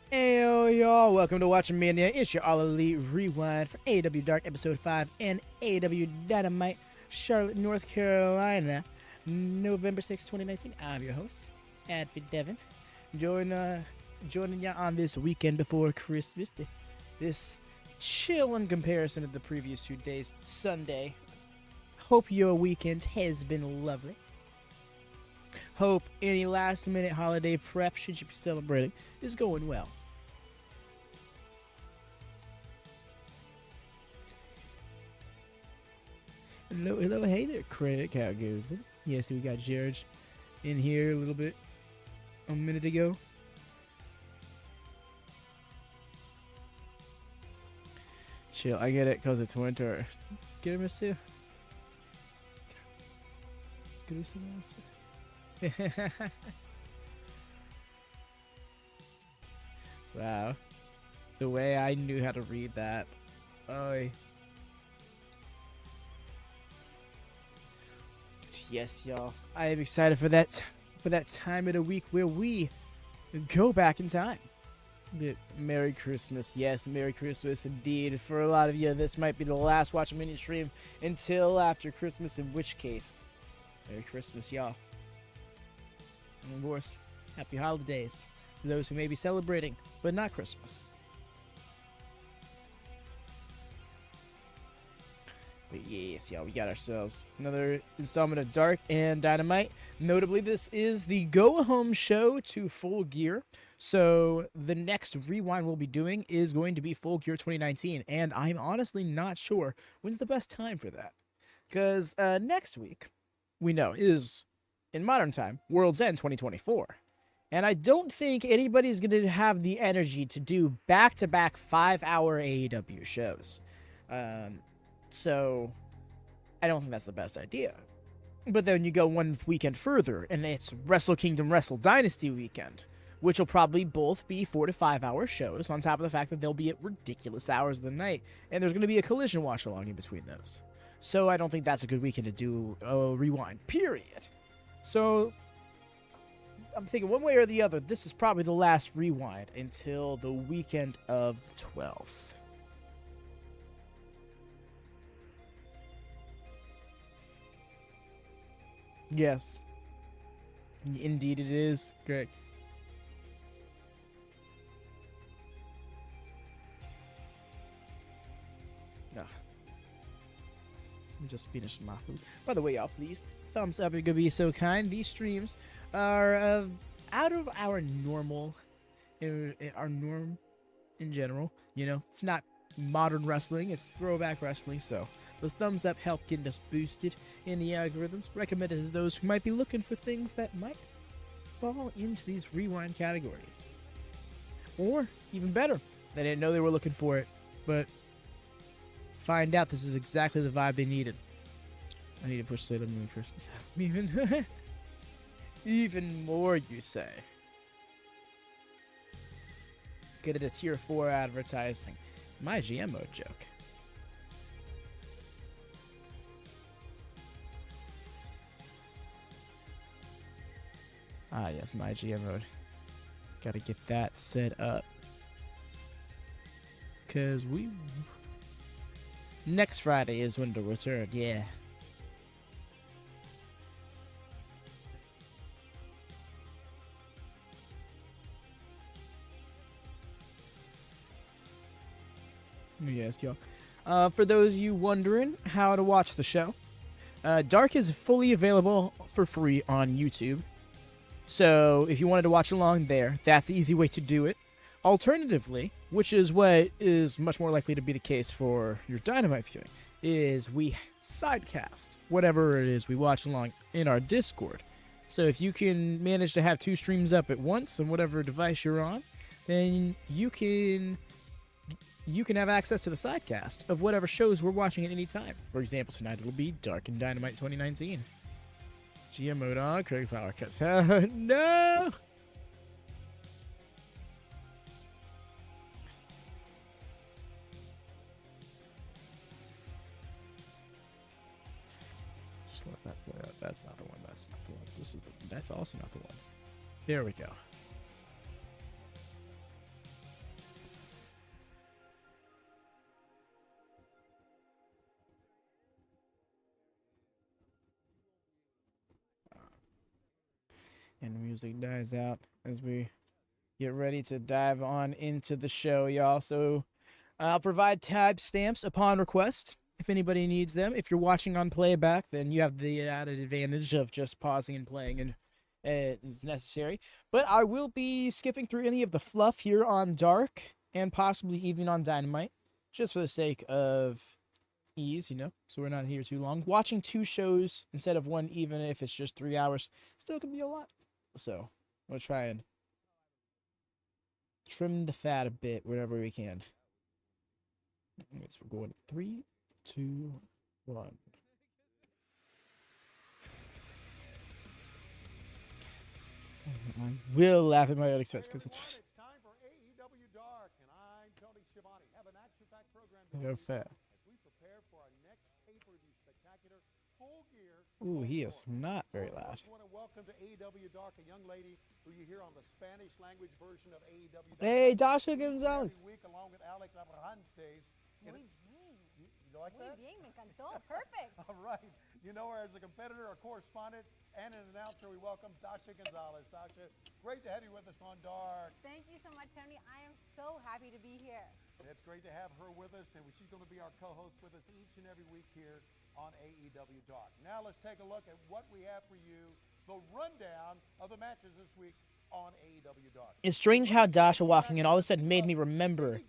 Hey y'all, welcome to WatchaMania. It's your All Elite Rewind for AEW Dark Episode 5 and AEW Dynamite, Charlotte, North Carolina, November 6, 2019. I'm your host, AdvyDeven. Joining you on this weekend before Christmas. This chill in comparison to the previous 2 days, Sunday. Hope your weekend has been lovely. Hope any last minute holiday prep, should you be celebrating, is going well. Hello, hey there, Craig. How goes it? Yes, we got George in here a little bit a minute ago. Chill, I get it, because it's winter. Get him a sip. Get him some else. Wow. The way I knew how to read that. Oh. Yes, y'all. I am excited for that time of the week where we go back in time. Merry Christmas. Yes, Merry Christmas indeed. For a lot of you, this might be the last WatchaMania stream until after Christmas, in which case, Merry Christmas, y'all. And of course, happy holidays for those who may be celebrating, but not Christmas. But yes, y'all, we got ourselves another installment of Dark and Dynamite. Notably, this is the go-home show to Full Gear. So the next rewind we'll be doing is going to be Full Gear 2019. And I'm honestly not sure when's the best time for that. Because next week, we know, is, in modern time, World's End 2024. And I don't think anybody's going to have the energy to do back-to-back 5-hour AEW shows. So, I don't think that's the best idea. But then you go one weekend further, and it's Wrestle Kingdom Wrestle Dynasty weekend, which will probably both be 4 to 5 hour shows, on top of the fact that they'll be at ridiculous hours of the night, and there's going to be a collision watch along in between those. So I don't think that's a good weekend to do a rewind, period. So, I'm thinking one way or the other, this is probably the last rewind until the weekend of the 12th. Yes. Indeed it is. Great. Let me just finish my food. By the way, y'all, please, thumbs up if you're going to be so kind. These streams are out of our normal, our norm in general. You know, it's not modern wrestling, it's throwback wrestling, so those thumbs up help getting us boosted in the algorithms, recommended to those who might be looking for things that might fall into these rewind category. Or, even better, they didn't know they were looking for it, but find out this is exactly the vibe they needed. I need to push Sailor Moon Christmas out. Even more, you say. Get it as Tier 4 advertising. My GMO joke. Ah, yes, my GM mode. Gotta get that set up. Because next Friday is when to return, yeah. Yes, y'all. For those of you wondering how to watch the show, Dark is fully available for free on YouTube. So if you wanted to watch along there, that's the easy way to do it. Alternatively, which is what is much more likely to be the case for your Dynamite viewing, is we sidecast whatever it is we watch along in our Discord. So if you can manage to have 2 streams up at once on whatever device you're on, then you can have access to the sidecast of whatever shows we're watching at any time. For example, tonight it'll be Dark and Dynamite 2019. GM mode on, Craig Power Cuts. No! Just let that play out. That's not the one. That's not the one. That's also not the one. There we go. And the music dies out as we get ready to dive on into the show, y'all. So I'll provide timestamps upon request if anybody needs them. If you're watching on playback, then you have the added advantage of just pausing and playing and is necessary. But I will be skipping through any of the fluff here on Dark and possibly even on Dynamite, just for the sake of ease, so we're not here too long. Watching 2 shows instead of 1, even if it's just 3 hours, still can be a lot. So we'll try and trim the fat a bit wherever we can. Okay, so we're going 3, 2, 1. I will laugh at my own expense because it's time for AEW Dark, and I'm Tony Schiavone. Have an action-packed program. Go fat. As we prepare for our next pay-per-view spectacular, full gear. Ooh, he is not very loud. I want to welcome to AEW Dark a young lady who you hear on the Spanish language version of AEW Dark. Hey, Dasha Gonzalez. Every week, along with Alex Abrantes. Muy bien. You like Muy that? bien, me encantó. Perfect. All right. You know her as a competitor, a correspondent, and an announcer. We welcome Dasha Gonzalez. Dasha, great to have you with us on Dark. Thank you so much, Tony. I am so happy to be here. It's great to have her with us, and she's going to be our co-host with us each and every week here on AEW Dark. Now let's take a look at what we have for you, the rundown of the matches this week on AEW Dark. It's strange how Dasha walking in all of a sudden made me remember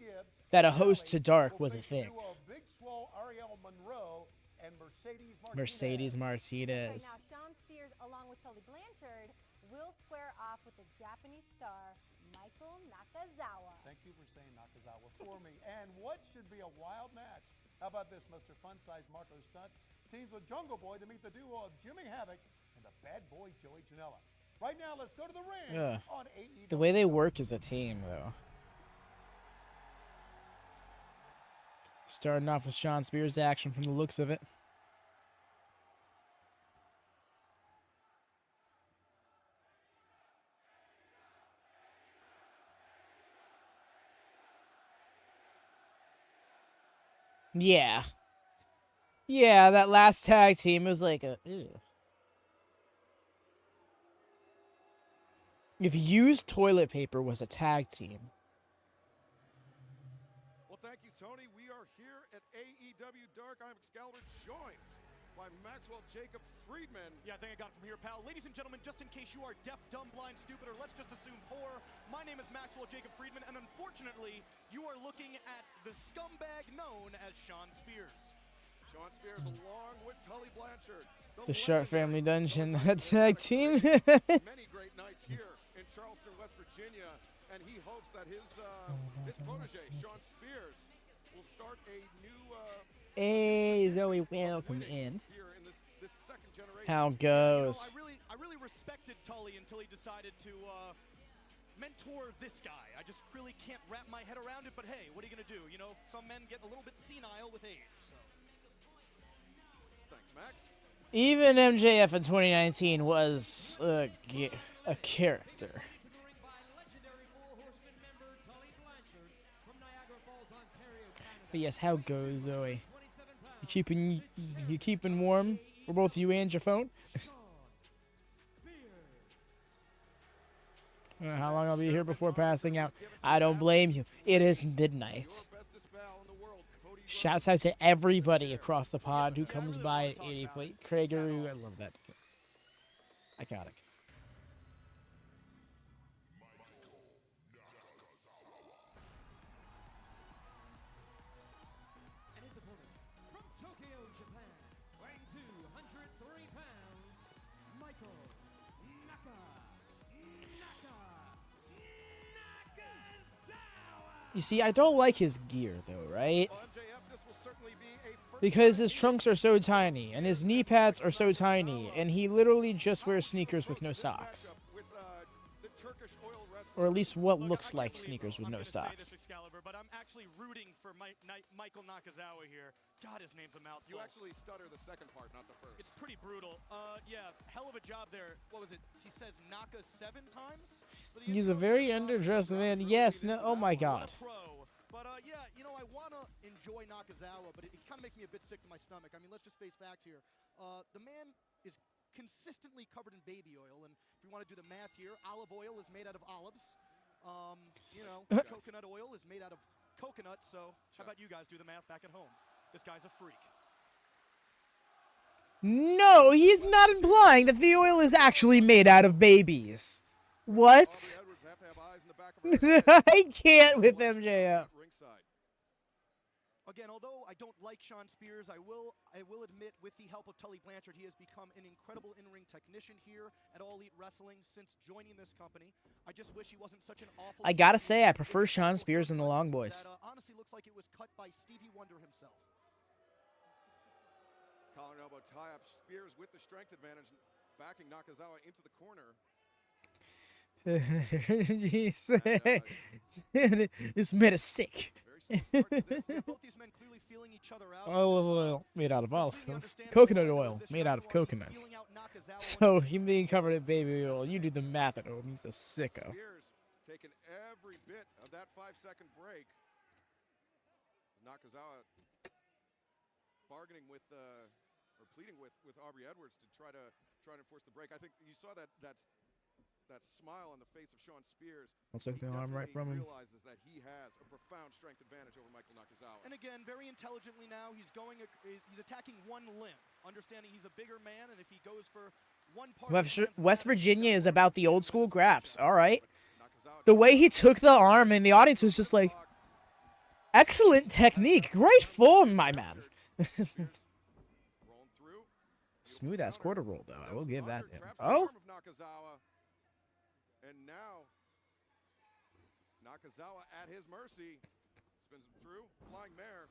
that a host to Dark was a thing. Big Swole, Ariel Monroe, and Mercedes Right Martinez. now, Shawn Spears, along with Tully Blanchard, will square off with the Japanese star, Michael Nakazawa. Thank you for saying Nakazawa for me. And what should be a wild match? How about this, Mr. Fun-Size Marko Stunt teams with Jungle Boy to meet the duo of Jimmy Havoc and the bad boy Joey Janela. Right now, let's go to the ring on AEW. The way they work as a team, though. Starting off with Shawn Spears' action from the looks of it. Yeah. Yeah, that last tag team was like a... Ew. If used toilet paper was a tag team. Well, thank you, Tony. We are here at AEW Dark. I'm Excalibur, joined by Maxwell Jacob Friedman. Yeah, I think I got it from here, pal. Ladies and gentlemen, just in case you are deaf, dumb, blind, stupid, or let's just assume poor, my name is Maxwell Jacob Friedman, and unfortunately, you are looking at the scumbag known as Shawn Spears. Shawn Spears along with Tully Blanchard. The Sharp Family Dungeon, that tag team. Many great nights here in Charleston, West Virginia, and he hopes that his protege, Shawn Spears, will start a new... Hey, Zoe, welcome in. Here in this second generation. How goes? You know, I really respected Tully until he decided to mentor this guy. I just really can't wrap my head around it, but hey, what are you going to do? You know, some men get a little bit senile with age, so... Thanks, Max. Even MJF in 2019 was a character. But yes, how goes, Zoe? You keeping warm for both you and your phone? I don't know how long I'll be here before passing out. I don't blame you. It is midnight. Shouts out to everybody across the pod who comes by at 80 Plate. Craigeroo, I love that. Iconic. And his opponent from Tokyo, Japan, weighing 203 pounds, Michael Nakazawa. You see, I don't like his gear, though, right? Well, MJF, this will certainly be a first Because his trunks are so tiny, and his knee pads are so tiny, and he literally just wears sneakers with no socks. with the Turkish oil wrestler. Or at least what Look, looks I like can't believe sneakers with I'm no gonna say this, socks. Excalibur, but I'm actually rooting for Michael Nakazawa here. God, his name's a mouthful. You actually stutter the second part, not the first. It's pretty brutal. Yeah, hell of a job there. What was it? He says Naka 7 times? for the He's a intro? very underdressed man. Yes, no, oh my god. Pro. But yeah, you know, I want to enjoy Nakazawa, but it kind of makes me a bit sick to my stomach. I mean, let's just face facts here. The man is consistently covered in baby oil. And if we want to do the math here, olive oil is made out of olives. You know, coconut oil is made out of coconut. So how about you guys do the math back at home? This guy's a freak. No, he's not implying that the oil is actually made out of babies. What? Edwards have to have eyes in the back of her head. I can't with MJF. Ringside. Again, although I don't like Shawn Spears, I will admit, with the help of Tully Blanchard, he has become an incredible in-ring technician here at All Elite Wrestling since joining this company. I just wish he wasn't such an awful... I gotta say, I prefer Shawn Spears than the Long Boys. That honestly looks like it was cut by Stevie Wonder himself. Collar and elbow tie-up. Spears with the strength advantage, backing Nakazawa into the corner. It's made of sick. Very slow start to this. Yeah, both these men clearly feeling each other out. Olive which is, oil made out of olives. completely understandable. Coconut There was oil this made night out of where he was coconuts. feeling out Nakazawa So once him being covered in baby oil, you do the math at home. He's a sicko. Spears taking every bit of that 5-second break. Nakazawa bargaining with, or pleading with Aubrey Edwards to try to enforce the break. I think you saw that smile on the face of Shawn Spears. I'll take He the arm right definitely from him. realizes that he has a profound strength advantage over Michael Nakazawa. And again, very intelligently now, he's attacking one limb, understanding he's a bigger man, and if he goes for one part of his hands, West Virginia is about the old school graps. All right. Nakazawa The way he took the arm and the audience was just like, excellent technique. Great form, my man. rolling through. Smooth ass quarter roll, though. I will give that to him. Traps the Oh, arm of Nakazawa. And now Nakazawa at his mercy spins him through, flying mare,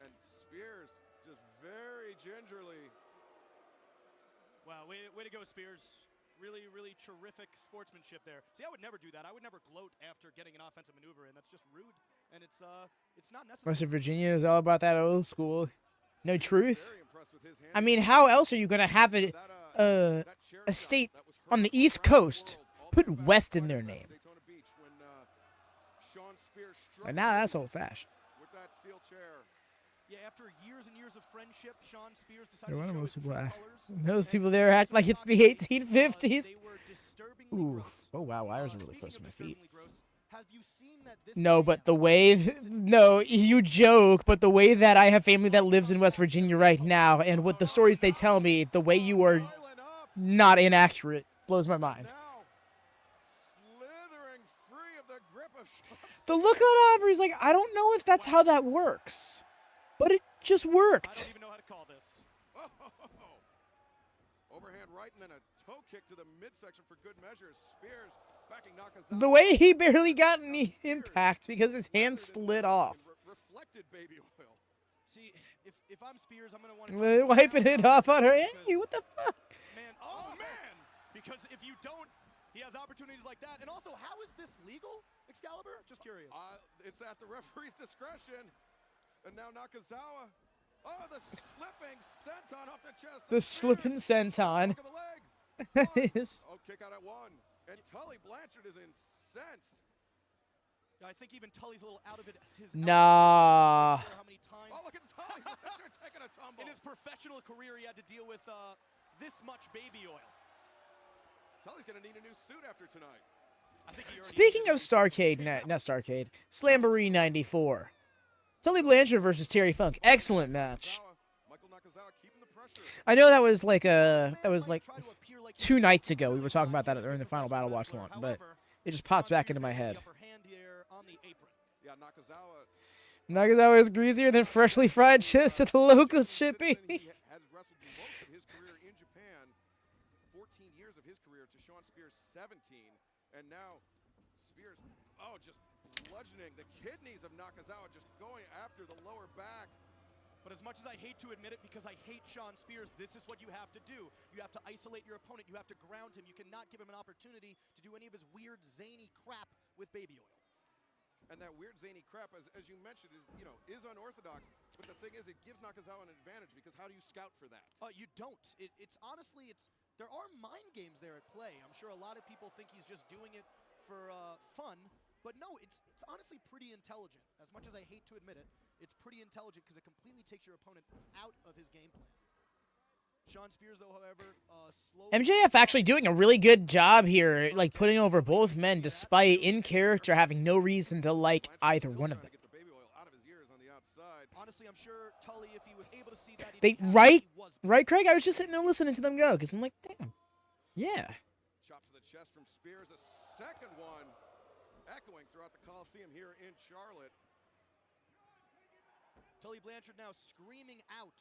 and Spears just very gingerly. Wow, way to go, Spears. Really, really terrific sportsmanship there. See, I would never do that. I would never gloat after getting an offensive maneuver, and that's just rude. And it's not necessary. West Virginia is all about that old school. No truth. Very impressed with his hand. I mean, how else are you gonna have a that chair a shot state that was heard on the around East the Coast world, all put the way back West to in their Friday name? night at Daytona Beach when Shawn Spears struck And now that's him old fashioned. with that steel chair. Yeah, after years and years of friendship, Shawn Spears decided Why to do show most his people true act- colors. those And people there act like it's the 1850s. They were disturbingly Ooh. gross. Oh wow, wires are really Speaking close to of my feet. disturbingly gross, have you seen that this No, man but the way no, you joke, but the way that I have family that lives in West Virginia right now, and with the stories they tell me, the way you are Piling up not inaccurate blows my mind. now, slithering free of the grip of Shawn. The look on Aubrey's like, I don't know if that's how that works, but it just I worked. don't even know how to call this. Overhand right and then a toe kick to the midsection for good measure. Spears backing Nakazawa. The way he barely got any impact because his hand slid off. Reflected baby oil. See, if I'm Spears, I'm gonna want to Wiping it off on her. Hey, what the fuck? Man, oh man! Because if you don't, he has opportunities like that. And also, how is this legal, Excalibur? Just curious. It's at the referee's discretion. And now Nakazawa. Oh, the slipping senton off the chest. The slipping senton. Look at the leg. Yes. Oh, kick out at one. And Tully Blanchard is incensed. I think even Tully's a little out of it. Nah. I'm not sure how many times Oh, look at Tully Blanchard taking a tumble. in his professional career he had to deal with this much baby oil. Tully's going to need a new suit after tonight. I think he already Speaking did. of Starcade, not Starcade, Slamboree 94. Tully Blanchard versus Terry Funk. Excellent match. Michael Nakazawa keeping the pressure. I know that was like This man that was might like try to appear like 2 he's nights just ago. We a were talking about that he's a during the final battle watch professional along, but wrestler. it just However, pops back Shawn into my Spears head. has the upper hand here on the apron. Yeah, Nakazawa. Nakazawa is greasier than freshly fried chips at the local shipping. He has wrestled most of his career in Japan. 14 years of his career to Shawn Spears' 17. And now Spears, just bludgeoning the kidneys of Nakazawa, just going after the lower back. But as much as I hate to admit it, because I hate Shawn Spears, this is what you have to do. You have to isolate your opponent. You have to ground him. You cannot give him an opportunity to do any of his weird, zany crap with baby oil. And that weird zany crap, as you mentioned, is unorthodox. But the thing is, it gives Nakazawa an advantage because how do you scout for that? You don't. It's honestly, there are mind games there at play. I'm sure a lot of people think he's just doing it for fun. But no, it's honestly pretty intelligent. As much as I hate to admit it, it's pretty intelligent because it completely takes your opponent out of his game plan. Shawn Spears, though, however, slowly... MJF actually doing a really good job here, like putting over both men despite in character having no reason to like either one of them. Get the baby oil out of his ears on the outside. Honestly, I'm sure Tully, if he was able to see that... They right, Craig? I was just sitting there listening to them go because I'm like, damn, yeah. Chop to the chest from Spears, a second one, echoing throughout the Coliseum here in Charlotte. Tully Blanchard now screaming out,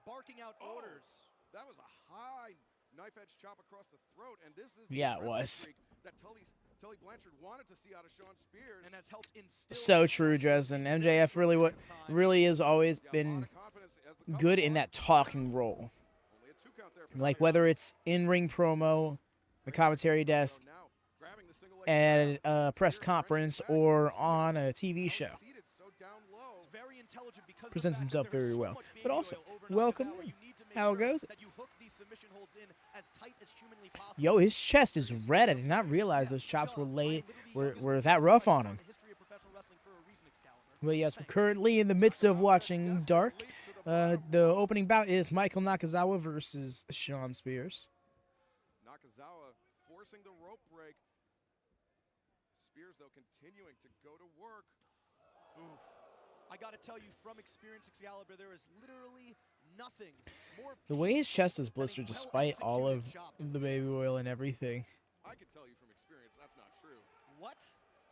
barking out orders. That was a high knife edge chop across the throat, and this is Yeah, it the was. streak that Tully Blanchard wanted to see out of Shawn Spears. And has helped instill... So true, Dresden. MJF really has always been good in that talking role. Only a 2 count there for Like whether it's in-ring promo, the commentary desk, now grabbing the single leg at a press conference, or on a TV show. seated so down low. It's very intelligent because of Presents the fact that himself there is very so well. much But baby also, oil over Nakazawa, welcome you in. need to make How it sure goes? that you hook these submission holds in as tight as humanly possible. Yo, his chest is red. I did not realize those chops were that rough on him. Well, yes, we're currently in the midst of watching Dark. The opening bout is Michael Nakazawa versus Shawn Spears. Nakazawa forcing the rope break. Spears, though, continuing to go to work. Ooh. I gotta tell you, from experience, Excalibur, there is literally nothing more. The way his chest is blistered despite all of the baby oil and everything. I can tell you from experience that's not true. What?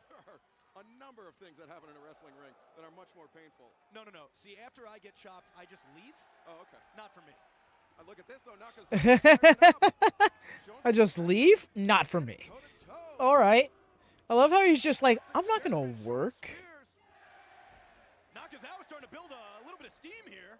There are a number of things that happen in a wrestling ring that are much more painful. No. See, after I get chopped, I just leave? Oh, okay. Not for me. And look at this, though. Nakazawa. I just leave? Not for me. Toe-to-toe. All right. I love how he's just like, I'm not going to work. Nakazawa's starting to build a little bit of steam here.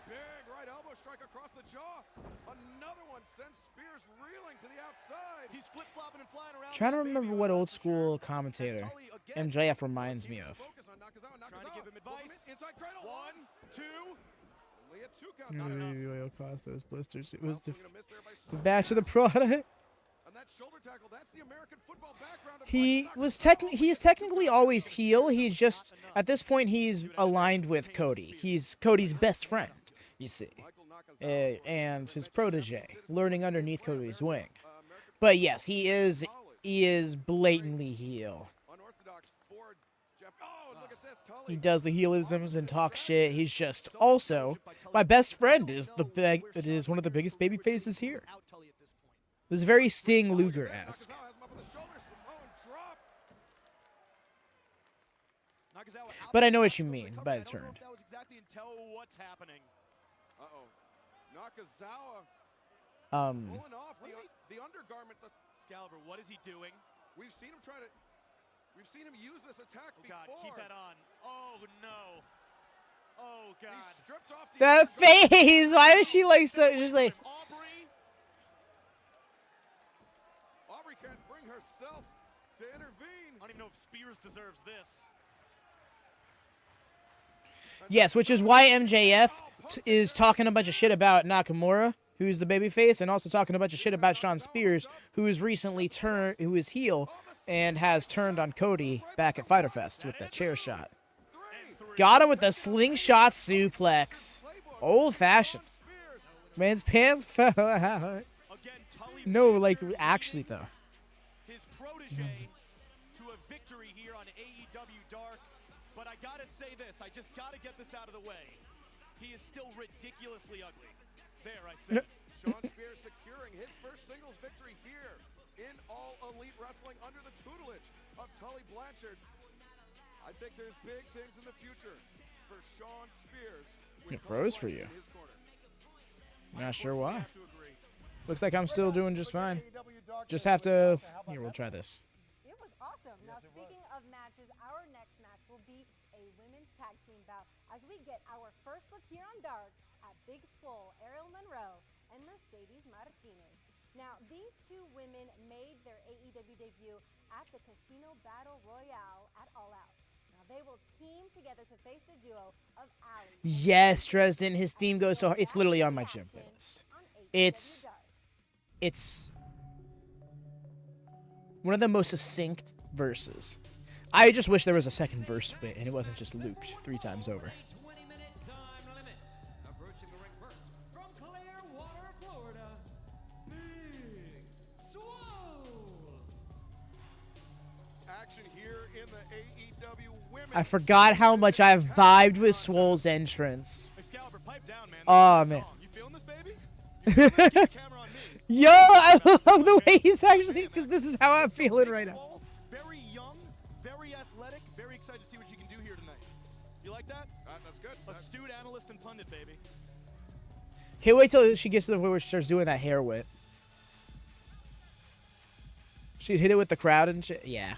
Big right elbow strike across the jaw. Another one sends Spears reeling to the outside. He's flip-flopping and flying around. Trying to remember what old school commentator MJF reminds me of. Focus on Nakazawa. Trying to give him advice. Inside cradle. 1, 2. Only a 2 count. The Not enough. baby oil caused those blisters. It was the Swing and a miss there by batch of the product. And that shoulder tackle, that's the American football background of He Michael was Nakazawa. he's technically always heel. He's just at this point he's aligned with Cody. He's Cody's best friend, you see, Michael Nakazawa. and his protege, learning underneath Cody's wing. But yes, he is blatantly heel. Unorthodox for Jeff. Oh, look at this. Tully. He does the heelisms and talks shit. He's just also my best friend is one of the biggest baby faces here. Out Tully at this point. It was very Sting Luger-esque. Nakazawa has him up on the shoulder. Samoan drop. Nakazawa out But I of know the what you box, mean but by I the don't know turn. if that was exactly until what's happening. Uh-oh. Nakazawa Um, pulling off the undergarment. Excalibur, what is he doing? We've seen him use this attack Oh, God, before. keep that on. Oh, no. Oh, God. He stripped off the the undergarment. face. Why is she like so just like? Aubrey can't bring herself to intervene. I don't even know if Spears deserves this. Yes, which is why MJF is talking a bunch of shit about Nakamura, who's the babyface, and also talking a bunch of shit about Shawn Spears, who is who is heel and has turned on Cody back at Fyter Fest with that chair shot. Got him with the slingshot suplex. Old fashioned. Man's pants fell out. Again, Tully No, like Blanchard actually though. his protege to a victory here on AEW Dark. But I gotta say this, I just gotta get this out of the way. He is still ridiculously ugly. There, I said. Shawn Spears securing his first singles victory here in All Elite Wrestling under the tutelage of Tully Blanchard. I think there's big things in the future for Shawn Spears. with It Tully froze for Blanchard you. in his corner. Not sure Unfortunately, I why. have to agree. Looks like I'm still doing just fine. AEW Dark Just is have to. how about Here, we'll that? try this. It was awesome. Now, Yes, it was. speaking of matches, our next match will be a women's tag team bout as we get our first look here on Dark at Big Swole, Ariel Monroe, and Mercedes Martinez. Now, these two women made their AEW debut at the Casino Battle Royale at All Out. Now, they will team together to face the duo of Allie. and Yes, Sadie. Dresden. His theme goes so hard. It's literally on my gym Action playlist. on AEW It's- Dark. It's one of the most succinct verses. I just wish there was a second verse bit and it wasn't just looped 3 times over. 20-minute time limit. Approaching the ring first from in the AEW Women's I forgot how much I vibed with Swole's entrance. Excalibur, pipe down, man. Oh, This is a man. song. You feeling this, baby? You feeling this? Keep the camera on me. Yo, I love the way he's actually, because this is how I'm feeling right now. Swole, very young, very athletic, very excited to see what you can do here tonight. You like that? That's good. Astute analyst and pundit, baby. Can't wait till she gets to the point where she starts doing that hair whip. She'd hit it with the crowd and shit. Yeah.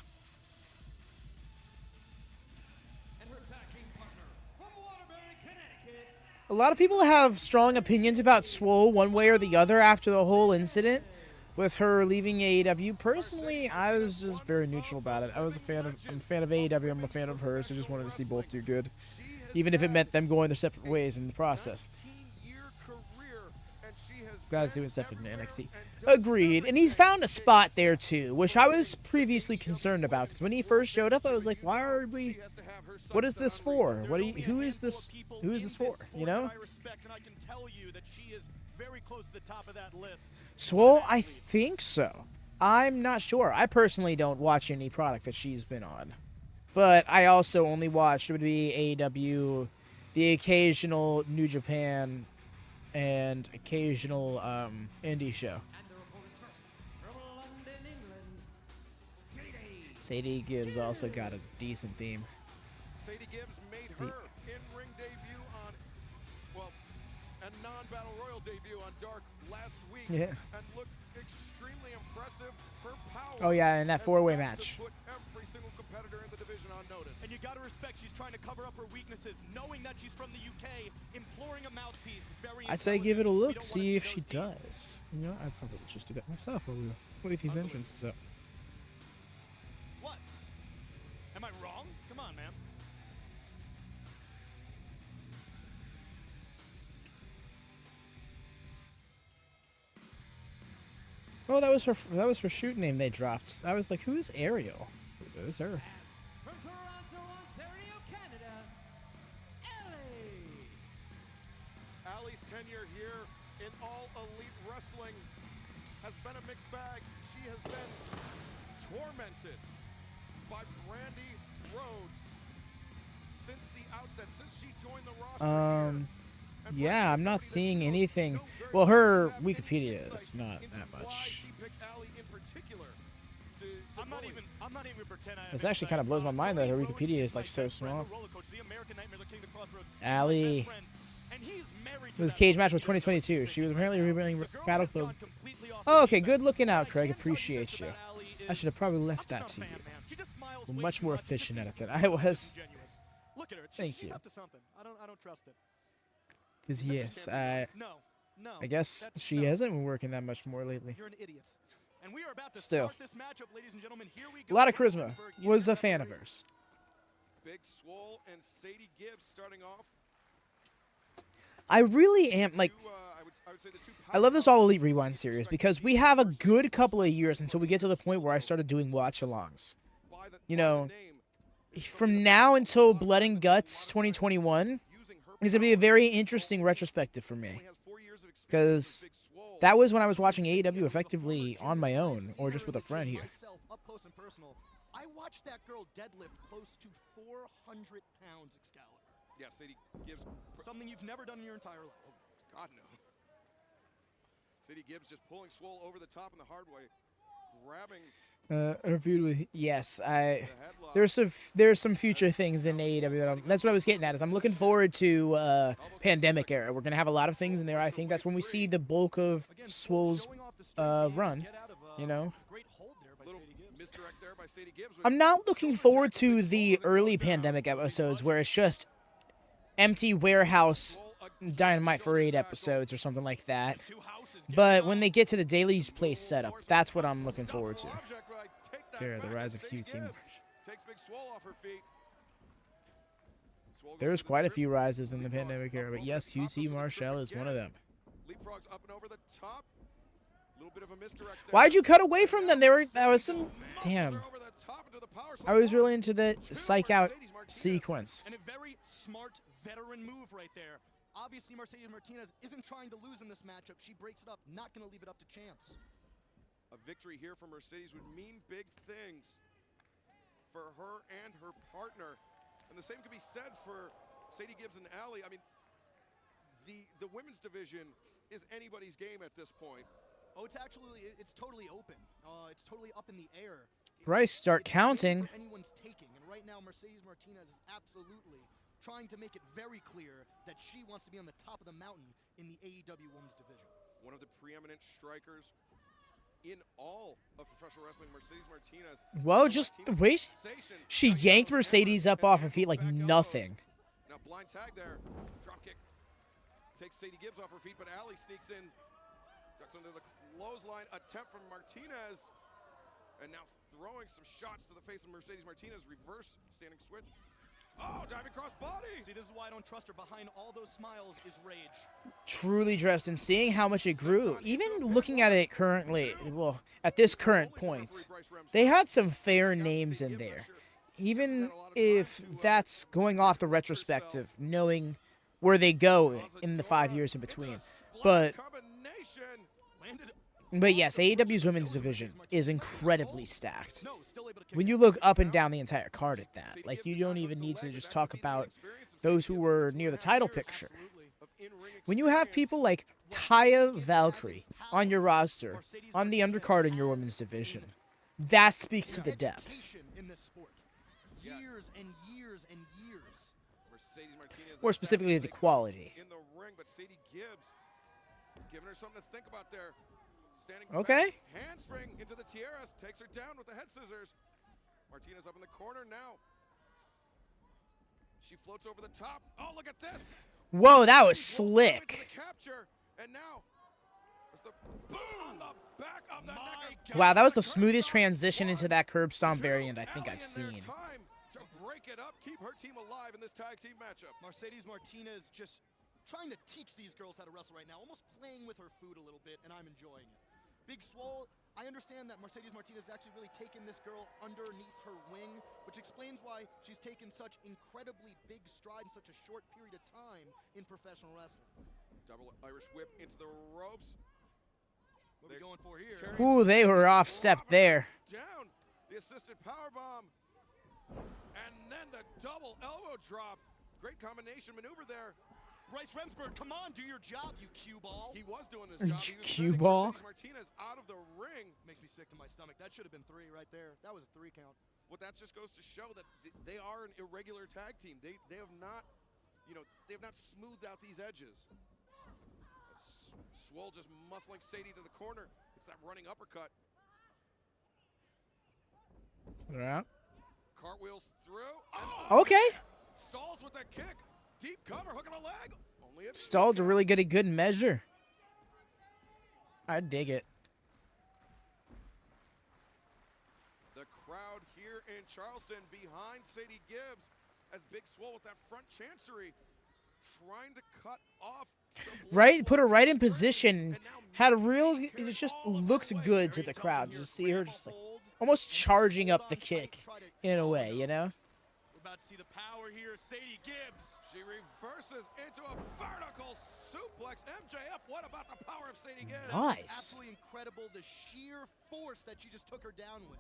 And her tag team partner from Waterbury, Connecticut. A lot of people have strong opinions about Swole one way or the other after the whole incident with her leaving AEW. Personally, I was just very neutral about it. I'm a fan of AEW. I'm a fan of hers. I just wanted to see both do good, even if it meant them going their separate ways in the process. Guys doing stuff in NXT. Agreed. And he's found a spot there too, which I was previously concerned about. Because when he first showed up, I was like, why are we... What is this for? Who is this for? You know? Swole, I think so. I'm not sure. I personally don't watch any product that she's been on. But I also only watched, it would be AEW, the occasional New Japan, and occasional indie show. And their opponents first, from London, England, Sadie. Sadie Gibbs also got a decent theme. Sadie Gibbs made her in-ring debut on, well, a non-battle royal debut on Dark last week. Yeah. And looked extremely impressive. Her power. Oh yeah, in that has four-way got to match. Put every single competitor in the division on notice. And you gotta respect she's trying to cover up her weaknesses, knowing that she's from the UK, imploring a mouthpiece. Very I'd say give it a intelligent. We look, don't see wanna if she those teams. does. You know, I'd probably just do that myself while we wait these entrances up. What? Am I wrong? Come on, man. Oh, that was her shoot name they dropped. I was like, who is Ariel? It was her. From Toronto, Ontario, Canada, Allie. Allie's tenure here in All Elite Wrestling has been a mixed bag. She has been tormented by Brandy Rhodes since the outset, since she joined the roster here. And Yeah, Brandy I'm is not somebody that seeing you anything. know very Well, well. her Do you have any Wikipedia insight is not into that why much. she picked Allie in particular to I'm not bully? even pretend I have This actually insight. kind of blows my mind that her Cody Rhodes Wikipedia is my like so best friend, small. the roller coach, the American Nightmare, the King of the Crossroads. He's my Allie. best friend, and he's married to This that cage woman. match was 2022. She was apparently revealing The girl Battle has Club. gone completely off Oh, the okay, deep good end. looking What out, I Craig. can tell you this Appreciate you. about Allie I should have is- probably I'm left just not that a to fan, you. man. She just smiles Well, way much too more much and just efficient seems at it than completely I was. disingenuous. Look at her. Thank She's you. up to something. I don't trust it. Because yes, No. I guess That's she no. hasn't been working that much more lately. You're an idiot. And we are about to Still. start this matchup, ladies and gentlemen. Here we A go. lot of charisma. Williamsburg Was a is fan of referee. hers. Big Swole and Sadie Gibbs starting off. I really am like. I would say the two I love this All Elite Rewind series because we have a good couple of years until we get to the point where I started doing watch-alongs. You know, from now until Blood and Guts 2021 is going to be a very interesting retrospective for me. Because that was when I was watching AEW effectively on my own or just with a friend here. Myself, up close and personal. I watched that girl deadlift close to 400 pounds, Excalibur. Yeah, Sadie Gibbs. Something you've never done in your entire life. God, no. Sadie Gibbs just pulling Swole over the top in the hard way, grabbing Reviewed with yes, the headlock. there's some future things in AEW. That's what I was getting at. Is I'm looking forward to pandemic era. We're gonna have a lot of things in there. I think that's when we see the bulk of Again, Swole's showing off the straight game, run. get out of, You know. Great hold there by Little Sadie Gibbs. misdirect there by Sadie Gibbs. I'm not looking forward to the early pandemic episodes where it's just empty warehouse Dynamite for 8 episodes or something like that. Two houses get But when they get to the Daily Place setup, that's what I'm looking forward to. Object, but I take that There, the back, rise and of Sadie QT. Gibbs takes Big Swole off her feet. Swole goes There's for the quite a trip. few rises in the Leapfrogs pandemic up era, but over yes, the top, QT goes for the Marshall trip is one of again. them. Leapfrogs up and over the top. Little bit of a misdirect there. Why'd you cut away from them? That was some damn. Over the top into the power I was slide. really into the Two psych out Mercedes Martinez. sequence. And a very smart veteran move right there. Obviously, Mercedes Martinez isn't trying to lose in this matchup. She breaks it up, not going to leave it up to chance. A victory here for Mercedes would mean big things for her and her partner. And the same can be said for Sadie Gibbs and Allie. I mean, the women's division is anybody's game at this point. Oh, it's totally open. It's totally up in the air. Bryce, start It's a game counting. for anyone's taking, and right now Mercedes Martinez is absolutely trying to make it very clear that she wants to be on the top of the mountain in the AEW Women's Division. One of the preeminent strikers in all of professional wrestling, Mercedes Martinez. Whoa, just wait. She yanked Mercedes up off her feet like nothing. Now blind tag there. Drop kick. Takes Sadie Gibbs off her feet, but Allie sneaks in. Ducks under the clothesline. Attempt from Martinez. And now throwing some shots to the face of Mercedes Martinez. Reverse standing switch. Oh, diving cross body. See, this is why I don't trust her. Behind all those smiles is rage. Truly dressed, and seeing how much it grew, even looking at it currently, well, at this current point, they had some fair names in there. Even if that's going off the retrospective, knowing where they go in the 5 years in between. But yes, AEW's women's division is incredibly stacked. When you look up and down the entire card at that, like, you don't even need to just talk about those who were near the title picture. When you have people like Taya Valkyrie on your roster, on the undercard in your women's division, that speaks to the depth. In this sport. Years and years and years. More specifically, the quality. In the ring, but Sadie Gibbs giving her something to think about there. Standing Okay. back, handspring into the tiaras, takes her down with the head scissors. Martinez up in the corner now. She floats over the top. Oh, look at this. Whoa, that was She rolls down slick. into the capture, and now it's the boom on the back of the neck. Wow, that was the smoothest transition into that curb stomp variant I think Allie I've in their seen. time to break it up, keep her team alive in this tag team matchup. Mercedes Martinez just trying to teach these girls how to wrestle right now, almost playing with her food a little bit, and I'm enjoying it. Big Swole, I understand that Mercedes Martinez has actually really taken this girl underneath her wing, which explains why she's taken such incredibly big stride in such a short period of time in professional wrestling. Double Irish whip into the ropes. What are we going for here? Ooh, they were off step there. Down the assisted power bomb. And then the double elbow drop. Great combination maneuver there. Bryce Remsburg, come on, do your job, you cue ball. He was doing his job. He was Cue sending ball. Mercedes Martinez out of the ring. Makes me sick to my stomach. That should have been 3 right there. That was a 3 count. Well, that just goes to show that they are an irregular tag team. They have not, they have not smoothed out these edges. Swole just muscling Sadie to the corner. It's that running uppercut. Yeah. Cartwheels through. Oh, Okay. stalls with that kick. Deep cover, hook on the leg. Only a Stalled to really get a good measure. I dig it. The crowd here in Charleston behind Sadie Gibbs as Big Swole with that front chancery trying to cut off the Right, put her right in blood. position. And now Had a real, Mickey it just all of looked the way. good to Very the crowd. intelligent Just here. see her just like almost charging up the kick in a way, you know? We're about to see the power here. Sadie Gibbs. She reverses into a vertical suplex. MJF, what about the power of Sadie Gibbs? Nice. Absolutely incredible. The sheer force that she just took her down with.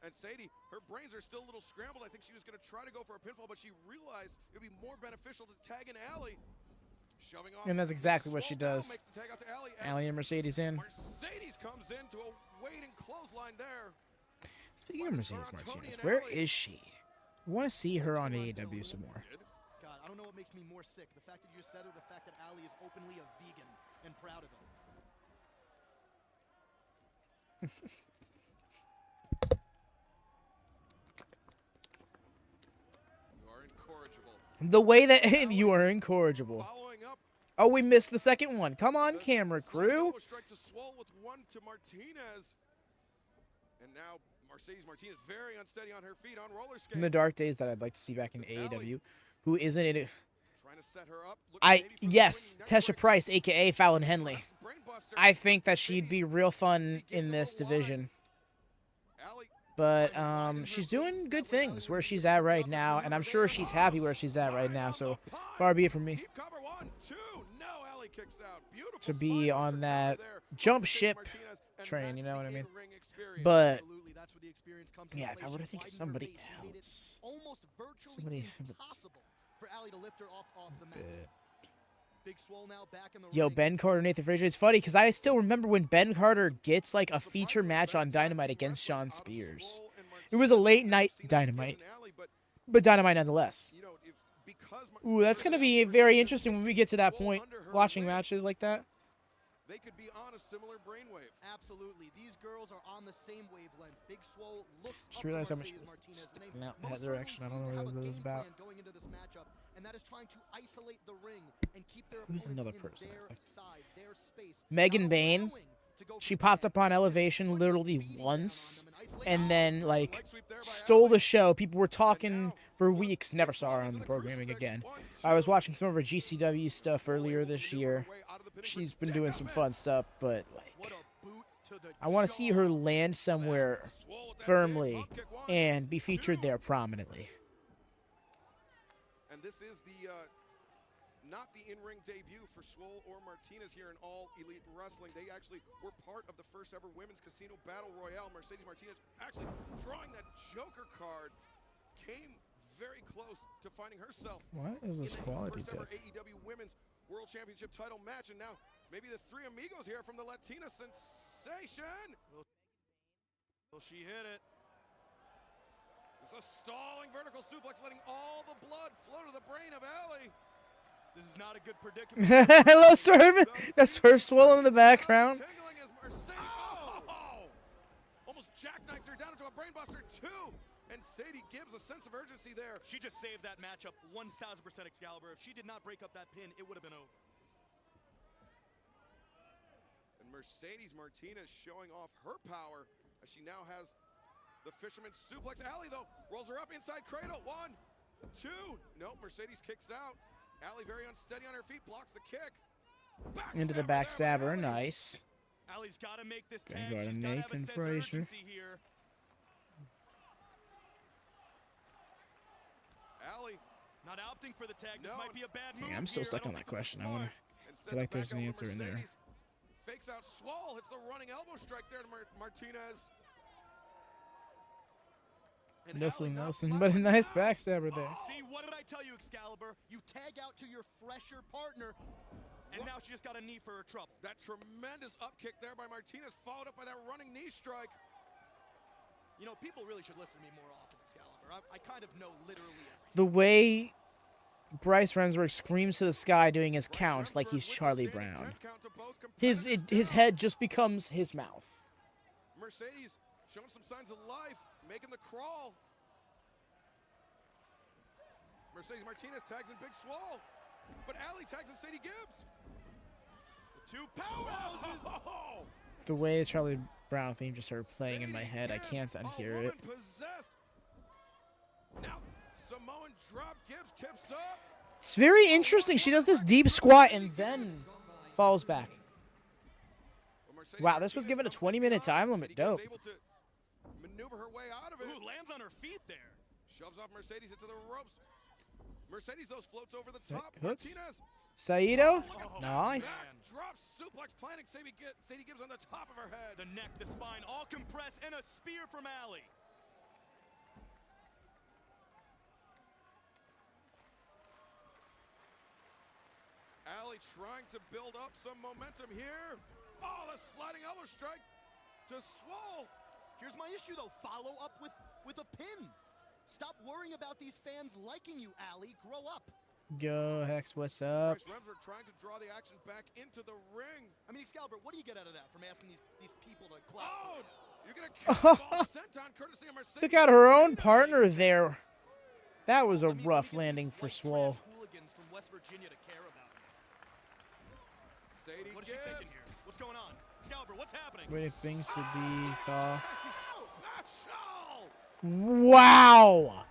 And Sadie, her brains are still a little scrambled. I think she was going to try to go for a pinfall, but she realized it would be more beneficial to tag in Allie. Shoving off. And that's exactly what she Swole now does. makes the tag out to Allie. Allie and Mercedes in. Mercedes comes into a waiting clothesline there. Speaking of Mercedes Martinez, where is she? I want to see her on AEW some more. God, I don't know what makes me more sick. The fact that you just said it, or the fact that Allie is openly a vegan and proud of it. You are incorrigible. The way that you are incorrigible. Following up. Oh, we missed the second one. Come on, the camera sliding crew. elbow strike to Swole with one to Martinez. And now Mercedes Martinez very unsteady on her feet on roller skates. In the dark days that I'd like to see back in AEW, who isn't it? Trying to set her up. Looking maybe for the Yes, swinging neck Tesha break. Price, aka Fallon Henley. Brainbuster. I think that she'd be real fun in this division. Allie But she's doing good things where she's at right now, and I'm sure she's happy where she's at right now. So far be it from me deep cover 1, 2. No, Allie kicks out. Beautiful to be spine on buster that cover there. jump Mercedes ship Martinez, and train. You that's know the what I mean? in-ring experience. But Absolutely. that's where the experience comes Yeah, into if I play. were to She think of widened her somebody base. She made it else. almost virtually Somebody impossible for Allie to lift her up off the mat. Big Swole now back in the Yo, ring. Ben Carter, Nathan Frazier. It's funny because I still remember when Ben Carter gets like a feature match on Dynamite against Shawn Spears. It was a late night Dynamite, but Dynamite nonetheless. Ooh, that's going to be very interesting when we get to that point, watching matches like that. They could be on a similar brainwave. Absolutely. These girls are on the same wavelength. Big Swole looks Just up realized to how much Mercedes Martinez, and sticking they out in that most direction. I don't know certainly what seem to it have is a about. game plan going into this matchup, and that is trying to isolate the ring and keep their Who's opponents another in person I their like? side, their space. Megan not Bain. allowing to go for She the popped tag, up on just Elevation putting a literally beating down once, on them and isolating and them. then Leg like sweep there by stole Allie. the show. People were talking now, for one, weeks. Never it's saw her into on the the programming crucifix. again. 1, I was 2. watching some of her GCW stuff Swole earlier able to this maneuver year. her way out of the pinning She's been doing some predicament. fun stuff, but What like a boot to the I want to see her jaw. land somewhere Swole with that big firmly pump kick. 1, and be featured 2. there prominently. And this is the not the in-ring debut for Swole or Martinez here in All Elite Wrestling. They actually were part of the first ever Women's Casino Battle Royale. Mercedes Martinez actually drawing that Joker card came very close to finding herself What is this in the quality first ever bit? AEW Women's World Championship title match. And now maybe the three amigos here from the Latina sensation. Well, she hit it. It's a stalling vertical suplex, letting all the blood flow to the brain of Allie. This is not a good predicament. Hello, Swerve. That's Swerve Swole in the background. Tingling as Mercedes. Oh! Almost jackknifed her down into a brainbuster too. And Sadie gives a sense of urgency there. She just saved that matchup 1,000% Excalibur. If she did not break up that pin, it would have been over. And Mercedes Martinez showing off her power as she now has the fisherman suplex. Allie, though, rolls her up inside cradle. 1, 2. Nope, Mercedes kicks out. Allie very unsteady on her feet, blocks the kick. Into the Backstabber there by backstabber. Allie. Nice. Allie's got to make this Gonna tag. go to She's got to have a Nathan sense of Frazier. urgency here. Allie. Not opting for the tag. This No, might be a bad move. Yeah, I'm still here. stuck I on don't that think this is question. I wonder. smart. Instead feel like to there's back an out answer in there. Mercedes. Fakes out Swole, hits the running elbow strike there to Martinez. And Definitely Allie now Nelson, but a smiling. nice backstabber there. See, what did I tell you, Excalibur? You tag out to your fresher partner, and now she just got a knee for her trouble. That tremendous up kick there by Martinez, followed up by that running knee strike. You know, people really should listen to me more often, Excalibur. I kind of know literally everything. The way Bryce Rensburg screams to the sky doing his count like he's Rensburg with the Charlie standing Brown. 10 count to both His competitors head just becomes his mouth. Mercedes showing some signs of life, making the crawl. Mercedes Martinez tags in Big Swole, but Allie tags in Sadie Gibbs. The two powerhouses. Oh! The way the Charlie Brown theme just started playing in my Sadie head, I Gibbs, can't a unhear woman it. Possessed. Now, Samoan drop, Gibbs kips up. It's very interesting. She does this deep squat and then falls back. Mercedes Wow, this was Martinez given a comes from 20-minute the time top. limit. Sadie Gibbs Dope. able to maneuver her way out of it. Ooh, lands on her feet there. Shoves off Mercedes into the ropes. Mercedes, though, floats over the Sa- top. hooks. Martinez. Saito? Oh, Nice. man. Drop suplex planting. Sadie Gibbs on the top of her head. The neck, the spine, all compressed, and a spear from Allie. Allie trying to build up some momentum here. Oh, the sliding elbow strike to Swole. Here's my issue, though. Follow up with a pin. Stop worrying about these fans liking you, Allie. Grow up. Go, Hex, what's up? Bryce Rensburg trying to draw the action back into the ring. I mean, Excalibur, what do you get out of that from asking these people to clap? Oh, you're going to cannonball senton courtousy of Mercedes. Took out her own Martinez. partner there. That was a Let me rough get landing these for white Swole. trash hooligans from West Virginia to care about me. Sadie What is she Gibbs. thinking here? What's going on? Excalibur, what's happening? Waiting things to de-thaw. Special. Wow!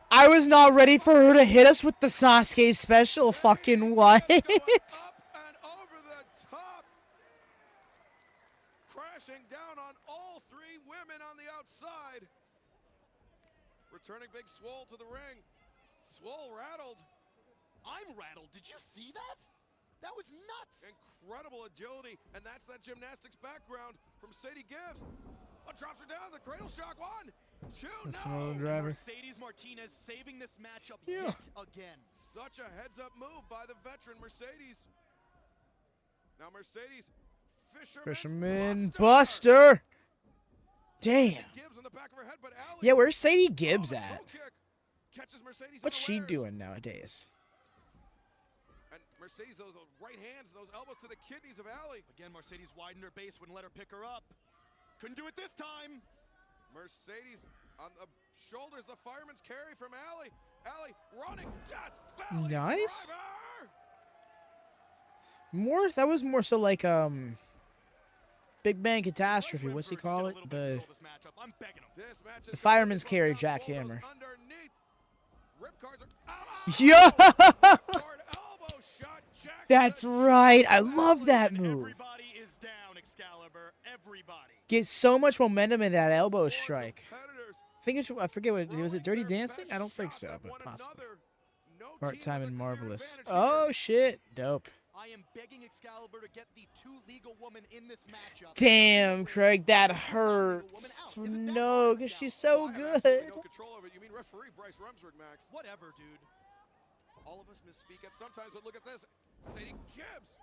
I was not ready for her to hit us with the Sasuke special. Fucking what? Going up and over the top. Crashing down on all three women on the outside. Returning Big Swole to the ring. Swole rattled. I'm rattled. Did you see that? That was nuts. Incredible agility, and that's that gymnastics background from Sadie Gibbs. Oh, drops her down. The cradle shock. 1, 2, That's no. another driver. Mercedes Martinez saving this matchup Yeah. yet again. Such a heads-up move by the veteran Mercedes. Now Mercedes, Fisherman Buster. Damn. Gibbs on the back of her head, but Allie, Yeah, where's Sadie Gibbs the at? toe kick catches Mercedes What's she unawares. doing nowadays? And Mercedes, those right hands, those elbows to the kidneys of Allie. Again, Mercedes widened her base, wouldn't let her pick her up. Couldn't do it this time. Mercedes on the shoulders, the fireman's carry from Allie. Allie running, Death Valley Nice. driver. That was more so like Big Bang Catastrophe. What's he call it? The This match is The fireman's completely carry broken down. Swole jackhammer. goes underneath. Rip cards are Yeah. Hard elbow shot, jack That's to the right. I shoulder. love that move. Everybody is down, Excalibur. Everybody. Get so much momentum in that elbow Four strike. competitors I forget what was it. Dirty throwing their Dancing? best I don't think shots so, at but one possibly. another. No team Part-time with and a clear marvelous. advantage Oh here. shit. Dope. I am begging Excalibur to get the 2 legal women in this matchup. Damn, Craig, that hurts. No, because she's so Well, I have absolutely good. no control over it. You mean referee Bryce Rumsberg, Max? Whatever, dude. All of us misspeak at sometimes, but look at this. Sadie Gibbs.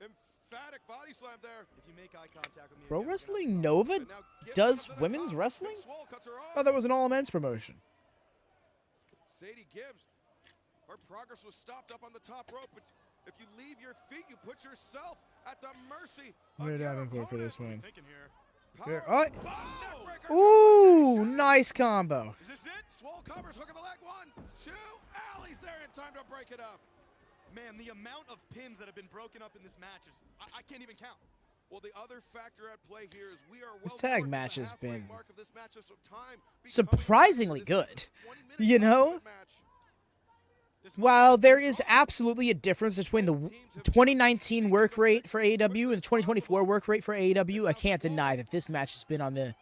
Emphatic body slam there. If you make eye contact with me, Pro again, Wrestling Nova And now Gibbs does comes to the women's top. wrestling? Big Swole cuts her off. Oh, that was an all men's promotion. Sadie Gibbs. Her progress was stopped up on the top rope, but if you leave your feet, you put yourself at the mercy of We're your diving for opponent. this one. thinking here. There- Power oh. bomb. Neckbreaker Ooh, combination. nice combo. Is this it? Swole covers, hook of the leg. 1, 2. Allie's there in time to break it up. Man, the amount of pins that have been broken up in this match is I can't even count. Well, the other factor at play here is we are This well tag north of match the has halfway been mark of this match, so time surprisingly becomes- good. This is a 20-minute You know? match. This While there is absolutely a difference between the 2019 work rate for AEW and the 2024 work rate for AEW, I can't deny that this match has been on the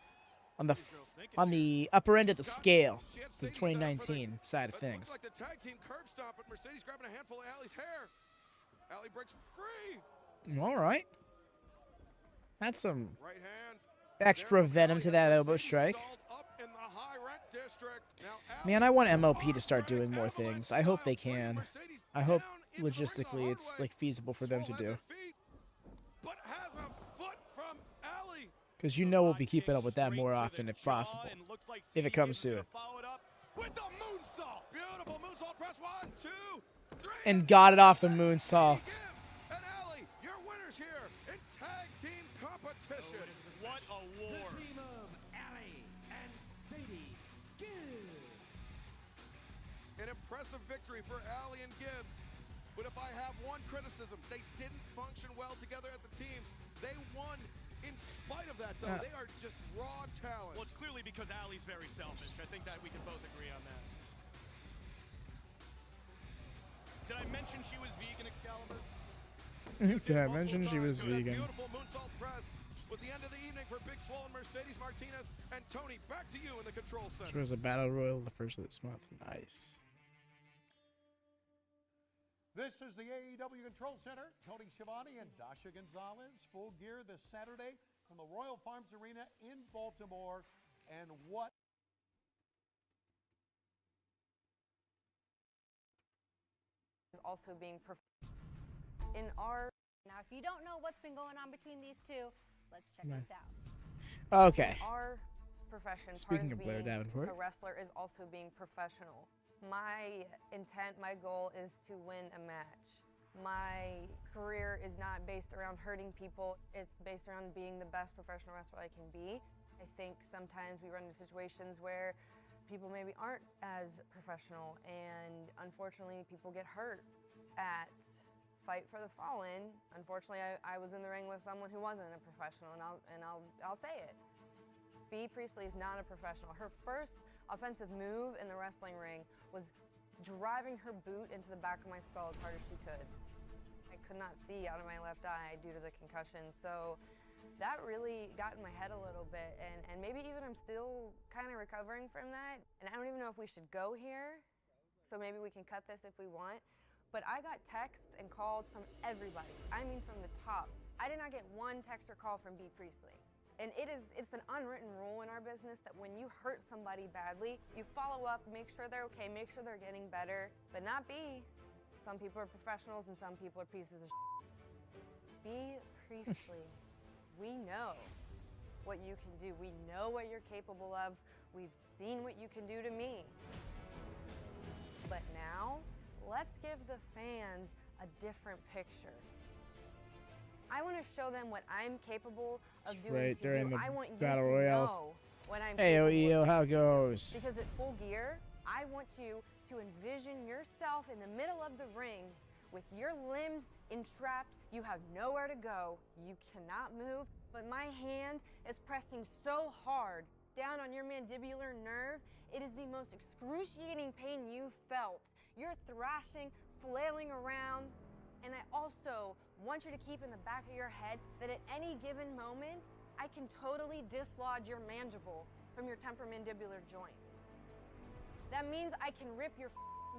upper end of the scale She had for the Sadie set up for 2019 side of it looks things. like the tag team curb stomp, but Mercedes grabbing a handful of Allie's hair. Allie breaks free. All right. That's some Right hand. extra There from venom Allie to as that elbow Mercedes strike. stalled up in the high rent district. Now Man, I want MLP to start doing more Avalanche things. I hope they style, bringing can. Mercedes I hope down into the ring the logistically hard it's way. like feasible for them to Swole has do. her feet, but has a foot from Allie. Because you know we'll be keeping up with that more often if possible. If it comes to it. With the moonsault. Beautiful moonsault press. 1, 2, 3. And got it off the moonsault. Gibbs and Allie, your winners here in tag team competition. What a war. The team of Allie and Sadie Gibbs. An impressive victory for Allie and Gibbs. But if I have one criticism, they didn't function well together at the team. They won in spite of that, though. They are just raw talent. Well, it's clearly because Allie's very selfish. I think that we can both agree on that. Did I mention she was vegan, Excalibur? Did I Multiple mention she was times with that vegan? Beautiful moonsault press was the end of the evening for Big Swole and Mercedes Martinez. And Tony, back to you in the control center. She was a battle royal the first of this month. Nice. This is the AEW Control Center. Tony Schiavone and Dasha Gonzalez, full gear this Saturday from the Royal Farms Arena in Baltimore. And what is also being in our. Now, if you don't know what's been going on between these two, let's check this out. Okay. Our profession, Speaking part of Blair being Davenport. a wrestler is also being professional. My intent, my goal is to win a match. My career is not based around hurting people. It's based around being the best professional wrestler I can be. I think sometimes we run into situations where people maybe aren't as professional, and unfortunately people get hurt at Fight for the Fallen. Unfortunately, I was in the ring with someone who wasn't a professional, and I'll say it. Bea Priestley is not a professional. Her first offensive move in the wrestling ring was driving her boot into the back of my skull as hard as she could. I could not see out of my left eye due to the concussion, so that really got in my head a little bit, and maybe even I'm still kind of recovering from that. And I don't even know if we should go here, so maybe we can cut this if we want. But I got texts and calls from everybody. I mean from the top. I did not get one text or call from Bea Priestley. And it's an unwritten rule in our business that when you hurt somebody badly, you follow up, make sure they're okay, make sure they're getting better, but not B. Some people are professionals and some people are pieces of shit. Be Priestley. We know what you can do. We know what you're capable of. We've seen what you can do to me. But now, let's give the fans a different picture. I want to show them what I'm capable of doing right to during you. the I want you Battle to Royale. know what I'm Hey, capable OEO, of how doing. goes? Because at Full Gear, I want you to envision yourself in the middle of the ring with your limbs entrapped. You have nowhere to go. You cannot move. But my hand is pressing so hard down on your mandibular nerve. It is the most excruciating pain you've felt. You're thrashing, flailing around. And I also want you to keep in the back of your head that at any given moment, I can totally dislodge your mandible from your temporomandibular joints. That means I can rip your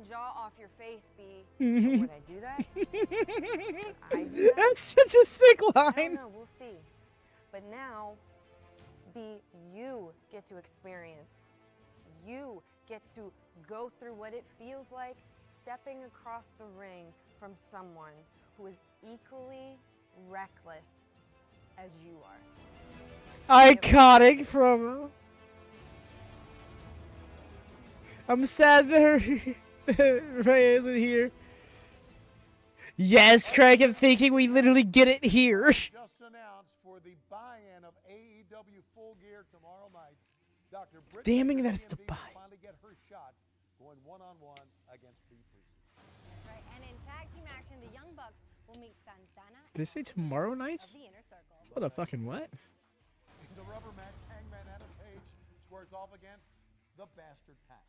jaw off your face, B. Would I do that? Would I do that? That's such a sick I don't line. know, we'll see. But now, B, you get to experience. You get to go through what it feels like stepping across the ring from someone who is equally reckless as you are. Iconic promo. I'm sad that Ray isn't here. Yes, Craig, I'm thinking we literally get it here. Just announced for the buy-in of AEW Full Gear tomorrow night. Dr. Britt Damning Baker, that it's the DMD, buy. will finally get her shot going one-on-one against B. Priestley. Right, and in tag team action, the Young Bucks will meet Santana Did they say tomorrow night? of the Inner Circle. What a fucking what? In the rubber match, Hangman Adam Page squares off against the Bastard Pack.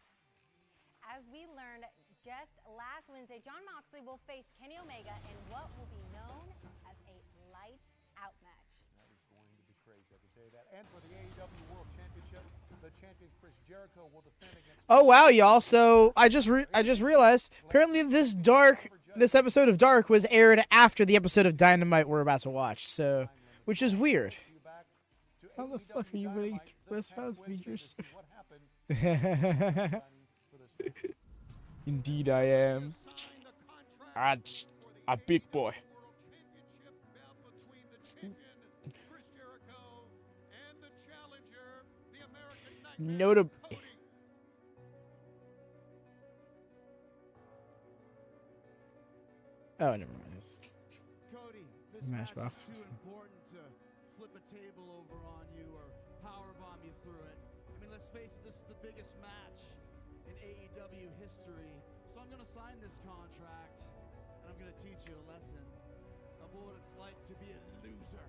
As we learned just last Wednesday, Jon Moxley will face Kenny Omega in what will be known as a lights out match. That is going to be crazy, I can tell you that. And for the AEW World Championship, the champion Chris Jericho will defend against... Oh wow, y'all! So I just realized apparently this episode of Dark was aired after the episode of Dynamite we're about to watch. So, which is weird. How the fuck are you ready to trespass me yourself? Indeed, I am. A big boy. Notable. Oh, never mind. It's Cody, this Match match box. is too important to flip a table over on you or powerbomb you through it. I mean, let's face it, this is the biggest match in AEW history. So I'm going to sign this contract, and I'm going to teach you a lesson about what it's like to be a loser.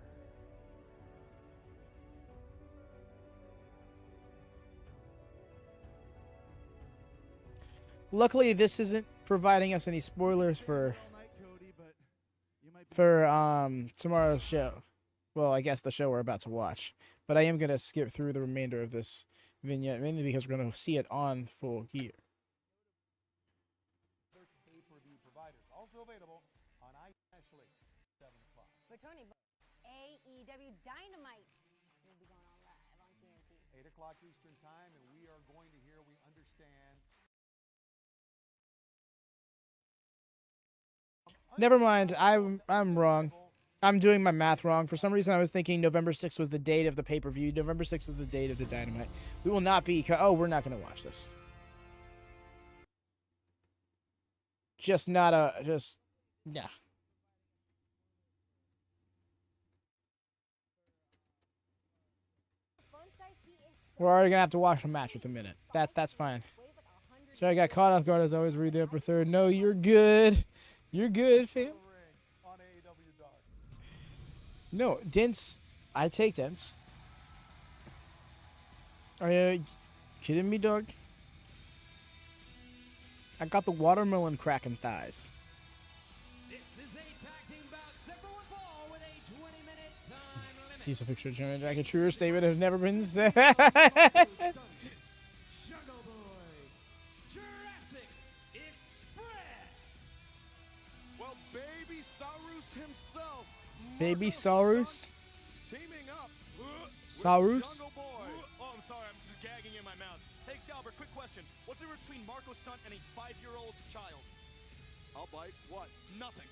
Luckily, this isn't providing us any spoilers for All night, Cody, but you might be tomorrow's show. Well, I guess the show we're about to watch. But I am gonna skip through the remainder of this vignette mainly because we're gonna see it on Full Gear. Pay-per-view providers. Also available on iNationally, 7 o'clock. But Tony, AEW Dynamite will be going on live on TNT. 8 o'clock Eastern Time, and we are going to hear, we understand. Never mind. I'm wrong. I'm doing my math wrong. For some reason, I was thinking November 6th was the date of the pay-per-view. November 6th is the date of the Dynamite. We will not be... Oh, we're not going to watch this. Just not a... Just... Nah. We're already going to have to watch a match with a minute. That's fine. So I got caught off guard as I always read the upper third. No, you're good. You're good, fam. Ring on AEW Dark. No, dents. I take dents. Are you kidding me, dog? I got the watermelon cracking thighs. This is a tag team bout set for one fall with a 20-minute time limit. See some picture of German like a truer statement have never been said. Jungle Boy, Jurassic Express. Well, Baby Saurus himself. Baby Marko Saurus? Stunt, teaming up with Saurus? Jungle Boy. Oh, I'm sorry. I'm just gagging in my mouth. Hey, Excalibur, quick question. What's the difference between Marko Stunt and a 5-year-old child? I'll bite. What? Nothing.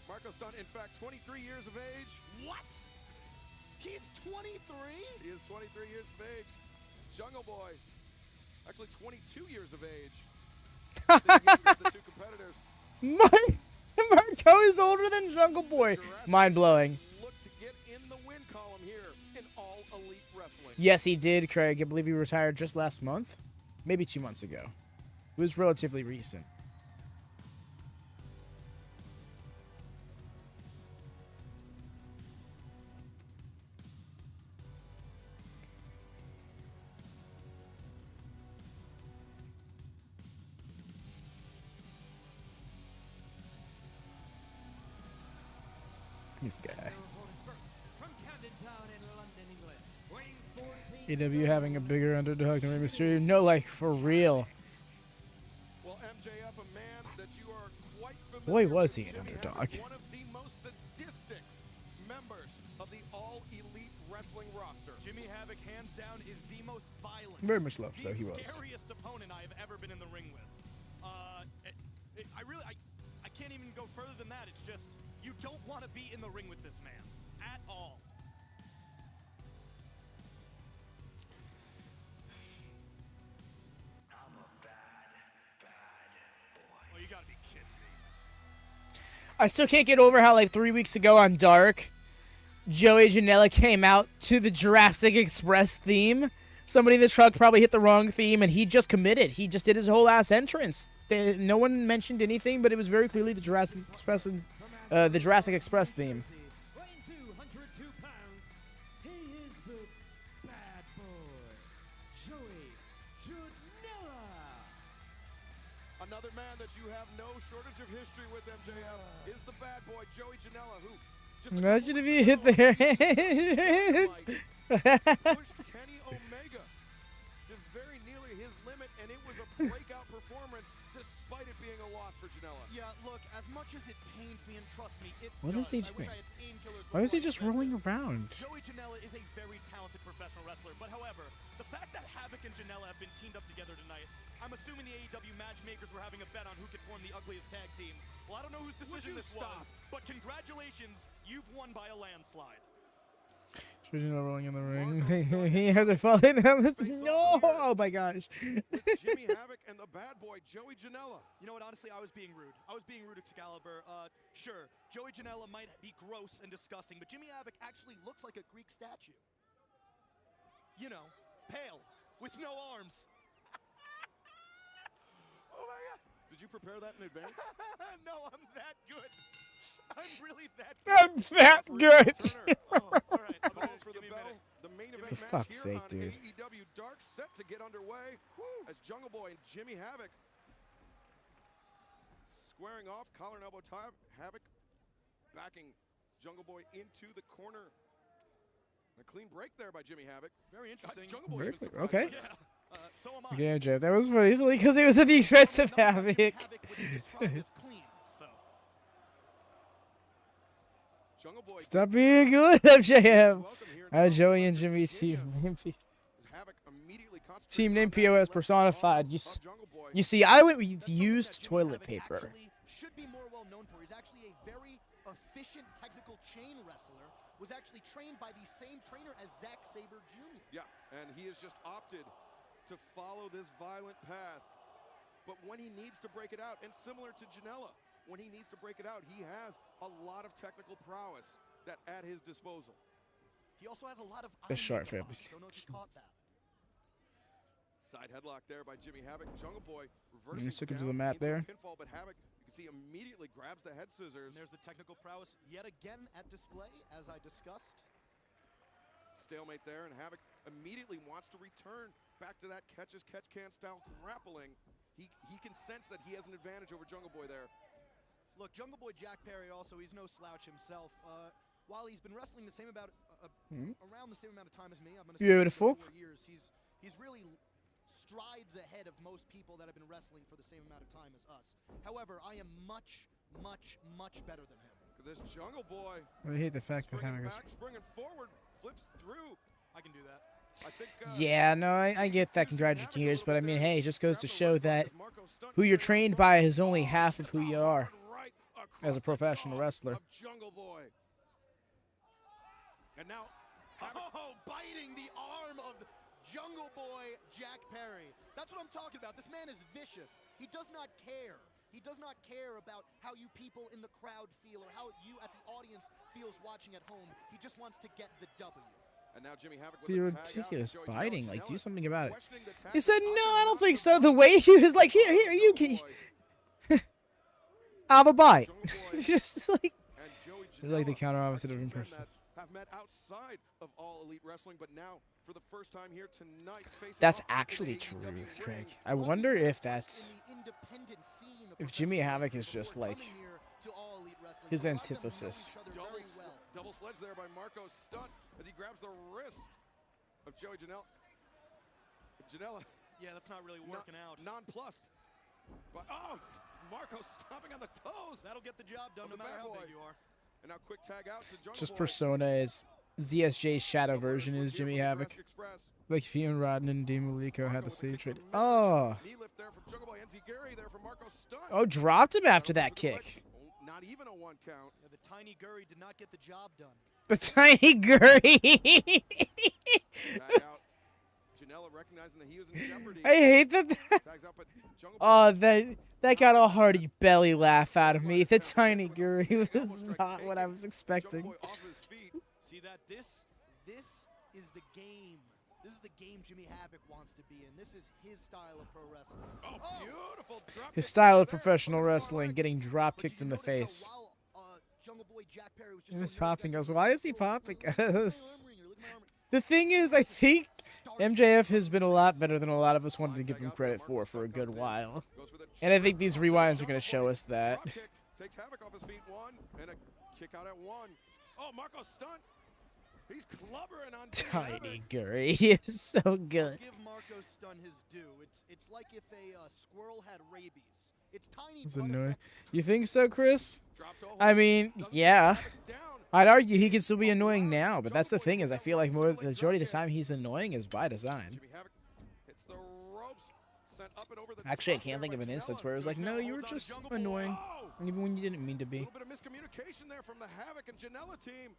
Marko Stunt, in fact, 23 years of age. What? He's 23? He is 23 years of age. Jungle Boy, actually 22 years of age. The younger of the two competitors. Marko is older than Jungle Boy. Jurassic Mind blowing. Look to get in the win column here in All Elite Wrestling. Yes, he did, Craig. I believe he retired just last month. Maybe 2 months ago. It was relatively recent. This guy. From Camden Town in London, England, weighing 14 AEW having a bigger underdog than Rey Mysterio. No, like, for real. Well, MJF, a man that you are quite Boy, familiar was with, he an Jimmy underdog. Havoc, one of the most sadistic members of the All Elite Wrestling roster. Jimmy Havoc, hands down, is the most violent. Very much loved, though, he The was. scariest opponent I have ever been in the ring with. I can't even go further than that. It's just, you don't want to be in the ring with this man. At all. Oh, you gotta be kidding me. I still can't get over how, like, 3 weeks ago on Dark, Joey Janela came out to the Jurassic Express theme. Somebody in the truck probably hit the wrong theme, and he just committed. He just did his whole ass entrance. No one mentioned anything, but it was very clearly the Jurassic Express theme. weighing 202 pounds, he is the bad boy, Joey Janela. Another man that you have no shortage of history with, MJF, is the bad boy, Joey Janela, who just a Imagine couple if weeks he hit ago their felt hands. like pushed Kenny Omega to very nearly his limit, and it was a breakout performance despite it being a loss for Janela. Yeah, look, as much as it pains me, and trust me, it What is does. he I wish doing? I had painkillers Why is he before I just said rolling this. around? Joey Janela is a very talented professional wrestler, but however, the fact that Havoc and Janela have been teamed up together tonight, I'm assuming the AEW matchmakers were having a bet on who could form the ugliest tag team. Well, I don't know whose decision you this stop? was, but congratulations, you've won by a landslide. Joey Janela rolling in the ring. He had to fall in. No! Oh my gosh. With Jimmy Havoc and the bad boy, Joey Janela. You know what, honestly, I was being rude. I was being rude, Excalibur. Sure, Joey Janela might be gross and disgusting, but Jimmy Havoc actually looks like a Greek statue. You know, pale, with no arms. Oh my God. Did you prepare that in advance? No, I'm that good. I'm really that good. I'm that good. Oh, all right, I'm Calls for give the me a bell. minute. The main For event match fuck's here sake, on dude. AEW Dark set to get underway as Jungle Boy and Jimmy Havoc squaring off, collar and elbow tie. Havoc backing Jungle Boy into the corner. A clean break there by Jimmy Havoc. Very interesting. Jungle Boy Very even clear. surprised Okay. by that. Yeah, so am I. Okay, Jeff, that was funny because it was at the expense of Havoc. Havoc would be described as clean, so. Jungle Boy Stop being good, MJF. welcome here in Joey and Charleston, Jimmy Virginia, team. as Havoc immediately concentrated Team on name that POS left personified. arm You of Jungle Boy. You see, I went with That's something used that Jimmy toilet Havoc paper. actually should be more well known for. He's actually a very efficient technical chain wrestler. Was actually trained by the same trainer as Zack Sabre Jr. Yeah, and he has just opted to follow this violent path. But when he needs to break it out, and similar to Janela, when he needs to break it out, he has a lot of technical prowess that at his disposal. He also has a lot of The eye shark makeup family. on. Don't know if you caught that. Side headlock there by Jimmy Havoc. Jungle Boy reversing just took him to down the mat into a there. pinfall, but Havoc, you can see, immediately grabs the head scissors. And there's the technical prowess yet again at display, as I discussed. Stalemate there, and Havoc immediately wants to return back to that catch-as-catch-can style grappling. He can sense that he has an advantage over Jungle Boy there. Look, Jungle Boy Jack Perry also, he's no slouch himself. While he's been wrestling the same amount, around the same amount of time as me, I'm going to say Beautiful. 4 years, he's really strides ahead of most people that have been wrestling for the same amount of time as us. However, I am much, much, much better than him. this Jungle Boy. I hate the fact that Springing Havoc is... back, springing forward, flips through. I can do that. I think, Yeah, no, I get that can drive you gears, but I mean, hey, it just goes to show that who you're trained by is only half of who you are as a professional wrestler. Jungle Boy. And now, Biting the arm of Jungle Boy Jack Perry. That's what I'm talking about. This man is vicious. He does not care. He does not care about how you people in the crowd feel or how you at the audience feels watching at home. He just wants to get the W. and now Jimmy Havoc with The a tag out. ridiculous Joey biting. Janela Like, do something about it. questioning the tag. He said, no, I don't think so. The way he was like, here, you can... I'll have a bite. It's just like... And Joey It's like the Janela counter are opposite of two men impression. that have met outside of All Elite Wrestling, but now for the first time here tonight, facing That's off in the actually AEW true, ring. Craig. I wonder if that's... If Jimmy Havoc is just like his antithesis. Double sledge there by Marko. Stunt as he grabs the wrist of Joey Janela. Yeah, that's not really working out. Nonplussed. But Marko stomping on the toes. That'll get the job done no the matter bad how boy. big you are. And now quick tag out to Jungle Just Boy. persona is ZSJ's shadow version is Jimmy Havoc. Jurassic Express. Like if he and Rodden and Dean Malenko had the same Kicks trait. the midsection. Oh. Knee lift there from Jungle Boy. Enziguri there from Marko. Stunt. Oh, dropped him after that kick. Not even a one count. Yeah, the tiny Gurry did not get the job done. The tiny Gurry. Tag out. Janela recognizing that he was in jeopardy. I hate that. Tags out, but Jungle Boy. Oh, that got a hearty belly laugh out of me. The tiny Gurry was not what I was expecting. Jungle Boy off his feet. See that? This is the game. This is the game Jimmy Havoc wants to be in. This is his style of pro wrestling. Oh, beautiful drop His kick style of there. professional wrestling, getting drop But kicked did in you the notice face. how while, Jungle Boy Jack Perry was just And so his nervous popping that goes, he why was is he like, popping? "Oh, look at my arm ringer, look at my arm ringer." The thing is, I think MJF has been a lot better than a lot of us wanted to give him credit for a good while. Goes for the And I think these rewinds are going to show us that. drop kick. Takes Havoc off his feet. One and a kick out at one. Oh, Marko Stunt. He's clubbering on Tiny Gurry, he is so good. Give Marko Stunt his due. It's like if a squirrel had rabies. It's tiny. It's but annoying. effective. You think so, Chris? Drop toe I hold. mean, Doesn't yeah. take Havoc down. I'd argue he can still be annoying now, but that's the thing is I feel like more the majority of the time he's annoying is by design. Jimmy Havoc hits the ropes. Sent up and over the Actually, I top can't there think by of an Janela. instance where it was like, no, you were Holds on to just Jungle Boy. annoying, Oh! even when you didn't mean to A be. little bit of miscommunication there from the Havoc and Janela team.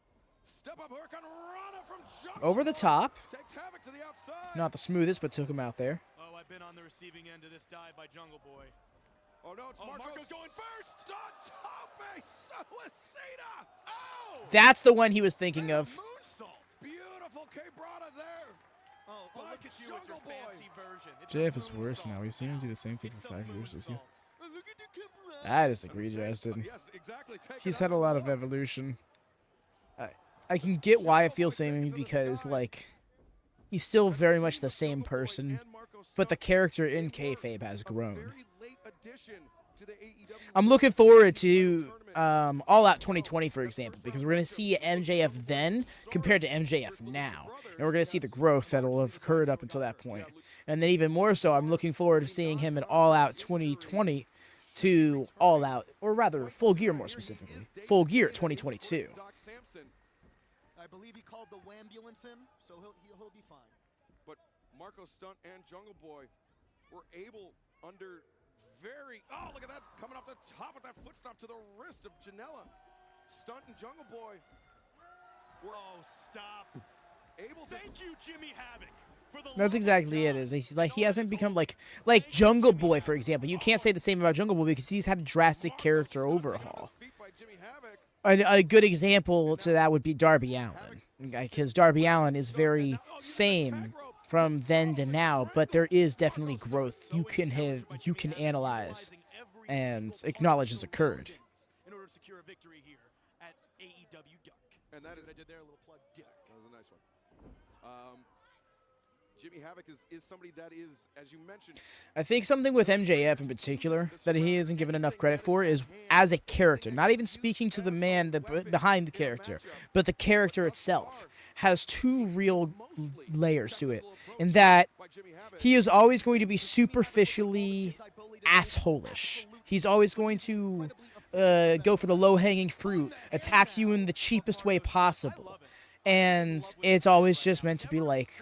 Step up Hurricane Rana from Jungle Over the Boy. top. Takes Havoc to the outside. Not the smoothest, but took him out there. Oh, I've been on the receiving end of this dive by Jungle Boy. Oh no, it's Oh, Marko's Marko's going first. Stunt tope suicida. Oh! That's the one he was thinking And a of. moonsault. Beautiful K-Brada there. Oh, By look at you with your Jungle Boy. fancy version. It's a JF is worse moonsault. now. We've seen him do the same thing It's for a 5 years this year. moonsault. Look at the K-Brada. I disagree, Justin. Yes, exactly. Take He's it had out a lot of look. evolution. I can get why it feels same because, like, he's still very much the same person, but the character in kayfabe has grown. I'm looking forward to All Out 2020, for example, because we're going to see MJF then compared to MJF now. And we're going to see the growth that will have occurred up until that point. And then even more so, I'm looking forward to seeing him in All Out 2020 to All Out, or rather, Full Gear more specifically. Full Gear 2022. I believe he called the Wambulance in, so he'll be fine. But Marko Stunt and Jungle Boy were able under very... Oh, look at that. Coming off the top with that foot stomp to the wrist of Janela. Stunt and Jungle Boy were stop. able to... Thank you, Jimmy Havoc. For the That's love exactly of it. God. Is like he hasn't become like Jungle Boy, for example. You can't say the same about Jungle Boy because he's had a drastic character overhaul. Feet by Jimmy Havoc. A good example to that would be Darby Allin, because Darby Allin is very same from then to now, but there is definitely growth you can analyze and acknowledge has occurred. In order to secure a victory here at AEW Dark. And that See is... what I did there? A little plug. Dark. That was a nice one. Jimmy Havoc is somebody that is, as you mentioned... I think something with MJF in particular that he isn't given enough credit for is as a character, not even speaking to the man behind the character, but the character itself has two real layers to it, in that he is always going to be superficially assholish. He's always going to go for the low-hanging fruit, attack you in the cheapest way possible. And it's always just meant to be like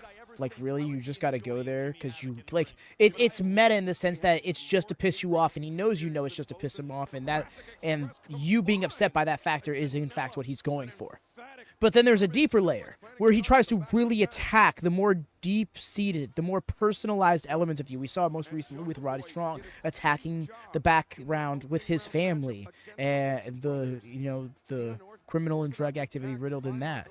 really, you just got to go there because you, like, it's meta in the sense that it's just to piss you off, and he knows it's just to piss him off, and you being upset by that factor is, in fact, what he's going for. But then there's a deeper layer where he tries to really attack the more deep-seated, the more personalized elements of you. We saw most recently with Roddy Strong attacking the background with his family and the criminal and drug activity riddled in that,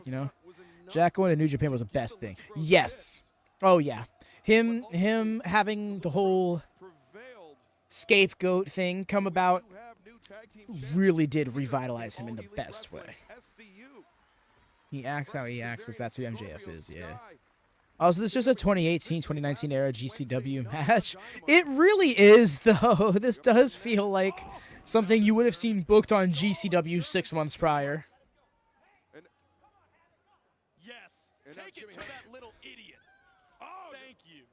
Jack going to New Japan was the best thing. Yes. Oh, yeah. Him having the whole scapegoat thing come about really did revitalize him in the best way. He acts how he acts, because that's who MJF is, yeah. Also, this is just a 2018-2019 era GCW match. It really is, though. This does feel like something you would have seen booked on GCW 6 months prior. Yes, take it to that little idiot. Oh, thank you.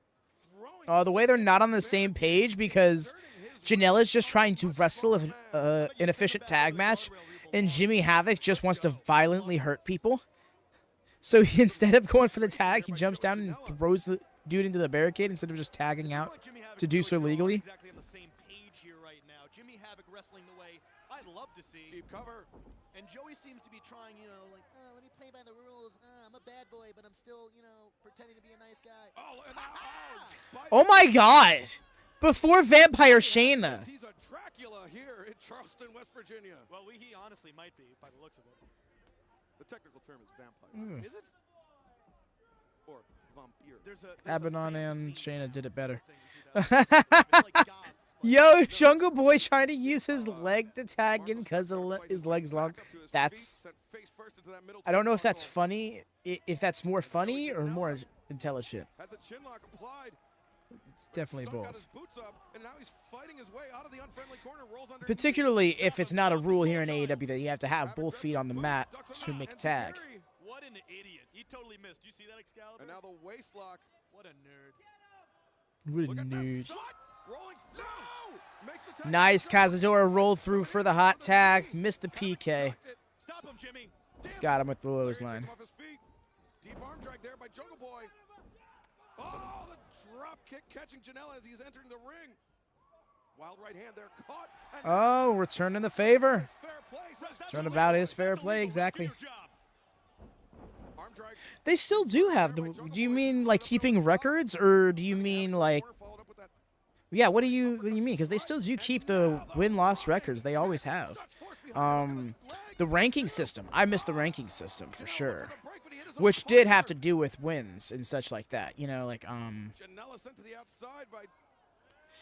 Oh, the way they're not on the same page because Janela's just trying to wrestle an efficient tag match, and Jimmy Havoc just wants to violently hurt people. So instead of going for the tag, he jumps down and throws the dude into the barricade instead of just tagging out to do so legally. Exactly on the same page here right now. Jimmy Havoc wrestling the way I'd love to see. Deep cover. And Joey seems to be trying, like, let me play by the rules. I'm a bad boy, but I'm still, pretending to be a nice guy. Oh my God! Before Vampire Shayna. He's a Dracula here in Charleston, West Virginia. Well, he honestly might be by the looks of it. The technical term is vampire. Is it? Or vampire? There's Abaddon and Shayna did it better. like gods, Yo, Jungle Boy trying to use his leg to tag in because his leg's long. That's... I don't know if that's funny, if that's more funny or more intelligent. Had the chin lock applied. It's definitely Stunt got both. his boots up, and now he's fighting his way out of the unfriendly corner, rolls under Particularly if it's not a rule here in AEW that you have to have both feet on the mat to make a tag. What an idiot. He totally missed. You see that, Excalibur? And now the waist lock. What a nerd. What Look a at the nude. shot. Rolling through. Makes the tag. Nice Cazadora roll through for the hot tag. Missed the PK. Stop him, Jimmy. Got him with the lowest line. Off his feet. Deep arm drag there by Jungle Boy. Oh, the drop kick catching Janela as he's entering the ring. Wild right hand there, caught. Oh, returning the favor. Fair play. Turnabout is fair play, exactly. Arm drag. They still do have the... Do you mean, like, keeping records, or do you mean, like... Followed up with that. Yeah, what do you mean? Because they still do keep the win-loss records. They always have. The ranking system. I miss the ranking system, for sure. Which did have to do with wins and such like that. Like, Janela sent to the outside by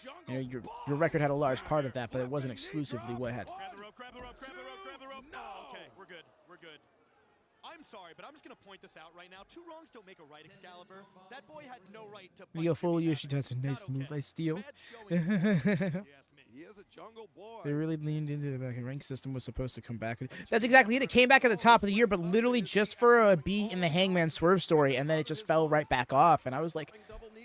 Jungle your record had a large part of that, but it wasn't exclusively what had... Grab the rope, grab the rope, grab the rope, grab the rope. No. Okay, we're good. We're good. I'm sorry, but I'm just going to point this out right now. Two wrongs don't make a right, Excalibur. That boy had no right to... Yo, Full Yoshi does a nice move. I steal. Bad showing, if you ask me. He is a Jungle Boy. They really leaned into the back. And rank system was supposed to come back. That's exactly it. It came back at the top of the year, but literally just for a beat in the Hangman Swerve story, and then it just fell right back off. And I was like,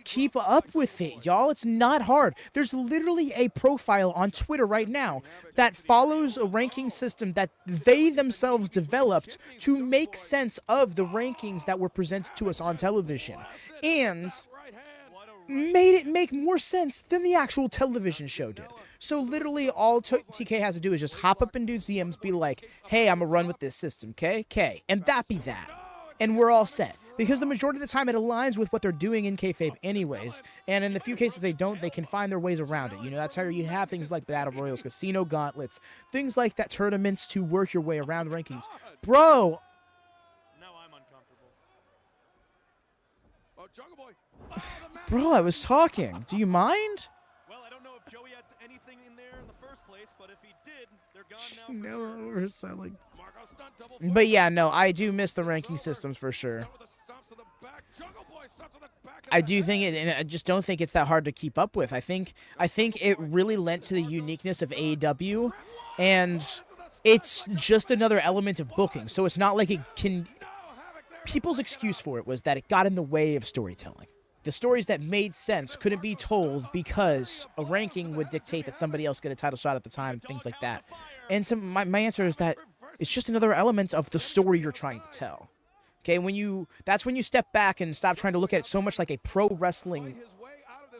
keep up with it, y'all. It's not hard. There's literally a profile on Twitter right now that follows a ranking system that they themselves developed to make sense of the rankings that were presented to us on television. And made it make more sense than the actual television show did. So literally all TK has to do is just hop up in dude's DMs, be like, hey, I'm going to run with this system, okay? Okay. And that be that. And we're all set. Because the majority of the time it aligns with what they're doing in kayfabe anyways. And in the few cases they don't, they can find their ways around it. That's how you have things like Battle Royals, Casino Gauntlets, things like that, tournaments to work your way around the rankings. Bro. Now I'm uncomfortable. Oh, Jungle Boy. Bro, I was talking. Do you mind? Well, I don't know if Joey had anything in there in the first place, but if he did, they're gone now for No, sure. we're selling. Marko stunt double. But yeah, no, I do miss the ranking systems for sure. I do think it, and I just don't think it's that hard to keep up with. I think it really lent to the uniqueness of AEW, and it's just another element of booking. So it's not like it can... People's excuse for it was that it got in the way of storytelling. the stories that made sense couldn't be told because a ranking would dictate that somebody else get a title shot at the time, things like that. And my answer is that it's just another element of the story you're trying to tell. Okay, that's when you step back and stop trying to look at it so much like a pro wrestling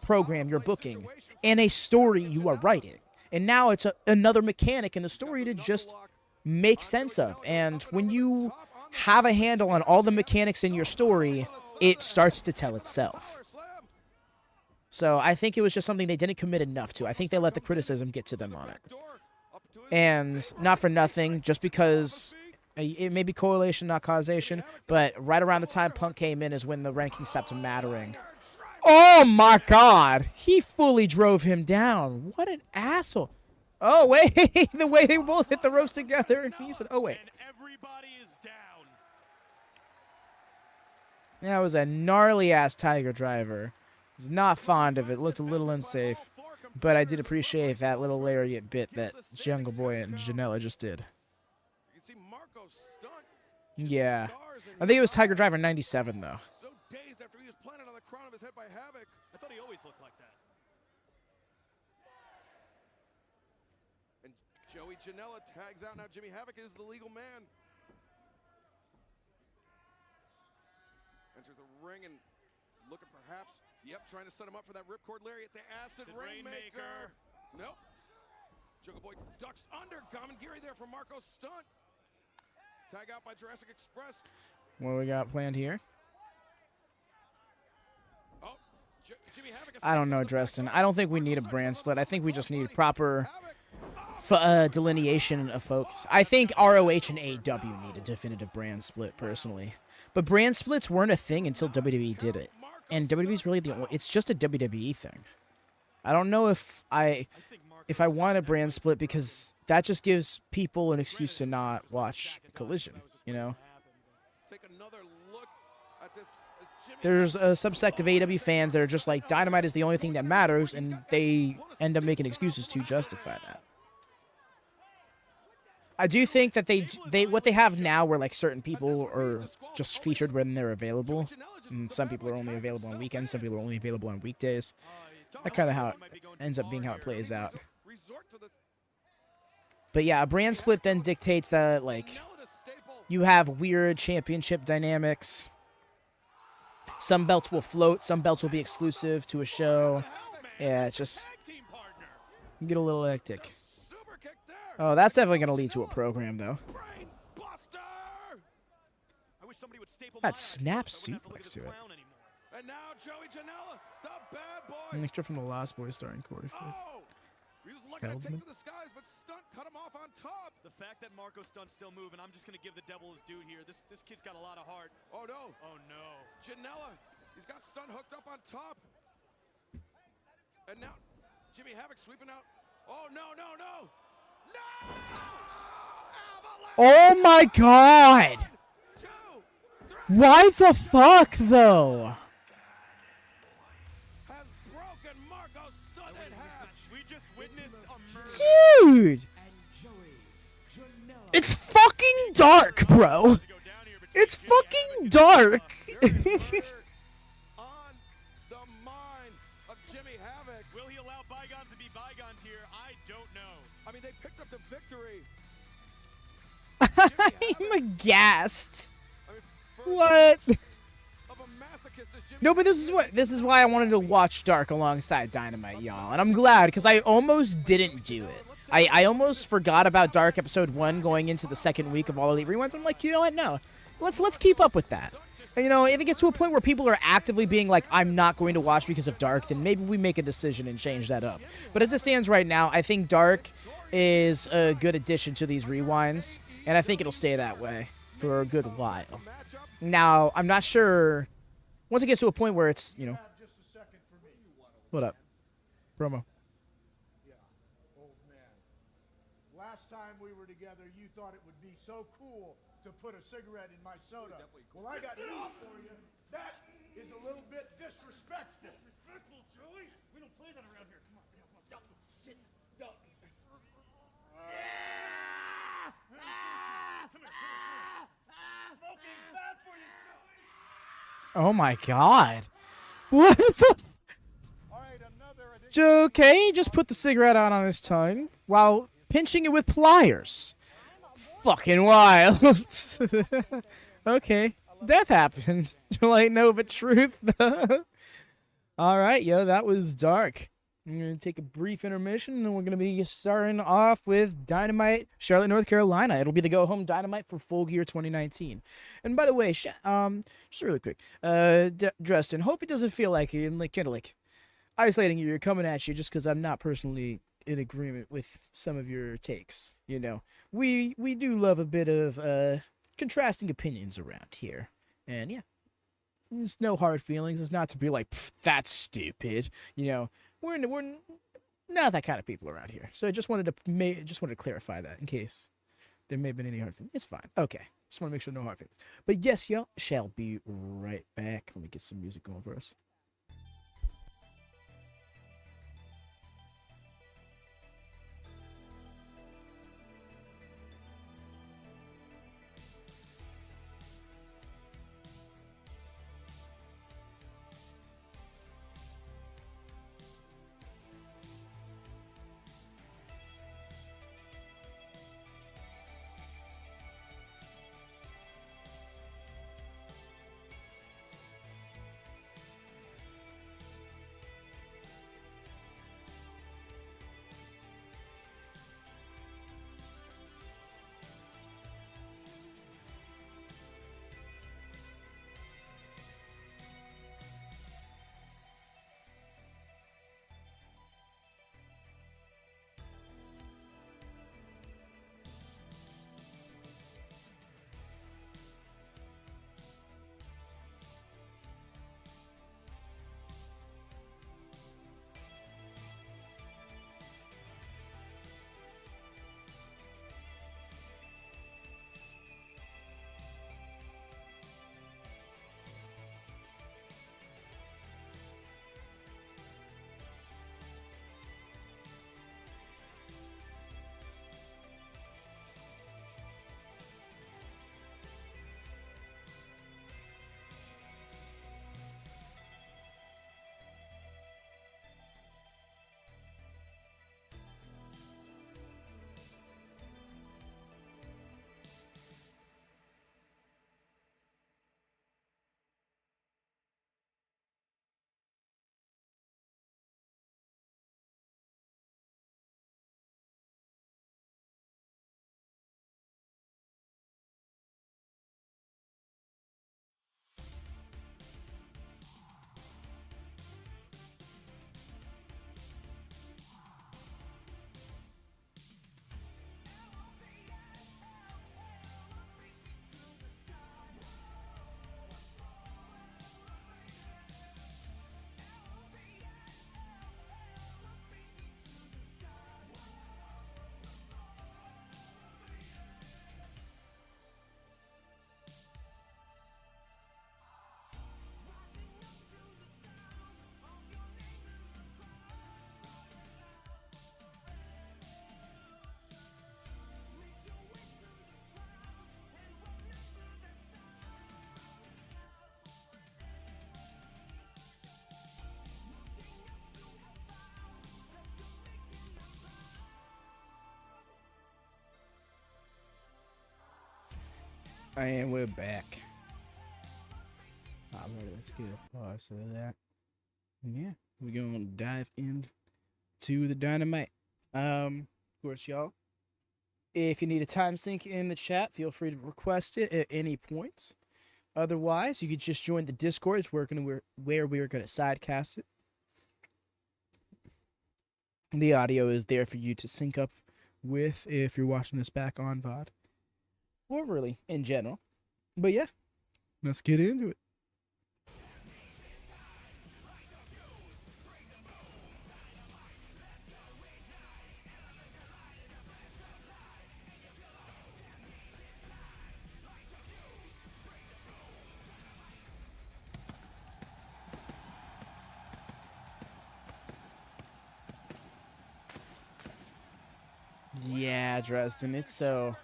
program you're booking and a story you are writing. And now it's another mechanic in the story to just make sense of. And when you have a handle on all the mechanics in your story, it starts to tell itself. So I think it was just something they didn't commit enough to. I think they let the criticism get to them on it. And not for nothing, just because it may be correlation, not causation, but right around the time Punk came in is when the rankings stopped mattering. Oh my God! He fully drove him down. What an asshole. Oh, wait. The way they both hit the ropes together. He said, oh, wait. That was a gnarly-ass Tiger Driver. I was not fond of it. Looked a little unsafe. But I did appreciate that little lariat bit that Jungle Boy and Janela just did. Yeah. I think it was Tiger Driver 97, though. So dazed after he was planted on the crown of his head by Havoc. I thought he always looked like that. And Joey Janela tags out. Now Jimmy Havoc is the legal man. Enters the ring and looking perhaps, trying to set him up for that ripcord lariat. The acid rainmaker. Nope. Jungle Boy ducks under. Gamangiri there from Marko Stunt. Tag out by Jurassic Express. What do we got planned here? Oh, Jimmy Havoc. I don't know, Dresden. I don't think we need a brand split. I think we just need proper delineation of focus. I think ROH and AEW need a definitive brand split, personally. But brand splits weren't a thing until WWE did it. And WWE's really the only... It's just a WWE thing. I don't know if I want a brand split, because that just gives people an excuse to not watch Collision, you know? There's a subsect of AEW fans that are just like, Dynamite is the only thing that matters, and they end up making excuses to justify that. I do think that what they have now, where like certain people are just featured when they're available, and some people are only available on weekends, some people are only available on weekdays. That's kind of how it ends up being, how it plays out. But yeah, a brand split then dictates that, like, you have weird championship dynamics. Some belts will float, some belts will be exclusive to a show. Yeah, it's just, you get a little hectic. Oh, that's definitely going to lead to a program, though. That snap suplex to it. And now Joey Janela, the bad boy. An extra from the Lost Boys starring Corey Flick. He was looking to take to the skies, but Stunt cut him off on top. The fact that Marko Stunt's still moving, I'm just going to give the devil his due here. This kid's got a lot of heart. Oh, no. Oh, no. Janela, he's got Stunt hooked up on top. And now Jimmy Havoc sweeping out. Oh, no, no, no. No! Oh, my God. 1, 2, 3. Why the fuck, though? Has broken Marko Stunt in half. We just witnessed a murder. Dude! It's fucking dark, bro. It's fucking dark. on the mind of Jimmy Havoc. Will he allow bygones to be bygones here? I don't know. I mean, they picked up the victory. I'm aghast. I mean, What? of a masochist is Jimmy No, but this is why I wanted to watch Dark alongside Dynamite, y'all. And I'm glad, because I almost didn't do it. I almost forgot about Dark Episode 1 going into the second week of All Elite Rewinds. I'm like, you know what? No. Let's keep up with that. And, you know, if it gets to a point where people are actively being like, I'm not going to watch because of Dark, then maybe we make a decision and change that up. But as it stands right now, I think Dark is a good addition to these rewinds, and I think it'll stay that way for a good while. Now, I'm not sure, once it gets to a point where it's, you know... What up? Promo. Yeah, old man. Last time we were together, you thought it would be so cool to put a cigarette in my soda. Well, I got news for you. That is a little bit disrespectful. Disrespectful, Joey? We don't play that around here. Come on, come on. Sit. Go. Smoking's bad for you, Joey. Oh my God. What the? All right, another edition. Okay, just put the cigarette out on his tongue while pinching it with pliers. Fucking wild. Okay, death happens. Like, no, but truth. All right, yo, that was Dark. I'm going to take a brief intermission, and then we're going to be starting off with Dynamite, Charlotte, North Carolina. It'll be the go-home Dynamite for Full Gear 2019. And by the way, just really quick, Dresden, hope it doesn't feel like you're kind of like isolating you. You're coming at you just because I'm not personally in agreement with some of your takes. You know, we do love a bit of contrasting opinions around here, and yeah, there's no hard feelings. It's not to be like that's stupid. You know, we're not that kind of people around here. So I just wanted to clarify that in case there may have been any hard feelings. It's fine. Okay, just want to make sure no hard feelings. But yes, y'all shall be right back. Let me get some music going for us. And we're back. Alright, let's get a pause of that. Yeah, we're gonna dive into the Dynamite. Of course, y'all, if you need a time sync in the chat, feel free to request it at any point. Otherwise, you could just join the Discord. It's where we're gonna sidecast it. The audio is there for you to sync up with if you're watching this back on VOD. Or really, in general. But yeah, let's get into it. Yeah, Dresden, it's so...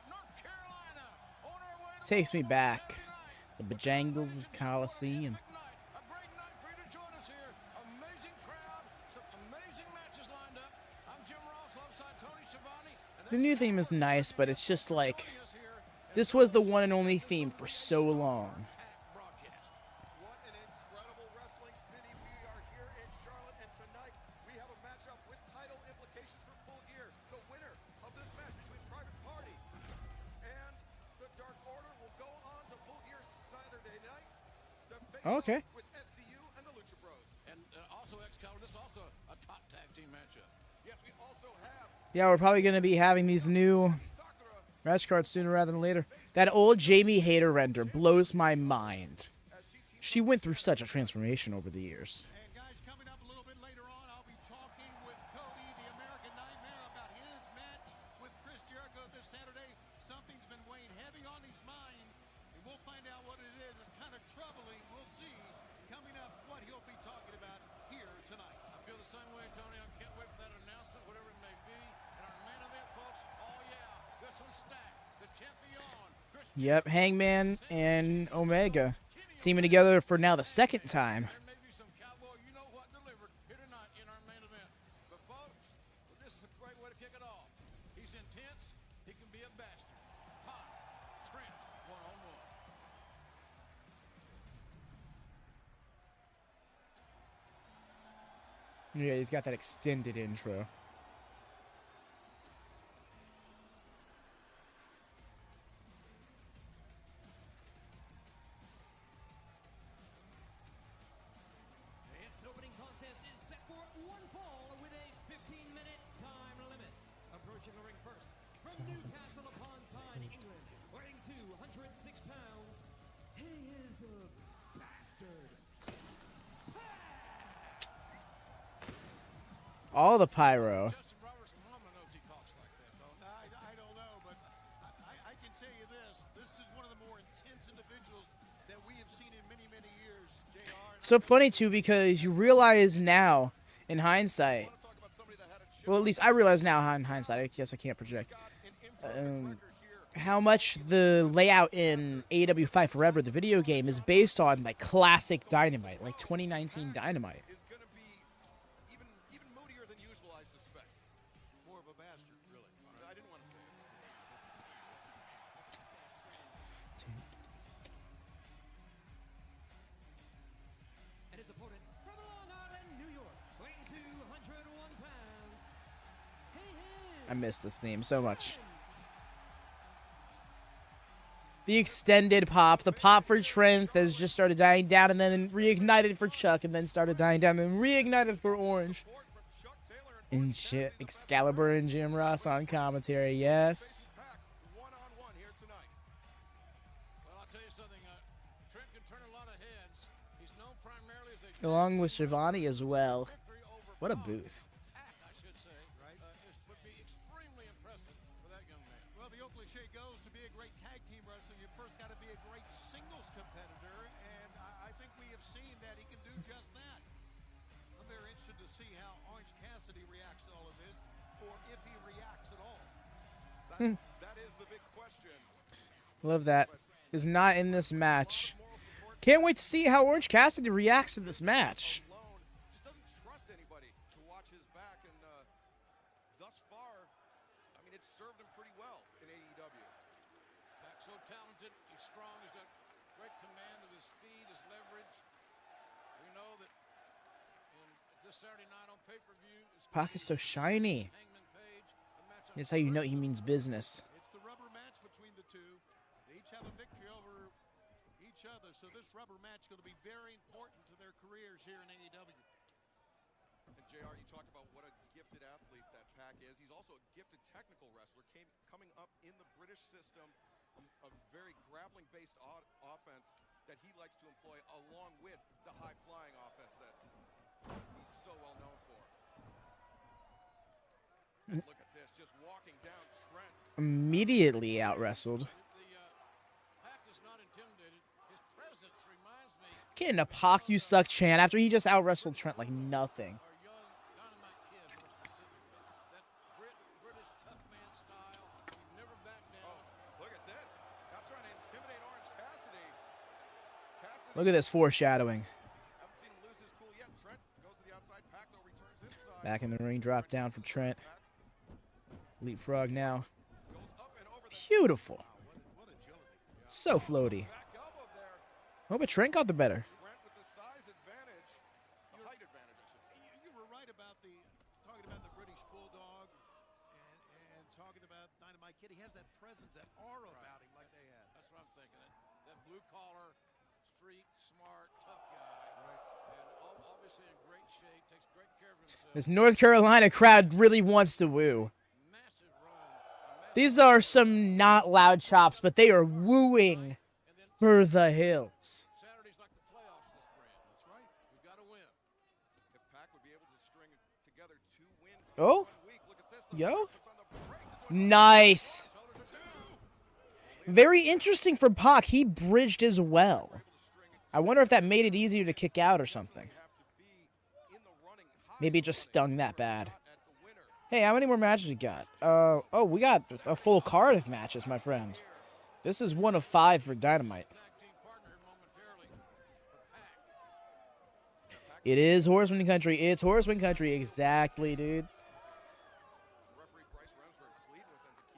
takes me back. The Bojangles Coliseum. The new theme is nice, but it's just like, this was the one and only theme for so long. What an incredible wrestling city. We are here in Charlotte, and tonight we have a matchup with title implications for Full Gear. The winner of this match between Private Party and the Dark Order will go on to Full Gear Saturday night to face Okay. off with SCU and the Lucha Bros. And also, Excalibur, this is also a top tag team matchup. Yes, we also have Yeah, we're probably going to be having these new Sakura match cards sooner rather than later. That old Jamie Hayter render blows my mind. She went through such a transformation over the years. And guys, coming up a little bit later on, I'll be talking with Cody, the American Nightmare, about his match with Chris Jericho this Saturday. Something's been weighing heavy on his mind, and we'll find out what it is. It's kind of troubling. We'll see coming up what he'll be talking about here tonight. I feel the same way, Tony. I can't wait for that announcement, whatever it may be. And our main event, folks, oh yeah, this one's stacked. The champion, Chris Yep, Hangman and Omega teaming together for now the second time. There may be some cowboy, you know what, delivered here tonight in our main event. But folks, this is a great way to kick it off. He's intense. He can be a bastard. Pop, Trent, one-on-one. Yeah, he's got that extended intro. Its opening contest is set for one fall with a 15-minute time limit. Approaching the ring first from Newcastle upon Tyne, England, weighing 206 pounds. He is a bastard. All the pyro. Justin Roberts' mama knows he talks like that, Tony. I don't know, but I can tell you this. This is one of the more intense individuals that we have seen in many, many years, JR. So funny too, because you realize now, in hindsight, well, at least I realize now in hindsight, I guess I can't project, how much the layout in AEW Fight Forever, the video game, is based on like classic Dynamite, like 2019 Dynamite. is going to be even moodier than usual, I suspect. More of a bastard, really. I didn't want to say it. And his opponent from Long Island, New York, weighing 201 pounds. He is I miss this theme so much. The extended pop, the pop for Trent has just started dying down and then reignited for Chuck and then started dying down and then reignited for Orange. Support from Chuck Taylor and And shit, Excalibur and Jim Ross on commentary, yes. Pack one-on-one here tonight. Well, I'll tell you something. Trent can turn a lot of heads. He's known primarily as a Along with Shivani as well. victory over What a Bob. booth. Attack, I should say, would be extremely impressive for that young man. Well, the old cliche goes, to be a great tag team wrestler, you first got to be a great singles competitor, and I think we have seen that he can do just that. I'm very interested to see how Orange Cassidy reacts to all of this, or if he reacts at all. That is the big question. Love that. Is not in this match. Can't wait to see how Orange Cassidy reacts to this match. Alone, just doesn't trust anybody to watch his back, and thus far, I mean, it's served him pretty well in AEW. Back so talented, he's strong, he's got great command of his speed, his leverage. We know that this Saturday night on pay-per-view is Pac is so shiny. Hangman Page, a matchup. That's how you know he means business. It's the rubber match between the two. They each have a victory over each other, so this rubber match is going to be very important to their careers here in AEW. And JR, you talked about what a gifted athlete that Pac is. He's also a gifted technical wrestler, coming up in the British system, a very grappling-based offense that he likes to employ, along with the high-flying offense that he's so well known for. And look at this, just walking down Trent. Immediately out-wrestled. Pac is not intimidated. His presence reminds me Getting a Pac you suck chant after he just out-wrestled Trent like nothing. our young Dynamite kid, more specifically. That British tough man style. He never backed down. Look at this. Now trying to intimidate Orange Cassidy. Look at this foreshadowing. Haven't seen him lose his cool yet. Trent goes to the outside. Pac though returns inside. Back in the ring, drop down from Trent. Leapfrog now. Beautiful. So floaty. Oh, but Trent got the better. Trent with the size advantage, the height advantage, I should say. You were right about talking about the British Bulldog and talking about Dynamite Kid. He has that presence, that aura about him like they had. That's what I'm thinking. That blue collar, street, smart, tough guy. Right. And obviously in great shape, takes great care of himself. This North Carolina crowd really wants to woo. Massive run. These are some not loud chops, but they are wooing for the hills. Saturday's like the playoffs this brand. That's right. We've got to win. If Pac would be able to string together 2 wins in Oh. 1 week, look at this. Yo. Puts on the brakes. It's doing Nice. shoulder to 2. Very interesting for Pac. He bridged as well. I wonder if that made it easier to kick out or something. Have to be in the running high Maybe it just stung that bad. at the winner. Hey, how many more matches we got? Oh, we got a full card of matches, my friend. This is 1 of 5 for Dynamite. Tag team partner momentarily for Pac. It is Horseman Country. It's Horseman Country. Exactly, dude. Referee Bryce Remsburg pleaded with him to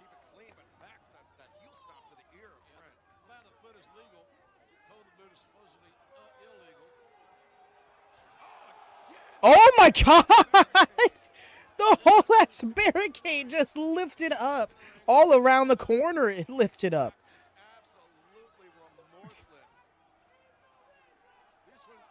keep it clean, but Pac, that heel stop to the ear of Trent. Flat of the foot is legal. Toe of the boot is supposedly illegal. Oh, my God! The whole ass barricade just lifted up. All around the corner, it lifted up. Absolutely remorseless. This one,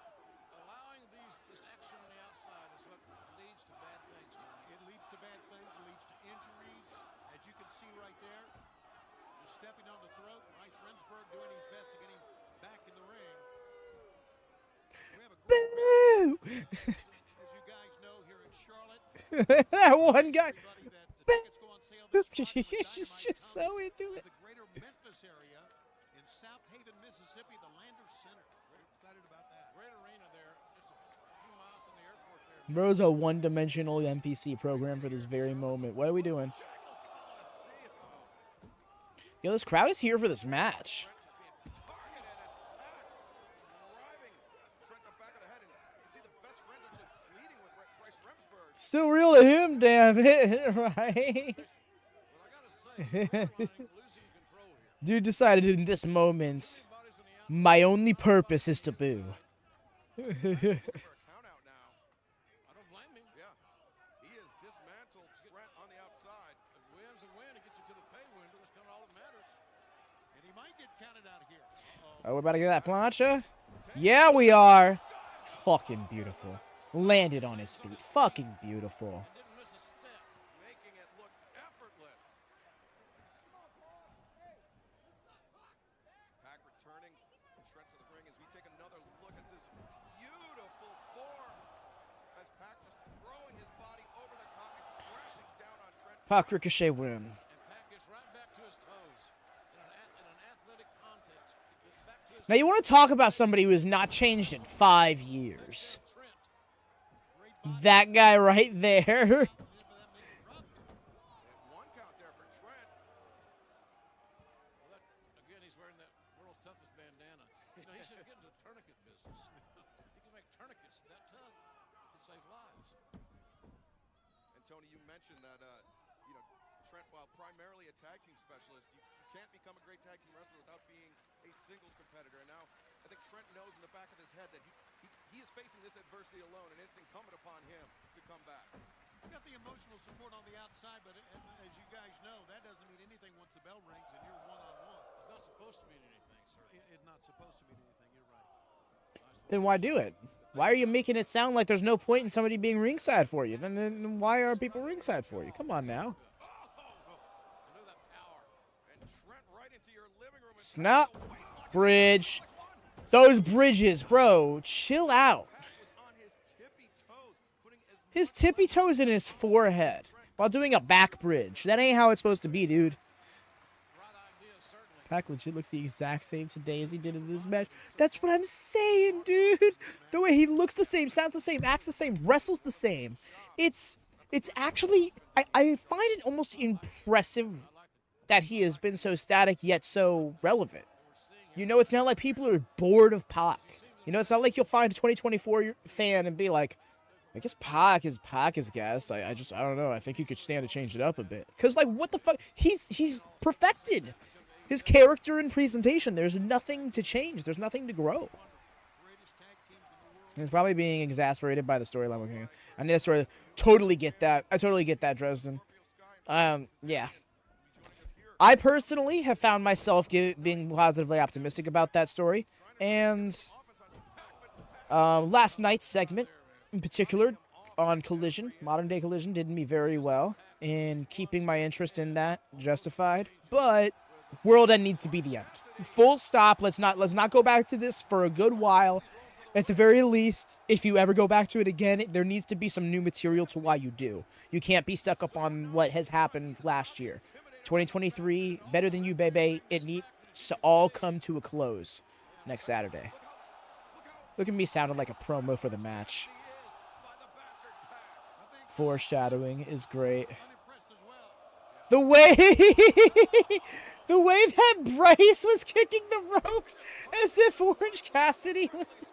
allowing this action on the outside is what leads to bad things. It leads to bad things. It leads to injuries. As you can see right there, he's stepping on the throat. Bryce Remsburg doing his best to get him back in the ring. We have a great Boo! as you guys know, here in Charlotte. That one guy. Everybody that the tickets go on sale this month when He's Dynamite just so comes into to it. the greater Memphis area in South Haven, Mississippi, the Landers Center. We're excited about that. Great arena there, just a few miles from the airport there. Bro's a one-dimensional NPC program for this very moment. What are we doing? Yo, this crowd is here for this match. Trent just being targeted and Pac driving Trent the back of the head. And you can see the best friends actually pleading with Bryce Remsburg. Still real to him, damn it, right? But I gotta say, losing control here. Dude decided in this moment, Bodies on the outside. my only purpose is to boo. For a count out now. I don't blame him. Yeah. He has dismantled Trent on the outside. If win's a win, it gets you to the pay window. That's kind of all that matters. And he might get counted out here. Oh, we're about to get that plancha? Yeah, we are. Fucking beautiful. Landed on his feet. Fucking beautiful. Didn't miss a step. Making it look effortless. Pac returning Trent to the ring as we take another look at this beautiful form. As Pac just throwing his body over the top and crashing down on Trent. Pac Ricochet win. And Pac gets right back to his toes. In an athletic context. Gets back to his Now, you want to talk about somebody who has not changed in 5 years. Trent. That guy right there. And 1 count there for Trent. Well, that, again, he's wearing that world's toughest bandana. You know, he should get into the tourniquet business. He can make tourniquets that tough. It can save lives. And Tony, you mentioned that, Trent, while primarily a tag team specialist, you can't become a great tag team wrestler without being a singles competitor. And now I think Trent knows in the back of his head that he is facing this adversity alone, and it's incumbent upon him to come back. You got the emotional support on the outside, but as you guys know, that doesn't mean anything once the bell rings and you're one-on-one. It's not supposed to mean anything, sir. It's not supposed to mean anything. You're right. Then why do it? Why are you making it sound like there's no point in somebody being ringside for you? Then why are people ringside for you? Come on now. I know that power. And Trent right into your living room. Snap. Bridge. Those bridges, bro. Chill out. On his tippy toes, putting as His tippy toes in his forehead while doing a back bridge. That ain't how it's supposed to be, dude. Right idea, certainly. Pac legit looks the exact same today as he did in this match. That's what I'm saying, dude. The way he looks the same, sounds the same, acts the same, wrestles the same. It's actually, I find it almost impressive that he has been so static yet so relevant. You know, it's not like people are bored of Pac. You know, it's not like you'll find a 2024 fan and be like, I guess Pac is Pac's guess. I don't know. I think he could stand to change it up a bit. Cause like what the fuck? He's perfected his character and presentation. There's nothing to change. There's nothing to grow. He's probably being exasperated by the storyline we're getting. I need that story. Totally get that. I totally get that, Dresden. Yeah. I personally have found myself being positively optimistic about that story. And last night's segment, in particular, on Collision, Modern Day Collision, did me very well in keeping my interest in that justified. But World End needs to be the end. Full stop. Let's not go back to this for a good while. At the very least, if you ever go back to it again, there needs to be some new material to why you do. You can't be stuck up on what has happened last year. 2023, better than you, baby. It needs to all come to a close next Saturday. Look at me sounding like a promo for the match. Foreshadowing is great. The way the way that Bryce was kicking the rope as if Orange Cassidy was...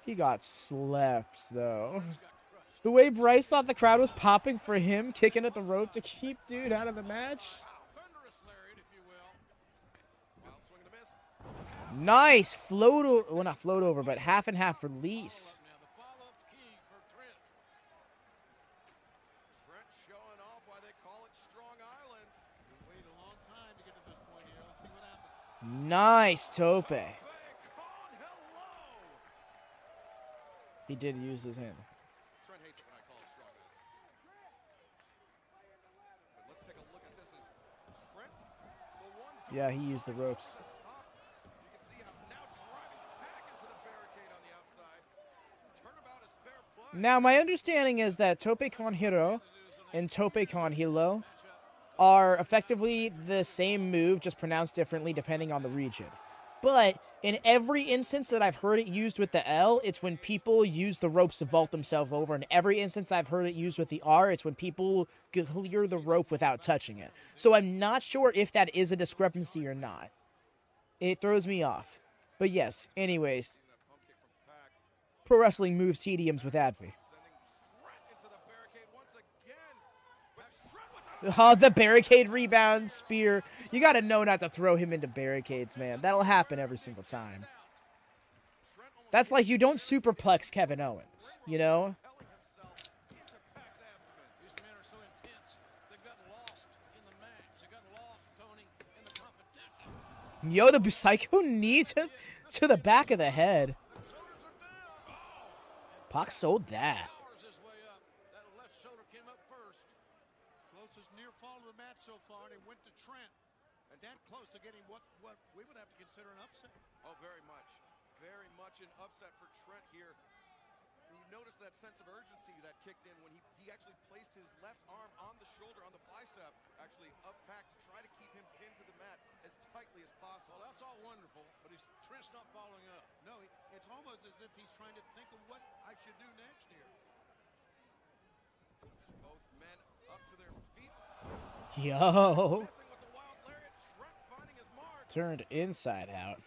He got slept, though. The way Bryce thought the crowd was popping for him, kicking at the rope to keep dude out of the match. Nice float over, well, not float over, but half and half release. Nice tope. He did use his hand. Trent hates it when I call it strong island. But let's take a look at this as Trent, the one. Yeah, he used the ropes. You can see how now driving back into the barricade on the outside. Turnabout is fair play. Now, my understanding is that Tope Con Hiro and Tope Con Hilo are effectively the same move, just pronounced differently depending on the region. But in every instance that I've heard it used with the L, it's when people use the ropes to vault themselves over. In every instance I've heard it used with the R, it's when people clear the rope without touching it. So I'm not sure if that is a discrepancy or not. It throws me off. But yes, anyways. Pro Wrestling moves tediums with Advy. Oh, the barricade rebound spear. You got to know not to throw him into barricades, man. That'll happen every single time. That's like you don't superplex Kevin Owens, you know? Yo, the Psycho knee to the back of the head. Pac sold that. So far, and it went to Trent, and that close to getting what we would have to consider an upset. Oh, very much an upset for Trent here. And you notice that sense of urgency that kicked in when he actually placed his left arm on the shoulder, on the bicep, actually up packed to try to keep him pinned to the mat as tightly as possible. Well, that's all wonderful, but Trent's not following up. No, it's almost as if he's trying to think of what I should do next here. Both men up to their feet. Yo. Turned inside out.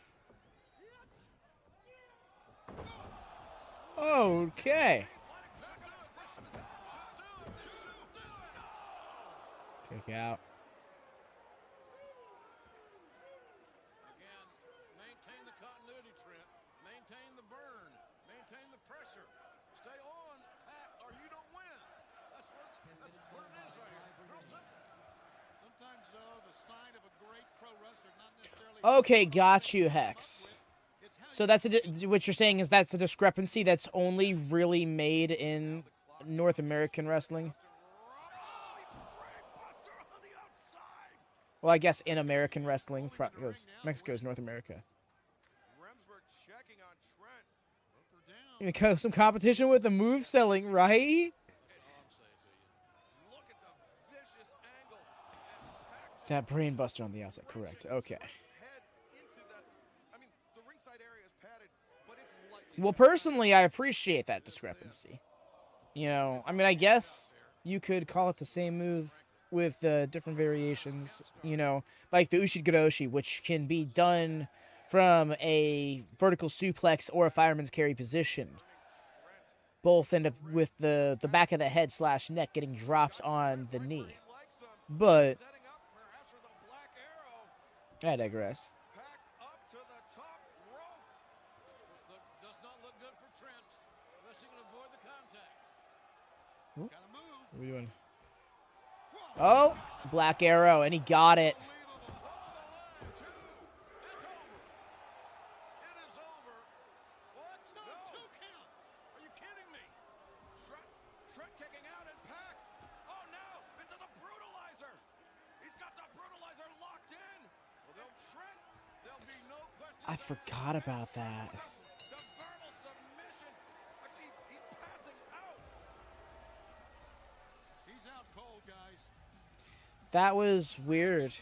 Okay. Kick out. Again, maintain the continuity, Trent. Maintain the burn. Maintain the pressure. Stay on, Pat, or you don't win. That's what it is right here. Real simple. Sometimes, though, the sign of a great pro wrestler, not necessarily... Okay, got you, Hex. So that's what you're saying is that's a discrepancy that's only really made in North American wrestling? Well, I guess in American wrestling, because Mexico is North America. Because some competition with the move selling, right? That brain buster on the outside, correct. Okay. Well, personally, I appreciate that discrepancy. You know, I mean, I guess you could call it the same move with different variations, you know, like the Ushigoroshi, which can be done from a vertical suplex or a fireman's carry position. Both end up with the back of the head / neck getting dropped on the knee. But I digress. Back up to the top rope. Does not look good for Trent, unless he can avoid the contact. He's got to move. What are we doing? Oh, Black Arrow, and he got it. I forgot about that. That was weird.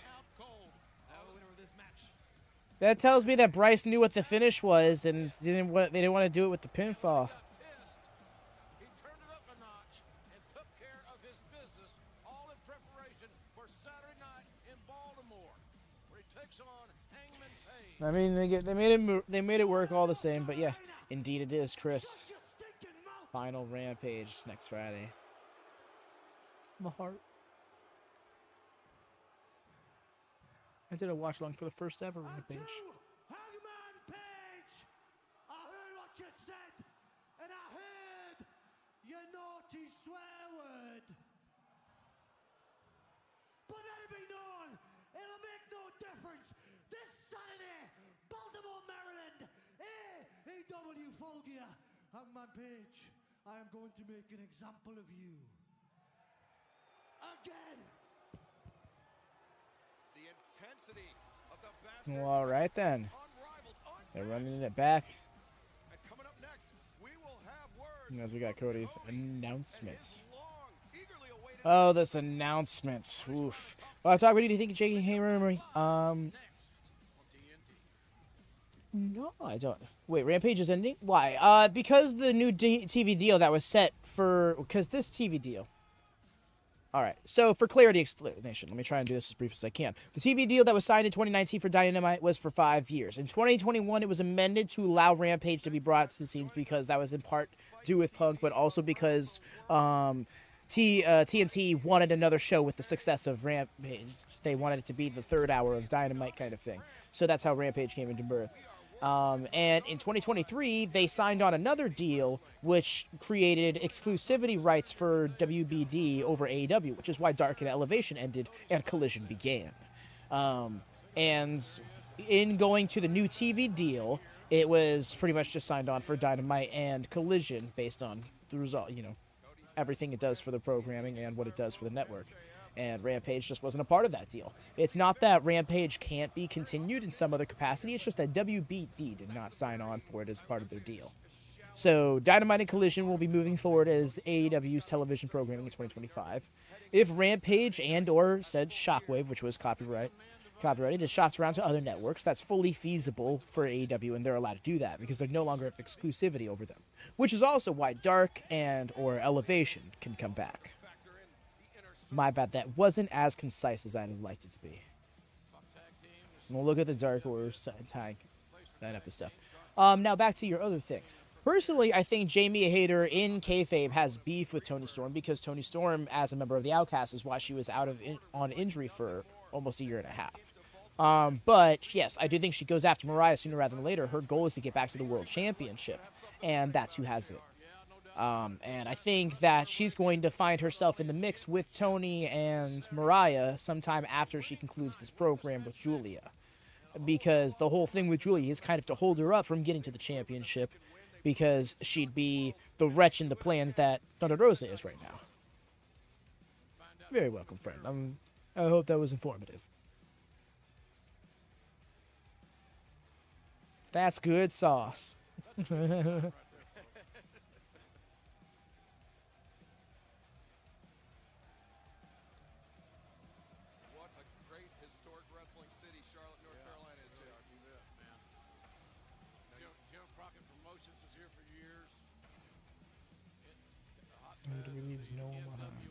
That tells me that Bryce knew what the finish was and they didn't want to do it with the pinfall. He turned it up a notch and took care of his business, all in preparation for Saturday night in Baltimore, where he takes on Hangman Page. I mean, they made it work all the same, but yeah, indeed it is, Chris. Final Rampage next Friday. My heart. I did a watch along for the first ever Rampage. Hangman Page, I heard what you said, and I heard your naughty swear word. But let it be known, it'll make no difference. This Saturday, Baltimore, Maryland, AEW Full Gear. Hangman Page, I am going to make an example of you. Again. The intensity of the Well, all right then. They're running it back. And coming up next, we will have words. As we got Cody's announcements. Oh, this announcement. Oof. Well, talk. What do you think of J.K. Hammer? No, I don't. Wait, Rampage is ending? Why? Because the new TV deal that was set for... Because this TV deal... Alright, so for clarity explanation, let me try and do this as brief as I can. The TV deal that was signed in 2019 for Dynamite was for 5 years. In 2021, it was amended to allow Rampage to be brought to the scenes because that was in part due with Punk, but also because TNT wanted another show with the success of Rampage. They wanted it to be the third hour of Dynamite kind of thing. So that's how Rampage came into birth. And in 2023, they signed on another deal which created exclusivity rights for WBD over AEW, which is why Dark and Elevation ended and Collision began. And in going to the new TV deal, it was pretty much just signed on for Dynamite and Collision based on the result, you know, everything it does for the programming and what it does for the network. And Rampage just wasn't a part of that deal. It's not that Rampage can't be continued in some other capacity. It's just that WBD did not sign on for it as part of their deal. So Dynamite and Collision will be moving forward as AEW's television programming in 2025. If Rampage and or said Shockwave, which was copyrighted, is shopped around to other networks, that's fully feasible for AEW, and they're allowed to do that because they no longer have exclusivity over them. Which is also why Dark and or Elevation can come back. My bad, that wasn't as concise as I'd have liked it to be. We'll look at the Dark Order tag up and stuff. Now back to your other thing. Personally, I think Jamie Hayter in kayfabe has beef with Toni Storm because Toni Storm, as a member of the Outcast, is why she was out of on injury for almost a year and a half. But yes, I do think she goes after Mariah sooner rather than later. Her goal is to get back to the World Championship, and that's who has it. And I think that she's going to find herself in the mix with Toni and Mariah sometime after she concludes this program with Julia. Because the whole thing with Julia is kind of to hold her up from getting to the championship because she'd be the wretch in the plans that Thunder Rosa is right now. Very welcome, friend. I hope that was informative. That's good sauce. Leaves no one behind.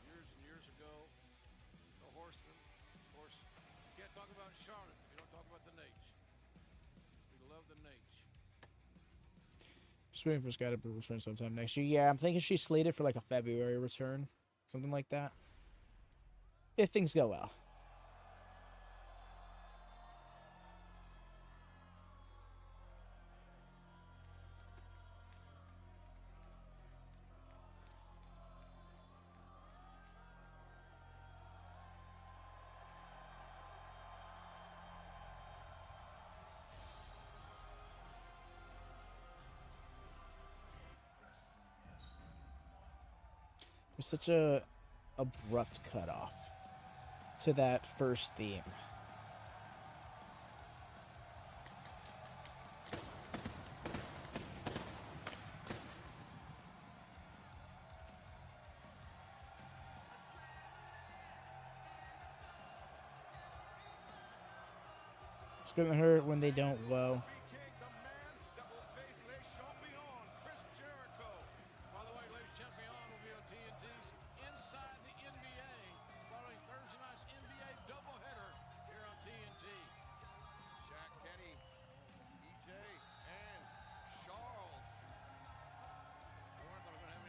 Years and years ago, the Horseman. Of course, you can't talk about Charlotte. You Just waiting for Scott to return sometime next year. Yeah, I'm thinking she's slated for like a February return. Something like that. If things go well. There's such a abrupt cutoff to that first theme. It's gonna hurt when they don't whoa.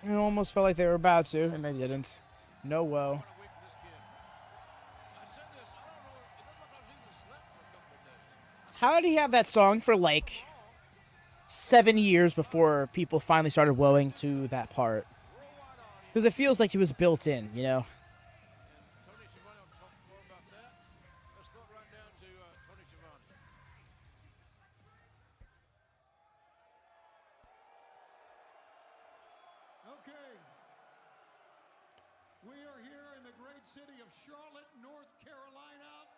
It almost felt like they were about to, and they didn't. No whoa. How did he have that song for like 7 years before people finally started woeing to that part? Because it feels like he was built in, you know? Okay. We are here in the great city of Charlotte, North Carolina.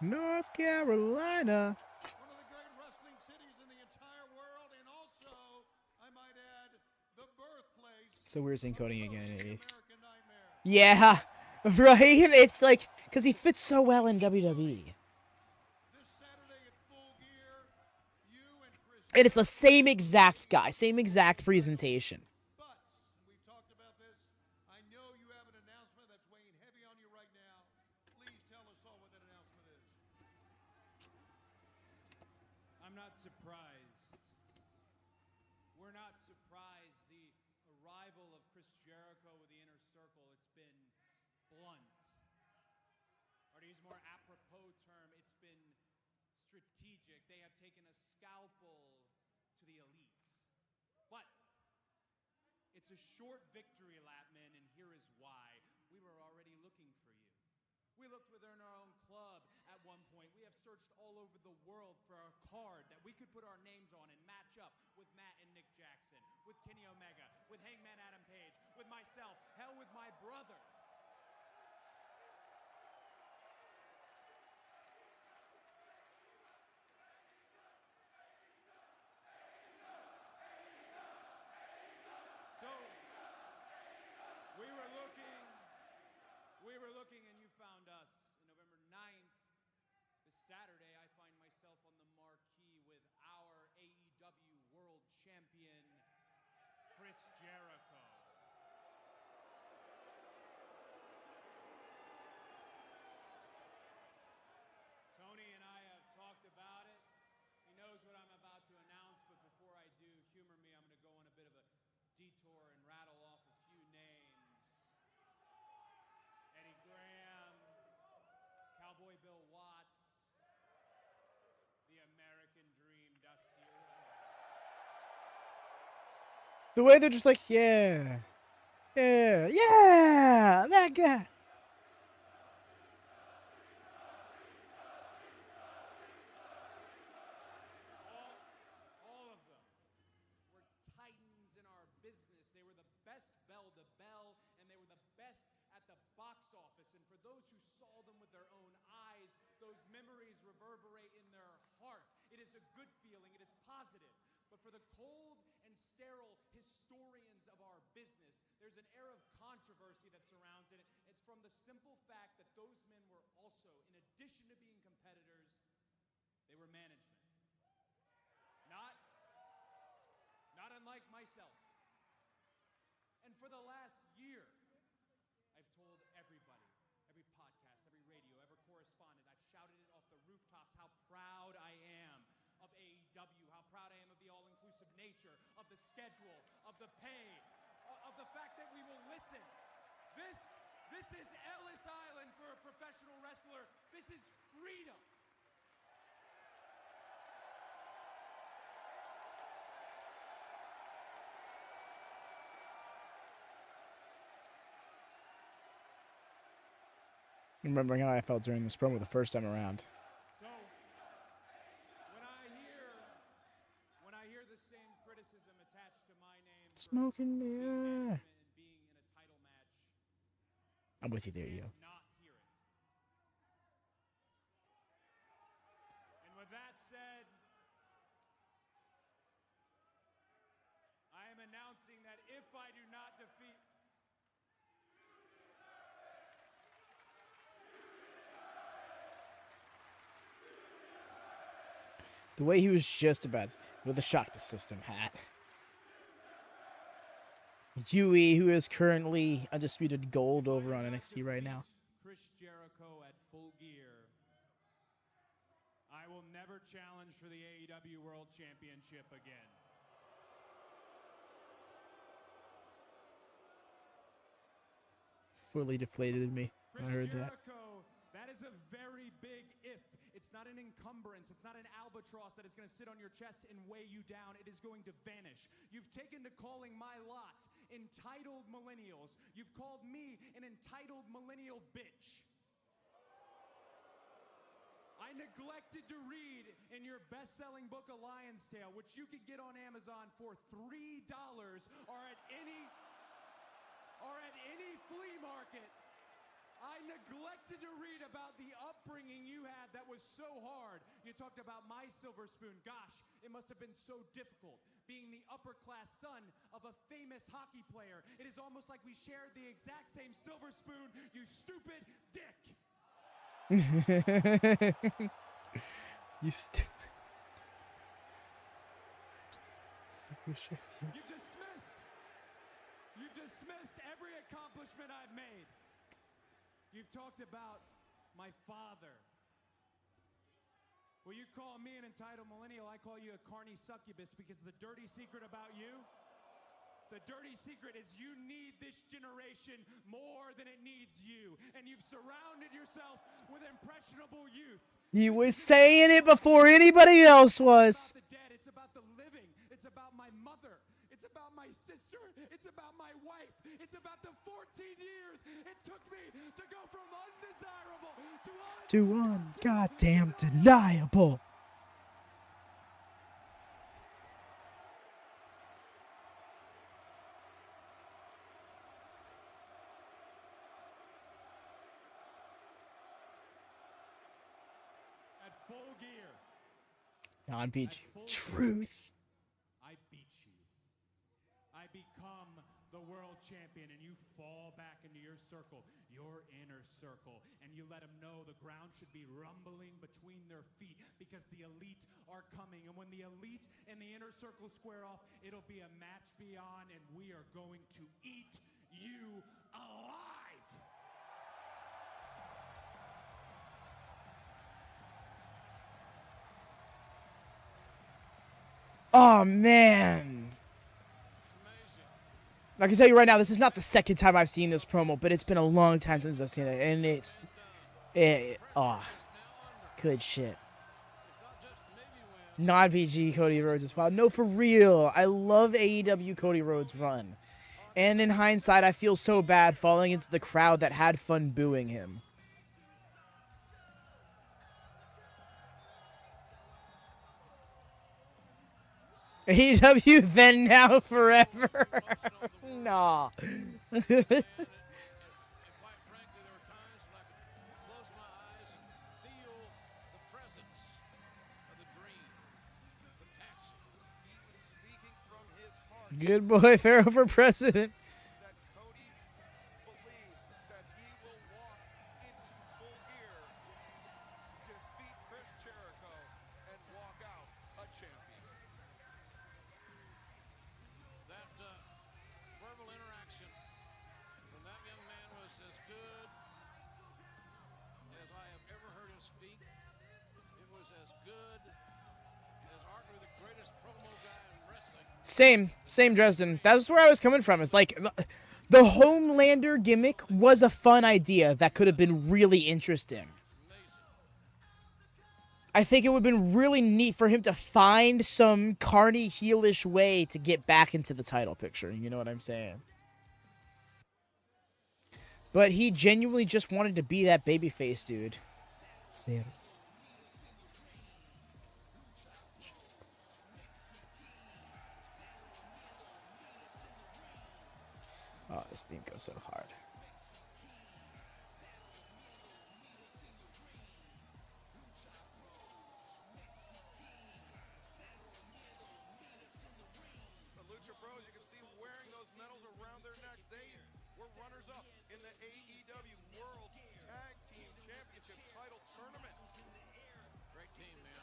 North Carolina. One of the great wrestling cities in the entire world, and also, I might add, the birthplace. So where's encoding again? American Nightmare. Yeah, right? It's like, because he fits so well in WWE. This Saturday at Full Gear, you and Chris. And it's the same exact guy, same exact presentation. But we've talked about this. I know you have an announcement that's weighing heavy on you right now. Please tell us all what that announcement is. I'm not surprised. We're not surprised. The arrival of Chris Jericho with the Inner Circle, it's been blunt. Or to use a more apropos term, it's been strategic. They have taken a scalpel to the elite. But it's a short victory lap, men, and here is why. We were already looking for you. We looked within our own club at one point. We have searched all over the world for a card that we could put our names on and match up with Matt and Nick Jackson, with Kenny Omega, with Hangman Adam Page, with myself, hell, with my brother. So, we were looking and you found us. November 9th, this Saturday, I find myself on the marquee with our AEW World Champion, Chris Jericho. Tony and I have talked about it. He knows what I'm about to announce, but before I do, humor me, I'm going to go on a bit of a detour and rattle off a few names. Eddie Graham, Cowboy Bill Watts, the American Dream, Dusty Rhodes. The way they're just like, yeah, that guy. All of them were titans in our business. They were the best bell to bell, and they were the best at the box office. And for those who saw them with their own eyes, those memories reverberate in their heart. It is a good feeling. It is positive. But for the cold and sterile historians of our business, there's an air of controversy that surrounds it. It's from the simple fact that those men were also, in addition to being competitors, they were management. Not unlike myself. And for the last year, I've told everybody, every podcast, every radio, every correspondent, I've shouted it off the rooftops how proud I am of AEW, how proud I am of the all-inclusive nature of the schedule, of the pay, of the fact that we will listen. This is Ellis Island for a professional wrestler. This is freedom. Remembering how I felt during this promo the first time around. So, when I hear the same criticism attached to my name for Smoking being mirror. and being in a title match, I'm with you there, yo. not hear it. And with that said, I am announcing that if I do not defeat The way he was just about with a shock the system hat. Yui, who is currently undisputed gold over on NXT right now. Chris Jericho at Full Gear, I will never challenge for the AEW World Championship again. Fully deflated me when I heard that. Jericho, that is a very big if. It's not an encumbrance. It's not an albatross that is going to sit on your chest and weigh you down. It is going to vanish. You've taken to calling my lot entitled millennials. You've called me an entitled millennial bitch. I neglected to read in your best-selling book, A Lion's Tale, which you could get on Amazon for $3 or at any flea market. I neglected to read about the upbringing you had that was so hard. You talked about my silver spoon. Gosh, it must have been so difficult being the upper-class son of a famous hockey player. It is almost like we shared the exact same silver spoon, you stupid dick. You stupid. You dismissed every accomplishment I've made. You've talked about my father. Well, you call me an entitled millennial, I call you a carny succubus, because the dirty secret about you, the dirty secret is you need this generation more than it needs you. And you've surrounded yourself with impressionable youth. He was saying it before anybody else was. It's about the dead, it's about the living, it's about my mother, it's about my sister, it's about my wife, it's about the 14 years it took me to go from undesirable to goddamn deniable. at Full Gear. Non beach truth. I beat you. I become the world champion, and you fall back into your circle, your inner circle, and you let them know the ground should be rumbling between their feet because the elite are coming. And when the elite and the inner circle square off, it'll be a match beyond, and we are going to eat you alive. Oh, man. I can tell you right now, this is not the second time I've seen this promo, but it's been a long time since I've seen it, and good shit. Non-PG Cody Rhodes as well. No, for real. I love AEW Cody Rhodes' run. And in hindsight, I feel so bad falling into the crowd that had fun booing him. AEW then, now, forever. Nah. Good boy, Pharaoh for president. That Cody believes that he will walk into Full Gear, defeat Chris Jericho, and walk out a champion. That verbal interaction from that young man was as good as I have ever heard him speak. It was as good as arguably the greatest promo guy in wrestling. Same, Dresden. That's where I was coming from. It's like the Homelander gimmick was a fun idea that could have been really interesting. I think it would have been really neat for him to find some carny heelish way to get back into the title picture. You know what I'm saying? But he genuinely just wanted to be that babyface dude. Oh, this theme goes so hard. The Lucha Bros, you can see wearing those medals around their necks. They were runners-up in the AEW World Tag Team Championship title tournament. Great team, man.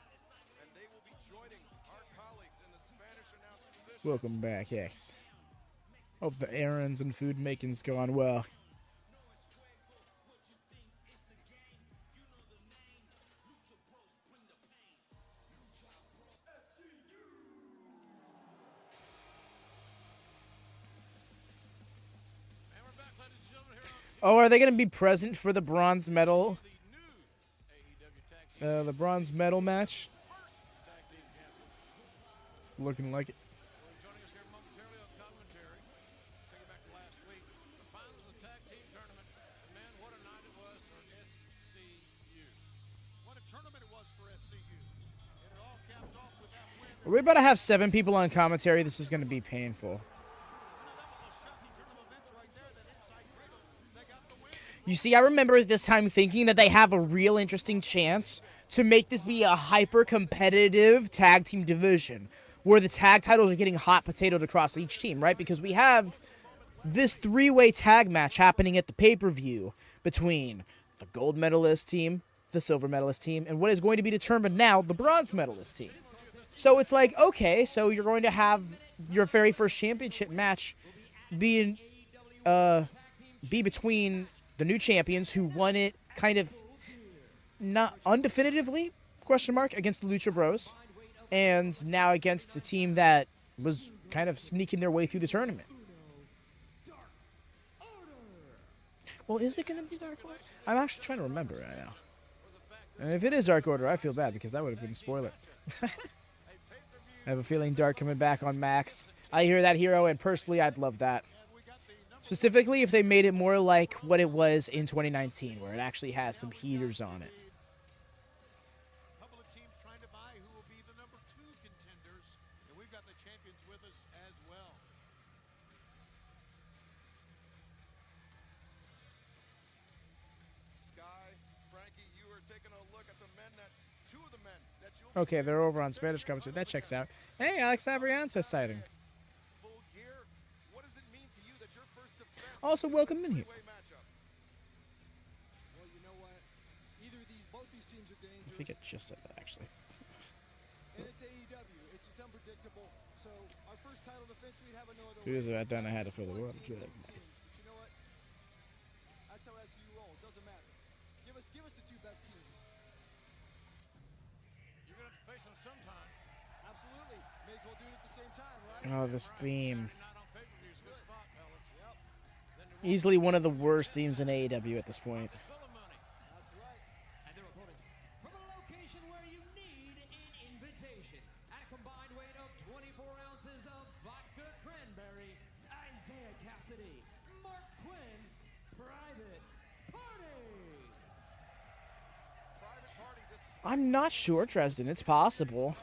And they will be joining our colleagues in the Spanish announce position. Welcome back, X. Hope the errands and food making's going well. And we're back, ladies and gentlemen, here on Oh, are they going to be present for the bronze medal? the new AEW Tag Team The bronze medal match? Tag Team Champions. Looking like it. Joining us here momentarily on commentary. Take it back to last week. The finals of the tag team tournament. And man, what a night it was for SCU. What a tournament it was for SCU. And it all capped off with that win. Are we about to have 7 people on commentary? This is going to be painful. You see, I remember at this time thinking that they have a real interesting chance to make this be a hyper-competitive tag team division where the tag titles are getting hot potatoed across each team, right? Because we have this 3-way tag match happening at the pay-per-view between the gold medalist team, the silver medalist team, and what is going to be determined now, the bronze medalist team. So it's like, okay, so you're going to have your very first championship match be between the new champions who won it kind of not undefinitively, question mark, against the Lucha Bros, and now against a team that was kind of sneaking their way through the tournament. Well, is it going to be Dark Order? I'm actually trying to remember right now. And if it is Dark Order, I feel bad because that would have been a spoiler. I have a feeling Dark coming back on Max. I hear that, Hero, and personally, I'd love that. Specifically, if they made it more like what it was in 2019, where it actually has some heaters on it. A couple of teams trying to buy who will be the number 2 contenders. And we've got the champions with us as well. Sky, Frankie, you are taking a look at the men that, 2 of the men that you'll be Okay, they're over on Spanish commentary. That checks out. Hey, Alex Abrianza sighting. full gear. What does it mean to you that your first defense Also, welcome in here. three-way matchup? Well, you know what? Both these teams are I dangerous. think I just said that, actually. And it's AEW. It's unpredictable. So our first title defense, we'd have no other It is way. what I done. I had it for the world. Teams, Good. but you know what? That's how SCU rolls. Doesn't matter. Give us the 2 best teams. You're going to have to face them sometime. Absolutely. May as well do it at the same time, right? Oh, this theme. Saturday night on pay-per-view is a good spot, fellas. Yep. Then you're Easily one of the worst themes in AEW at this point. full of money. That's right. And their opponents from a location where you need an invitation. At a combined weight of 24 ounces of vodka cranberry, Isaiah Cassidy, Mark Quinn, Private Party. Private party, this is I'm not sure, Dresden. It's possible.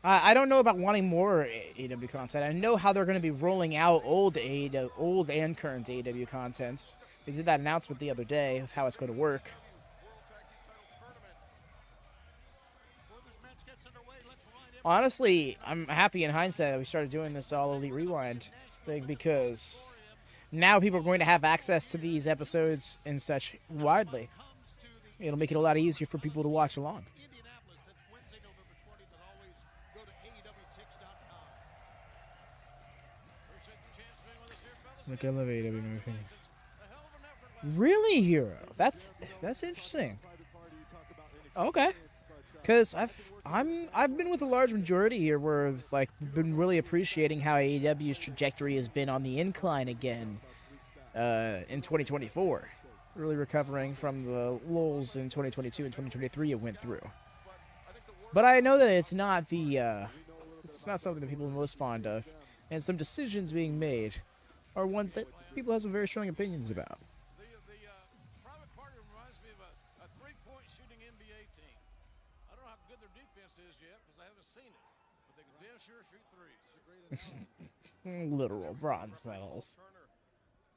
I don't know about wanting more AEW content. I know how they're going to be rolling out old and current AEW content. They did that announcement the other day of how it's going to work. World Tag Team Title Tournament. Before this match gets underway, let's remind everyone Honestly, I'm happy in hindsight that we started doing this All Elite Rewind thing because now people are going to have access to these episodes and such widely. comes to the It'll make it a lot easier for people to watch along. Indianapolis. That's Wednesday, November 20th. And always go to AEWTix.com. Appreciate the chance to be with us here, fellas. Look, I love AEW. A hell of an effort last Really, Hero? That's interesting. Okay. Because I've been with a large majority here where it's like been really appreciating how AEW's trajectory has been on the incline again in 2024, really recovering from the lulls in 2022 and 2023 it went through. But I know that it's not something that people are most fond of, and some decisions being made are ones that people have some very strong opinions about. The private party reminds me of a three-point shooting NBA team. I don't know how good their defense is yet because I haven't seen it, but they can damn sure shoot threes. It's a great analogy. Literal bronze medals.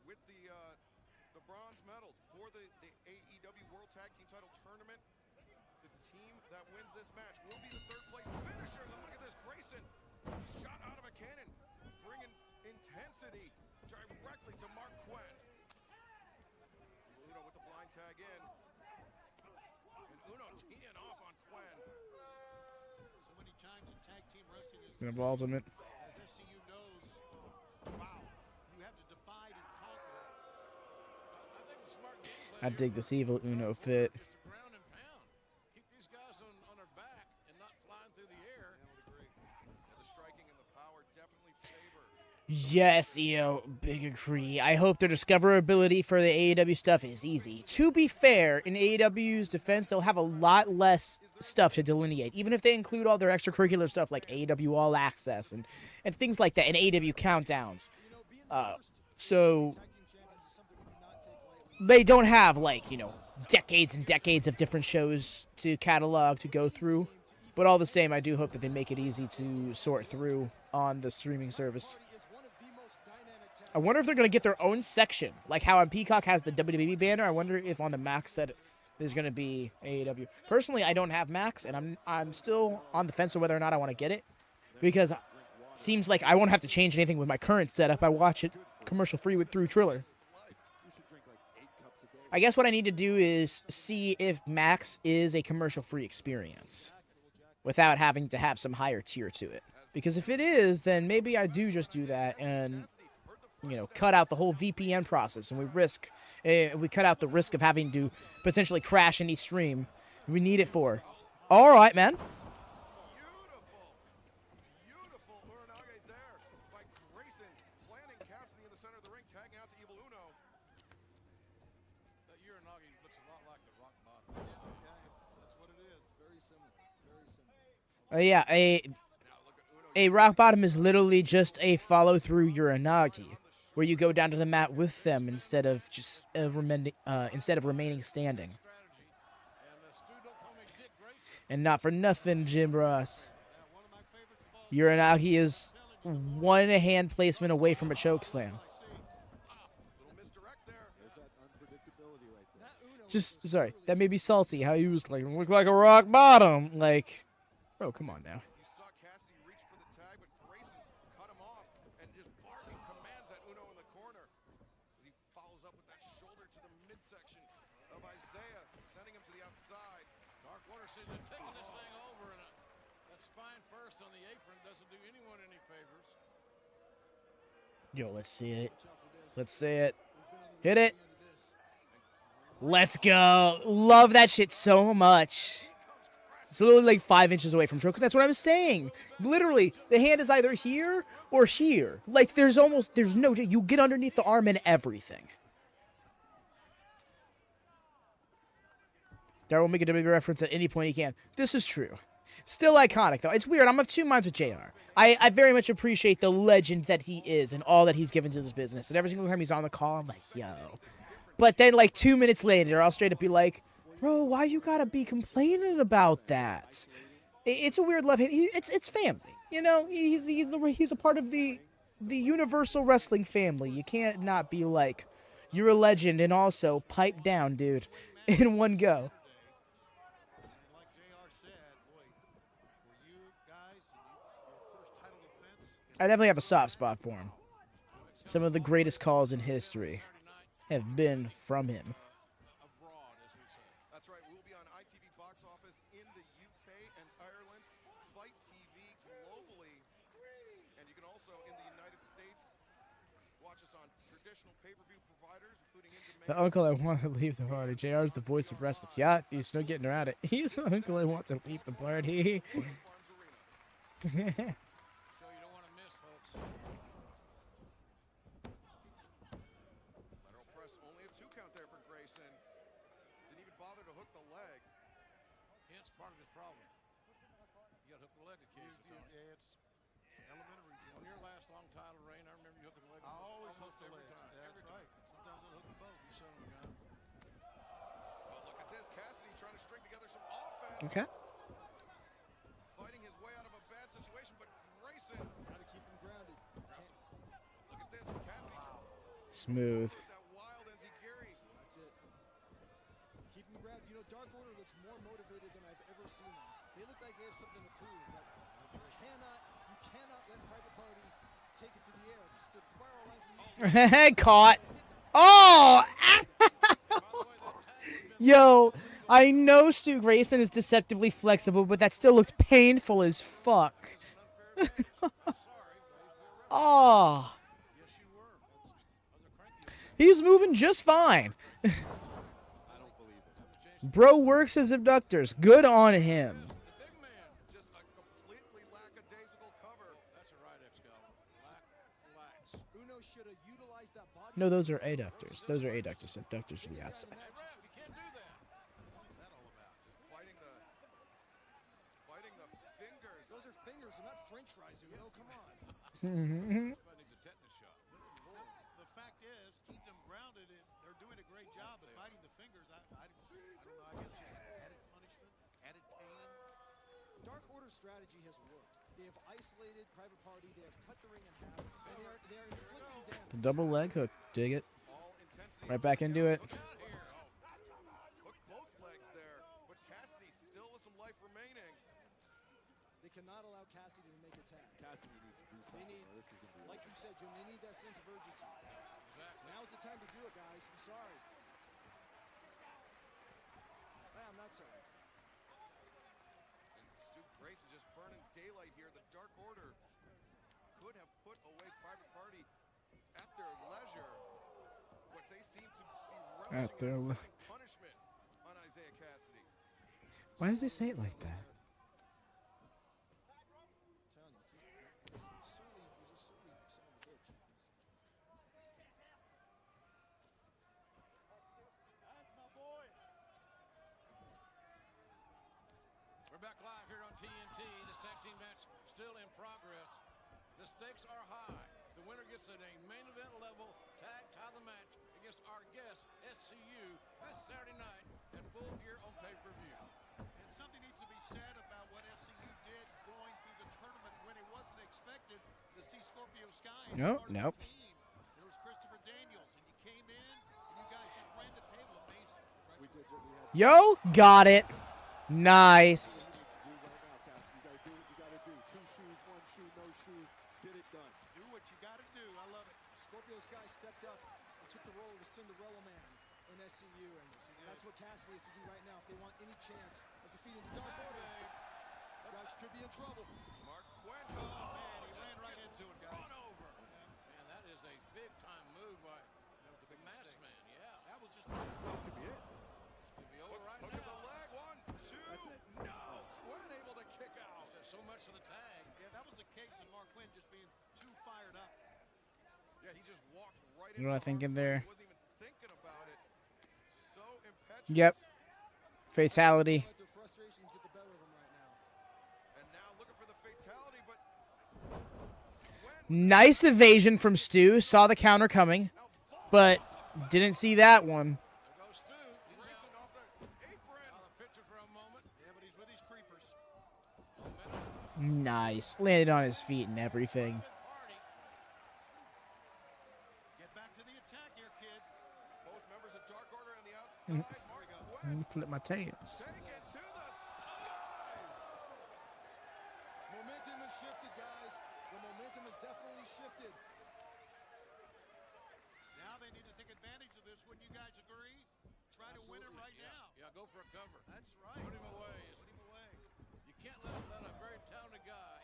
With the bronze medals for the AEW World Tag Team Title Tournament. The team that wins this match will be the third place finishers. And look at this, Grayson shot out of a cannon, bringing intensity directly to Mark Quinn. Uno with the blind tag in. And Uno teeing off on Quinn. So many times in tag team wrestling is Ultimate. as SCU knows, wow, you have to divide and conquer. I think the smart game plan I dig this evil Uno fit. is to ground and pound. Keep these guys on their back and not flying through the air. I would agree. And the striking and the power definitely favor. Yes, EO, big agree. I hope their discoverability for the AEW stuff is easy. To be fair, in AEW's defense, they'll have a lot less stuff to delineate, even if they include all their extracurricular stuff like AEW All Access and things like that, and AEW Countdowns. So they don't have, like, you know, decades and decades of different shows to catalog, to go through. But all the same, I do hope that they make it easy to sort through on the streaming service. I wonder if they're going to get their own section. Like how on Peacock has the WWE banner, I wonder if on the Max set there's going to be AEW. Personally, I don't have Max, and I'm still on the fence of whether or not I want to get it. Because it seems like I won't have to change anything with my current setup. I watch it commercial-free through Triller. I guess what I need to do is see if Max is a commercial-free experience without having to have some higher tier to it. Because if it is, then maybe I do just do that and, you know, cut out the whole VPN process, and we cut out the risk of having to potentially crash any stream we need it for. All right, man. Beautiful Uranage there by Grayson, planting Cassidy in the center of the ring, tagging out to Evil Uno. That Uranage looks a lot like the rock bottom. That's what it is. Very similar. Very similar. Yeah, a rock bottom is literally just a follow-through Uranage, where you go down to the mat with them instead of just remaining standing. And not for nothing, Jim Ross. Uranage is one hand placement away from a chokeslam. Just sorry, that may be salty. How you was like, look like a rock bottom, like, bro, come on now. You saw Cassidy reach for the tag, but Grayson cut him off and just barking commands at Uno in the corner as he follows up with that shoulder to the midsection of Isaiah, sending him to the outside. Dark Water says they're taking this thing over, and that spine first on the apron doesn't do anyone any favors. Yo, let's see it. Let's see it. Hit it. Let's go. Love that shit so much. It's literally like 5 inches away from choke. That's what I'm saying. Literally, the hand is either here or here. Like, there's no, you get underneath the arm and everything. Darryl will make a WWE reference at any point he can. This is true. Still iconic, though. It's weird. I'm of two minds with JR. I very much appreciate the legend that he is and all that he's given to this business. And every single time he's on the call, I'm like, yo. But then, like, 2 minutes later, I'll straight up be like, bro, why you gotta be complaining about that? It's a weird love. It's family, you know. He's a part of the universal wrestling family. You can't not be like, you're a legend and also pipe down, dude, in one go. Like JR said, boy, for you guys, your first title defense. I definitely have a soft spot for him. Some of the greatest calls in history have been from him. Abroad, as we say. That's right. We'll be on ITV box office in the UK and Ireland, Fight TV globally, and you can also in the United States watch watch us on traditional pay-per-view providers, including The uncle I want to leave the party. JR is the voice of wrestling. Yeah, he's no getting around it. He's the uncle I want to leave the party. Show you don't want to miss, folks. Lateral press, only a 2 count there for Grayson. Didn't even bother to hook the leg. It's part of his problem. You got to hook the leg occasionally. Yeah, it's elementary. On your last long title reign, I remember you hooking the leg I always hook almost the every legs. time. That's Every right. time. Sometimes I hook them both. You son of a gun. Oh, look at this. Cassidy trying to string together some offense. Okay. Fighting his way out of a bad situation, but Grayson. Got to keep him grounded. Look at this. Cassidy. Smooth. With that wild enziguri. That's it. Keep him grounded. You know, Dark Order looks more motivated than I've ever seen them. They look like they have something to prove, but you cannot let Private Party take it to the air. Just to borrow a line from you. Caught. Oh! Yo, I know Stu Grayson is deceptively flexible, but that still looks painful as fuck. Oh. He's moving just fine. Bro works his abductors. Good on him. The big man. Just a completely lackadaisical cover. That's a right, Excalibur. Lax. Uno should have utilized that body. No, those are adductors. Those are adductors. Abductors are the outside. You can't do that. What's that all about? Just biting the fingers. Those are fingers. They're not French fries, Uno. Come on. Somebody needs a tetanus shot. The fact is, keep them grounded. And they're doing a great job, but biting the fingers, I don't know. I guess just added punishment, added pain. Dark Order's strategy has worked. They have isolated Private Party. They have cut the ring in half, and they are inflicting damage. Double leg hook. Dig it. All intensity. Right back into it. Look out here. Oh. Hook both legs there. But Cassidy still with some life remaining. They cannot allow Cassidy to make a tag. Cassidy needs to do They something. need, This is gonna be like you said, Jim, they need that sense of urgency. Now's the time to do it, guys. I'm sorry. I'm not sorry. And Stu Grayson just burning daylight here. The Dark Order could have put away Private Party at their leisure. What they seem to be relishing their in inflicting punishment on Isaiah Cassidy. Why does he say it like that? I'm telling you, he's a surly son of a bitch. We're back live here on TNT. This tag team match still in progress. The stakes are high. The winner gets a main event level tag title match against our guest, SCU, this Saturday night at Full Gear on pay-per-view. And something needs to be said about what SCU did going through the tournament when it wasn't expected to see Scorpio Sky as Nope, part nope. of the team. It was Christopher Daniels, and you came in, and you guys just ran the table. Amazing. Yo, got it. Nice. You gotta do 2 shoes, 1 shoe, no shoes. Get it done. Do what you got to do. I love it. Scorpio Sky stepped up and took the role of the Cinderella Man in SCU, and that's what Cassidy has to do right now if they want any chance of defeating the Dark Order. Guys could be in trouble. Mark Quinn goes Man, he ran right into it, guys. Run over. Man, that is a big-time move by the masked man. Yeah. That was just... This could be it. Could be over right Hook now. of the leg. 1, 2. That's it. No. Quinn able to kick out. There's so much for the tag. Yeah, that was the case of Mark Quinn just being too fired up. Yeah, he just walked right You know what I think in there? He wasn't even thinking about it. So impetuous. Yep. Fatality. Let their frustrations get the better of them right now. And now looking for the fatality, but Quinn Nice evasion from Stu. Saw the counter coming, but didn't see that one. There goes Stu. Grayson off the apron. Out of the picture for a moment. Yeah, but he's with his creepers. Momentum. Nice. Landed on his feet and everything. Party. Get back to the attack here, kid. Both members of Dark Order on the outside. Mark Let me Quinn flip my tails. take it to the skies. Momentum has shifted, guys. The momentum has definitely shifted. Now they need to take advantage of this. Wouldn't you guys agree? Try to win it right now. Yeah, go for a cover. That's right. Put him away. Put him away. You can't let a very talented guy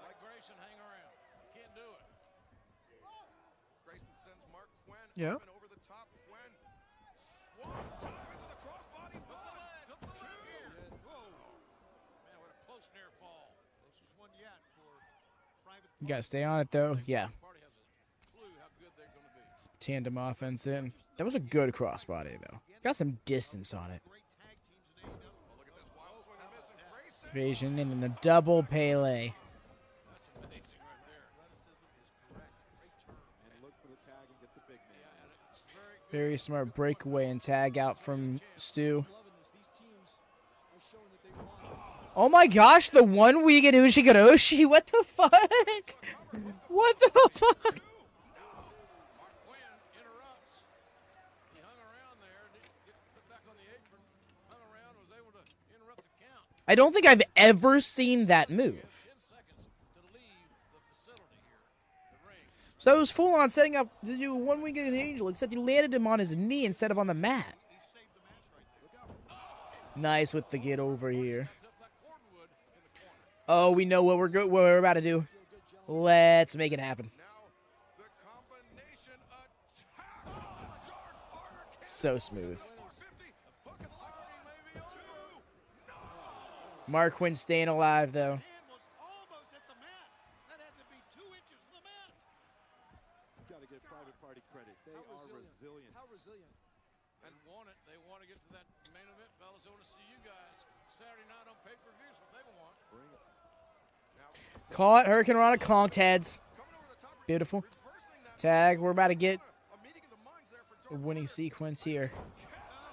like Grayson hang around. You can't do it. Yeah. Up and over the top. Quinn. Swung. Dive into the crossbody. One. Two. Whoa. Man, what a close near fall. Closest one yet for Private You gotta stay on it though. Yeah. Party has a clue how good they're going to be. Some tandem offense in. That was a good crossbody though. Got some distance on it. great tag teams in AEW. Oh, look at this wild swing and miss. And Grayson. Evasion and then the double Pele. That's amazing right there. Athleticism is correct. Great turn. And look for the tag and get the big man. Yeah, and it's very Very smart breakaway and tag out from Stu. Loving this. These teams are showing that they want. Oh my gosh, the one Wigan Ushigoroshi. What the fuck? What the fuck? Mark Quinn interrupts. He hung around there, didn't get put back on the apron, hung around, was able to interrupt the count. I don't think I've ever seen that move. 10 seconds to leave the facility here, the ring. So it was full on setting up to do one wing of the angel, except he landed him on his knee instead of on the mat. Nice with the get over here. Oh, we know what what we're about to do. Let's make it happen. Now the combination attack. Dark Order. So smooth. 450. Hook of the leg. Maybe two. Mark Quinn staying alive though. Hand was almost at the mat. That had to be 2 inches from the mat. You got to give Private Party credit. They are resilient. How resilient. And want it. They want to get to that main event, fellas. They want to see you guys Saturday night on pay-per-view. Is what they want. Bring it. Call it Hurricane Rana conked heads. Beautiful. Tag. We're about to get a winning sequence here.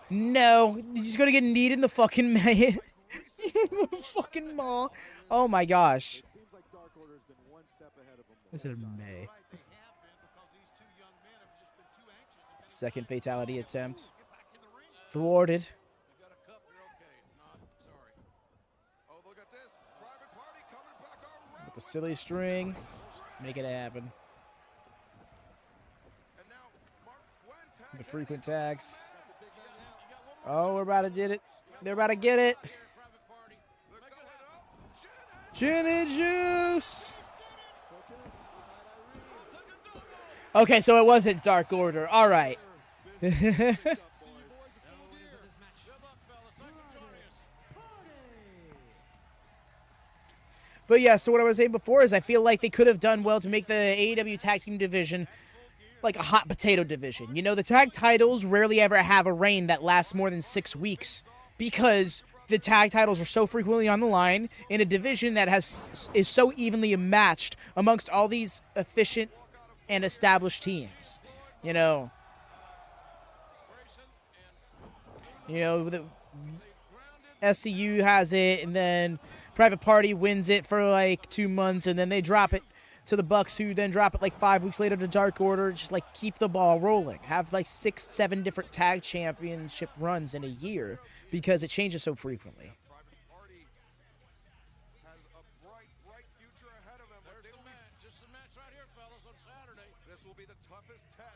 No. He's going to get kneed in the fucking fucking maw. Oh my gosh. It seems like Dark Order has been one step ahead of them. This is May. Right, they have been because these two young men have just been too anxious. Second fatality attempt. Get back in the ring. Thwarted. You got a cup, you're okay. Not sorry. Oh, look at this. Private Party coming back around. With the silly string. Make it happen. And now Mark Quinn tag. The frequent tags. Oh, we're about to get it. They're about to get it. Private Party. The going up. Gin and juice. Okay, so it wasn't Dark Order. All right. Good luck, fellas. Thanks for joining us. But yeah, so what I was saying before is I feel like they could have done well to make the AEW tag team division like a hot potato division. You know, the tag titles rarely ever have a reign that lasts more than 6 weeks because the tag titles are so frequently on the line in a division that is so evenly matched amongst all these efficient and established teams. You know, the SCU has it, and then Private Party wins it for like 2 months, and then they drop it to the Bucks, who then drop it like 5 weeks later to Dark Order. Just like keep the ball rolling. Have like 6, 7 different tag championship runs in a year because it changes so frequently. Private Party has a bright, bright future ahead of them. There's the match. Just the match right here, fellas, on Saturday. This will be the toughest test.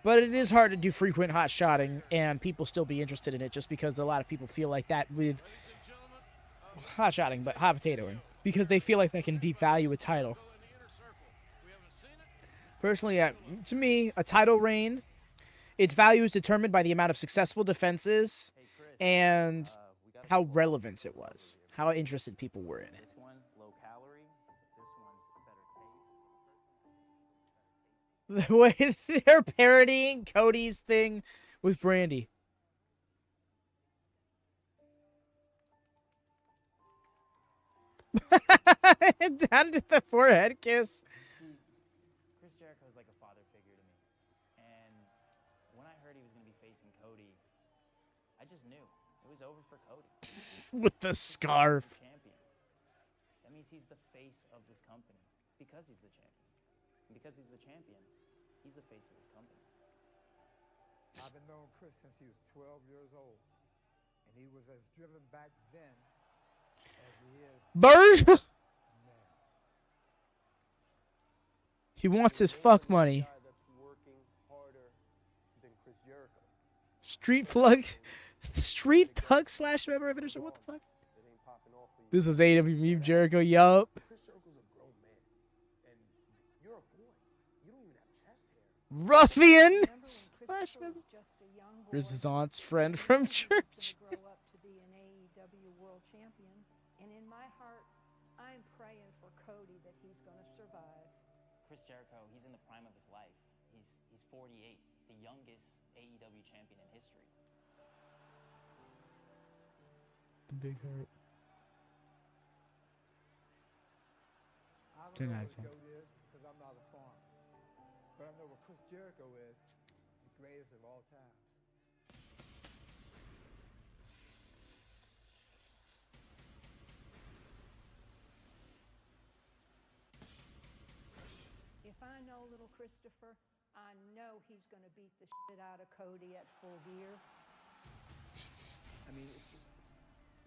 But it is hard to do frequent hot shotting and people still be interested in it just because a lot of people feel like that with hot shotting, but hot potatoing, because they feel like that can devalue a title. Personally, to me, a title reign, its value is determined by the amount of successful defenses and how relevant it was, how interested people were in it. This one, low calorie. This one's better taste. The way they're parodying Cody's thing with Brandy. Down to the forehead kiss. See, Chris Jericho is like a father figure to me. And when I heard he was going to be facing Cody, I just knew it was over for Cody. With the scarf. He's the champion. That means he's the face of this company because he's the champion. And because he's the champion, he's the face of this company. I've been knowing Chris since he was 12 years old. And he was as driven back then as he is Burge? now. He wants his fuck money. Street thug slash member of it, or what the fuck? This is AEW Jericho, yup. Chris Jericho's a grown man, and you're a boy. You don't even have chest hair. Ruffian! Here's his aunt's friend from church. grow up to be an AEW world champion, and in my heart, I'm praying for Cody that he's going to survive. Chris Jericho, he's in the prime of his life. He's 48, the youngest AEW champion in history. The big heart. I don't 10 know out what of 10. GOAT is because I'm not a farmer. But I know what Chris Jericho is, the greatest of all time. If I know little Christopher, I know he's going to beat the shit out of Cody at Full Gear. I mean, it's just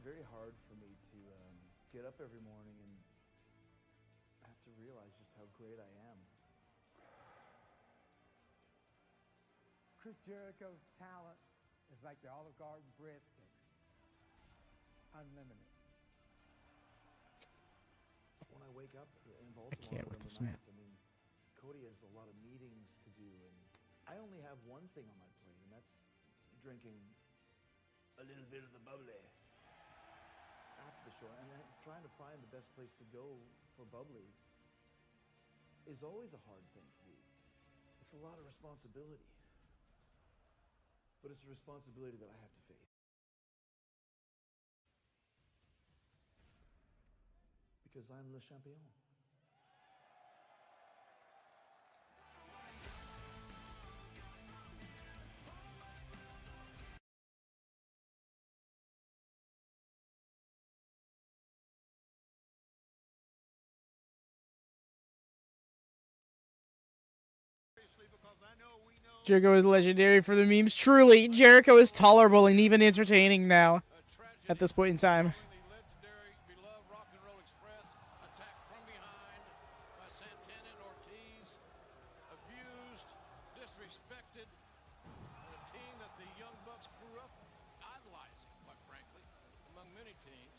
very hard for me to get up every morning and I have to realize just how great I am. Chris Jericho's talent is like the Olive Garden breadsticks. Unlimited. When I wake up in Baltimore, can't with in this the man. night, I mean, Cody has a lot of meetings to do, and I only have one thing on my plate, and that's drinking a little bit of the bubbly after the show. And trying to find the best place to go for bubbly is always a hard thing to do. It's a lot of responsibility, but it's a responsibility that I have to face. Because I'm le champion. Jericho is legendary for the memes. Truly, Jericho is tolerable and even entertaining now. At this point in time. Disrespected, a team that the Young Bucks grew up idolizing, quite frankly, among many teams.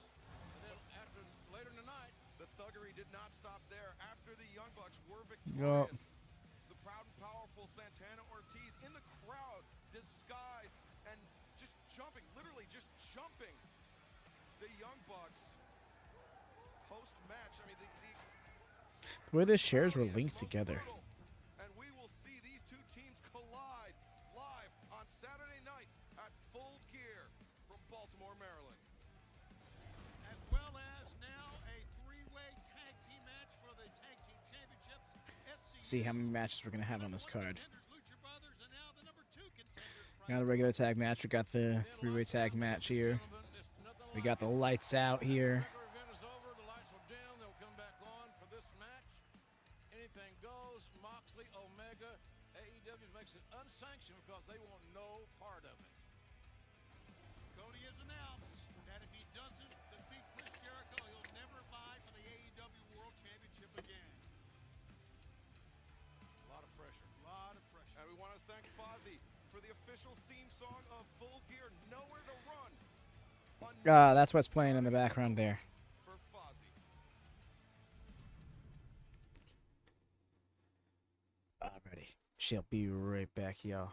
And then later in the night, the thuggery did not stop there. After the Young Bucks were victorious, the proud and powerful Santana Ortiz in the crowd, disguised and just jumping, literally just jumping the Young Bucks post-match. I mean, The way the shares were linked together. and we will see these two teams collide live on Saturday night at Full Gear from Baltimore, Maryland. As well as now a three-way tag team match for the tag team championships. See how many matches we're gonna have on this card. Got a regular tag match. We got the three-way tag match here. We got the lights out here. anything goes. Moxley, Omega, AEW makes it unsanctioned because they want no part of it. Cody has announced that if he doesn't defeat Chris Jericho, he'll never vie for the AEW World Championship again. A lot of pressure. A lot of pressure. And we want to thank Fozzy for the official theme song of Full Gear, Nowhere to Run. That's what's playing in the background there. For Fozzy. Alrighty. She'll be right back, y'all.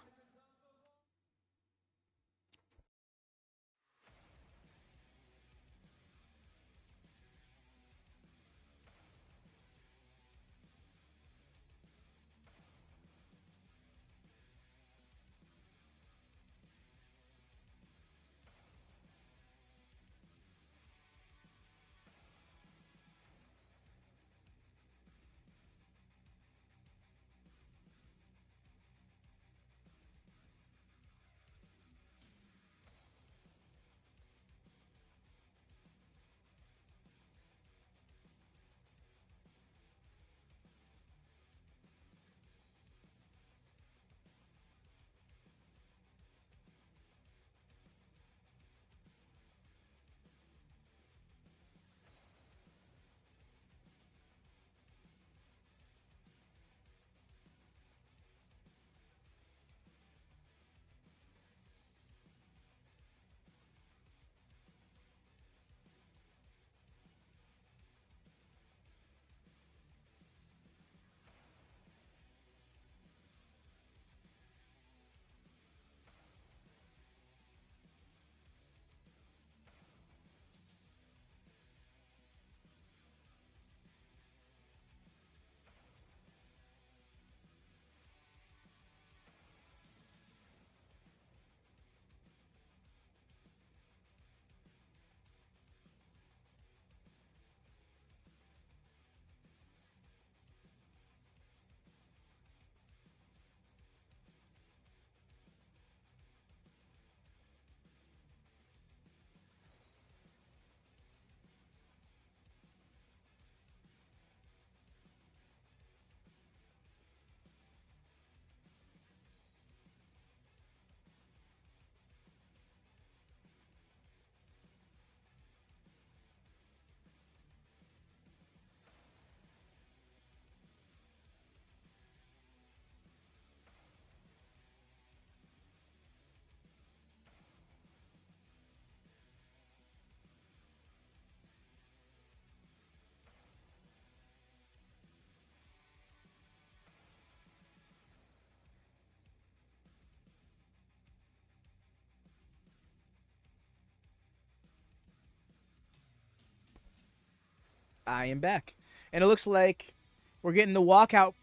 I am back. And it looks like we're getting the walkout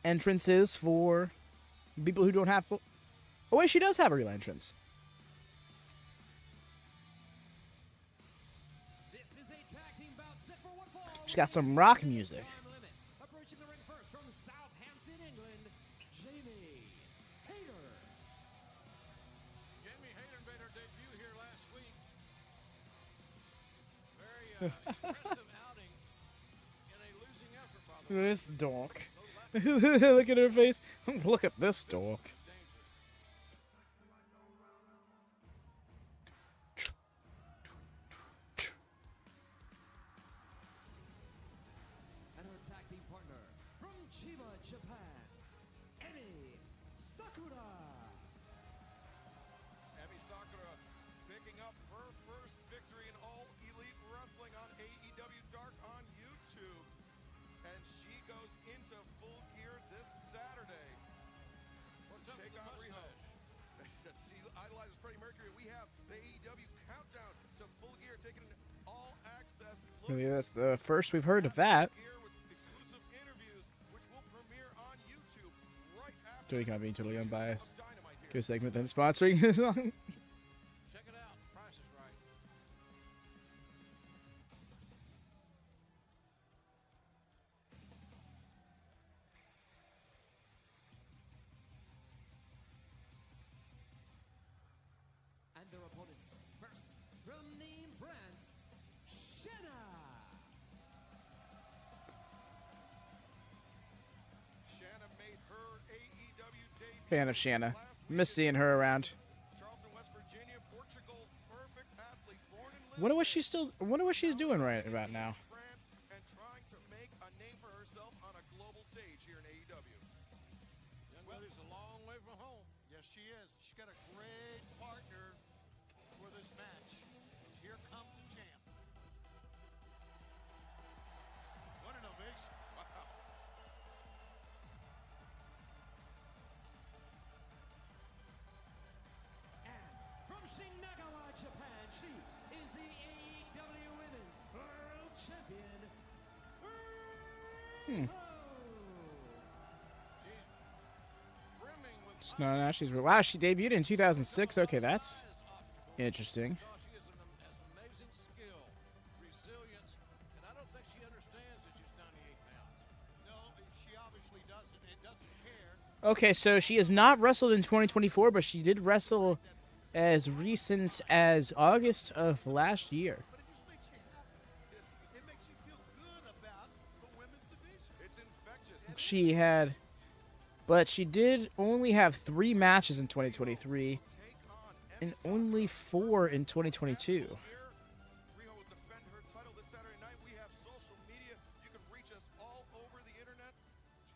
entrances for people who don't have full... Oh, wait, she does have a real entrance. She's got some rock music. Approaching the ring first from Southampton, England, Jamie Hayter. Jamie Hayter made her debut here last week. Very impressive outing in a losing effort, by the way. This dork. Look at her face. Look at this dork. And her tag team partner from Chiba, Japan, Emi Sakura. Emi Sakura picking up her first victory in All Elite Wrestling on AEW Dark on YouTube. And she goes into full gear this Saturday. Take on Riho. She idolizes Freddie Mercury. We have the AEW countdown to full gear, taking an all-access look. Maybe that's the first we've heard of that. Exclusive interviews, which will premiere on YouTube right after. Totally kind of being totally unbiased. Good segment then sponsoring this song. Check it out. Price is right. And their opponents first from Nîmes, France, Shanna. Shanna made her AEW debut. Fan of Shanna. Miss seeing her around. Charleston, West Virginia, Portugal's perfect athlete, born in Wonder what she's doing right about now. France and trying to make a name for herself on a global stage here in AEW. Young lady's a long way from home. Yes, she is. She's got a great partner for this match. Here comes the champ. Want to know, Biggs? Wow. And from Nakazawa, Japan, she is the AEW Women's World Champion, Riho. No, she's wow. She debuted in 2006. Okay, that's interesting. She has amazing skill, resilience, and I don't think she understands that she's 98 pounds. No, she obviously doesn't. It doesn't care. Okay, so she has not wrestled in 2024, but she did wrestle as recent as August of last year. But it just makes you happy. It makes you feel good about the women's division. It's infectious. She had, but she did only have 3 matches in 2023 and only 4 in 2022. Riho will defend her title this Saturday night. We have social media. You can reach us all over the internet.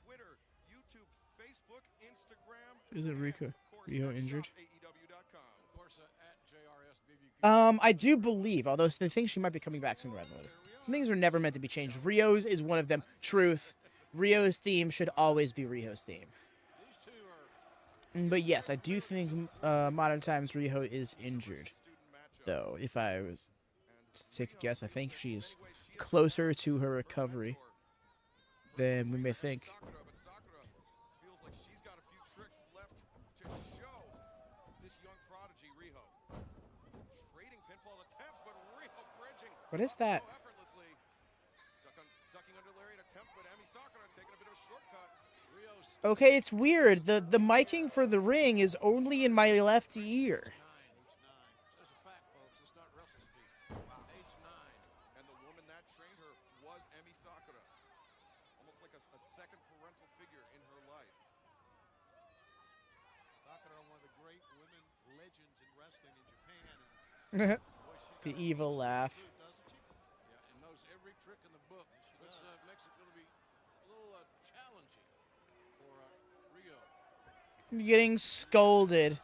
Twitter, YouTube, Facebook, Instagram. Is it Riho injured? AEW.com. Of course, at JRSBBQ. I do believe, although they think she might be coming back sooner rather than later. Some things are never meant to be changed. Rio's is one of them. Truth. Rio's theme should always be Riho's theme. These two are But yes, I do think modern times Riho is injured. Though, if I was to take a guess, I think she's closer to her recovery than we may think. Sakura, but Sakura feels like she's got a few tricks left to show this young prodigy, Riho. Trading pinfall attempts, but Riho bridging. What is that? So effortlessly. Ducking under lariat attempt, but Emi Sakura taking a bit of a shortcut. Rio's Okay, it's weird. The miking for the ring is only in my left ear. 9, age 9. Says a fact, folks. It's not wrestle speak. Age 9. And the woman that trained her was Emi Sakura. Almost like a second parental figure in her life. Sakura, one of the great women legends in wrestling in Japan. And The evil laugh. doesn't she? Yeah, and knows every trick in the book, which makes it going to be a little challenging for Riho. Getting scolded.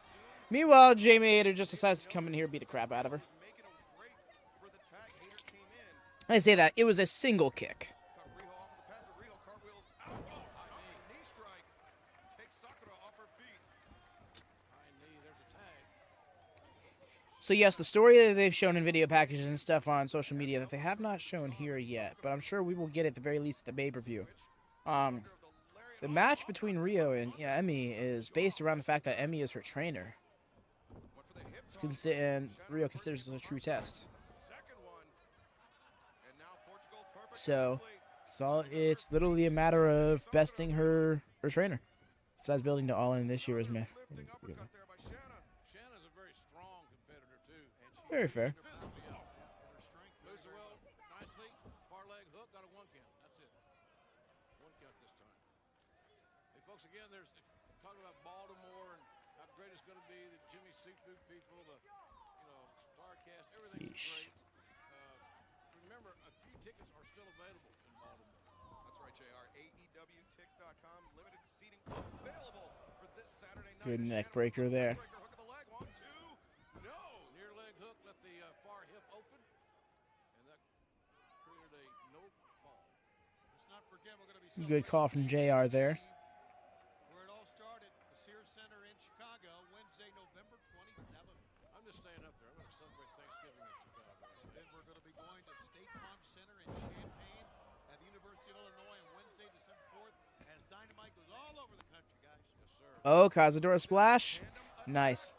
Meanwhile, Jamie Hayter just decides to come in here and beat the crap out of her. Making a break for the tag. Hayter came in. I say that. It was a single kick. Cut Riho off of the pads, but Riho cartwheels out. Oh, jumping knee strike. Takes Sakura off her feet. High knee, there's a tag. So yes, the story that they've shown in video packages and stuff on social media that they have not shown here yet, but I'm sure we will get it at the very least at the pay-per-view. The match between Rio and Emmy is based around the fact that Emmy is her trainer. And Rio considers this a true test. So it's literally a matter of besting her trainer. Besides building to All In this year is man. Very fair. Again, there's talking about Baltimore and how great it's going to be, the Jimmy Seafood people, the Starcast, everything's great. Remember, a few tickets are still available in Baltimore. That's right, JR. AEWTix.com, limited seating available for this Saturday night. Good neck breaker there. Hook of the leg, 1, 2, no! Near leg hook, let the far hip open, and that created a no fall. Let's not forget we're going to be Good call from JR there. Oh, Cazadora splash. Nice.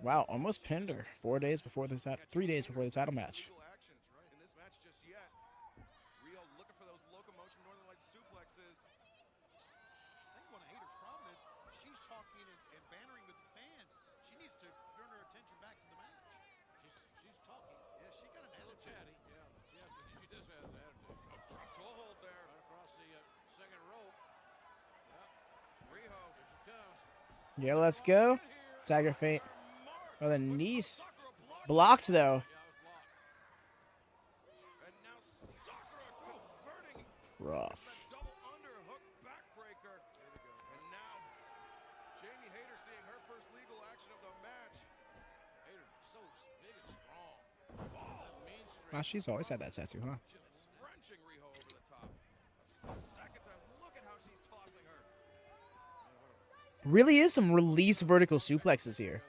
Wow, almost pinned her 3 days before the title match. Yeah, let's go. Tiger feint. Oh, the knees. Blocked, though. Rough. Wow, she's always had that tattoo, huh? Really is some release vertical suplexes here.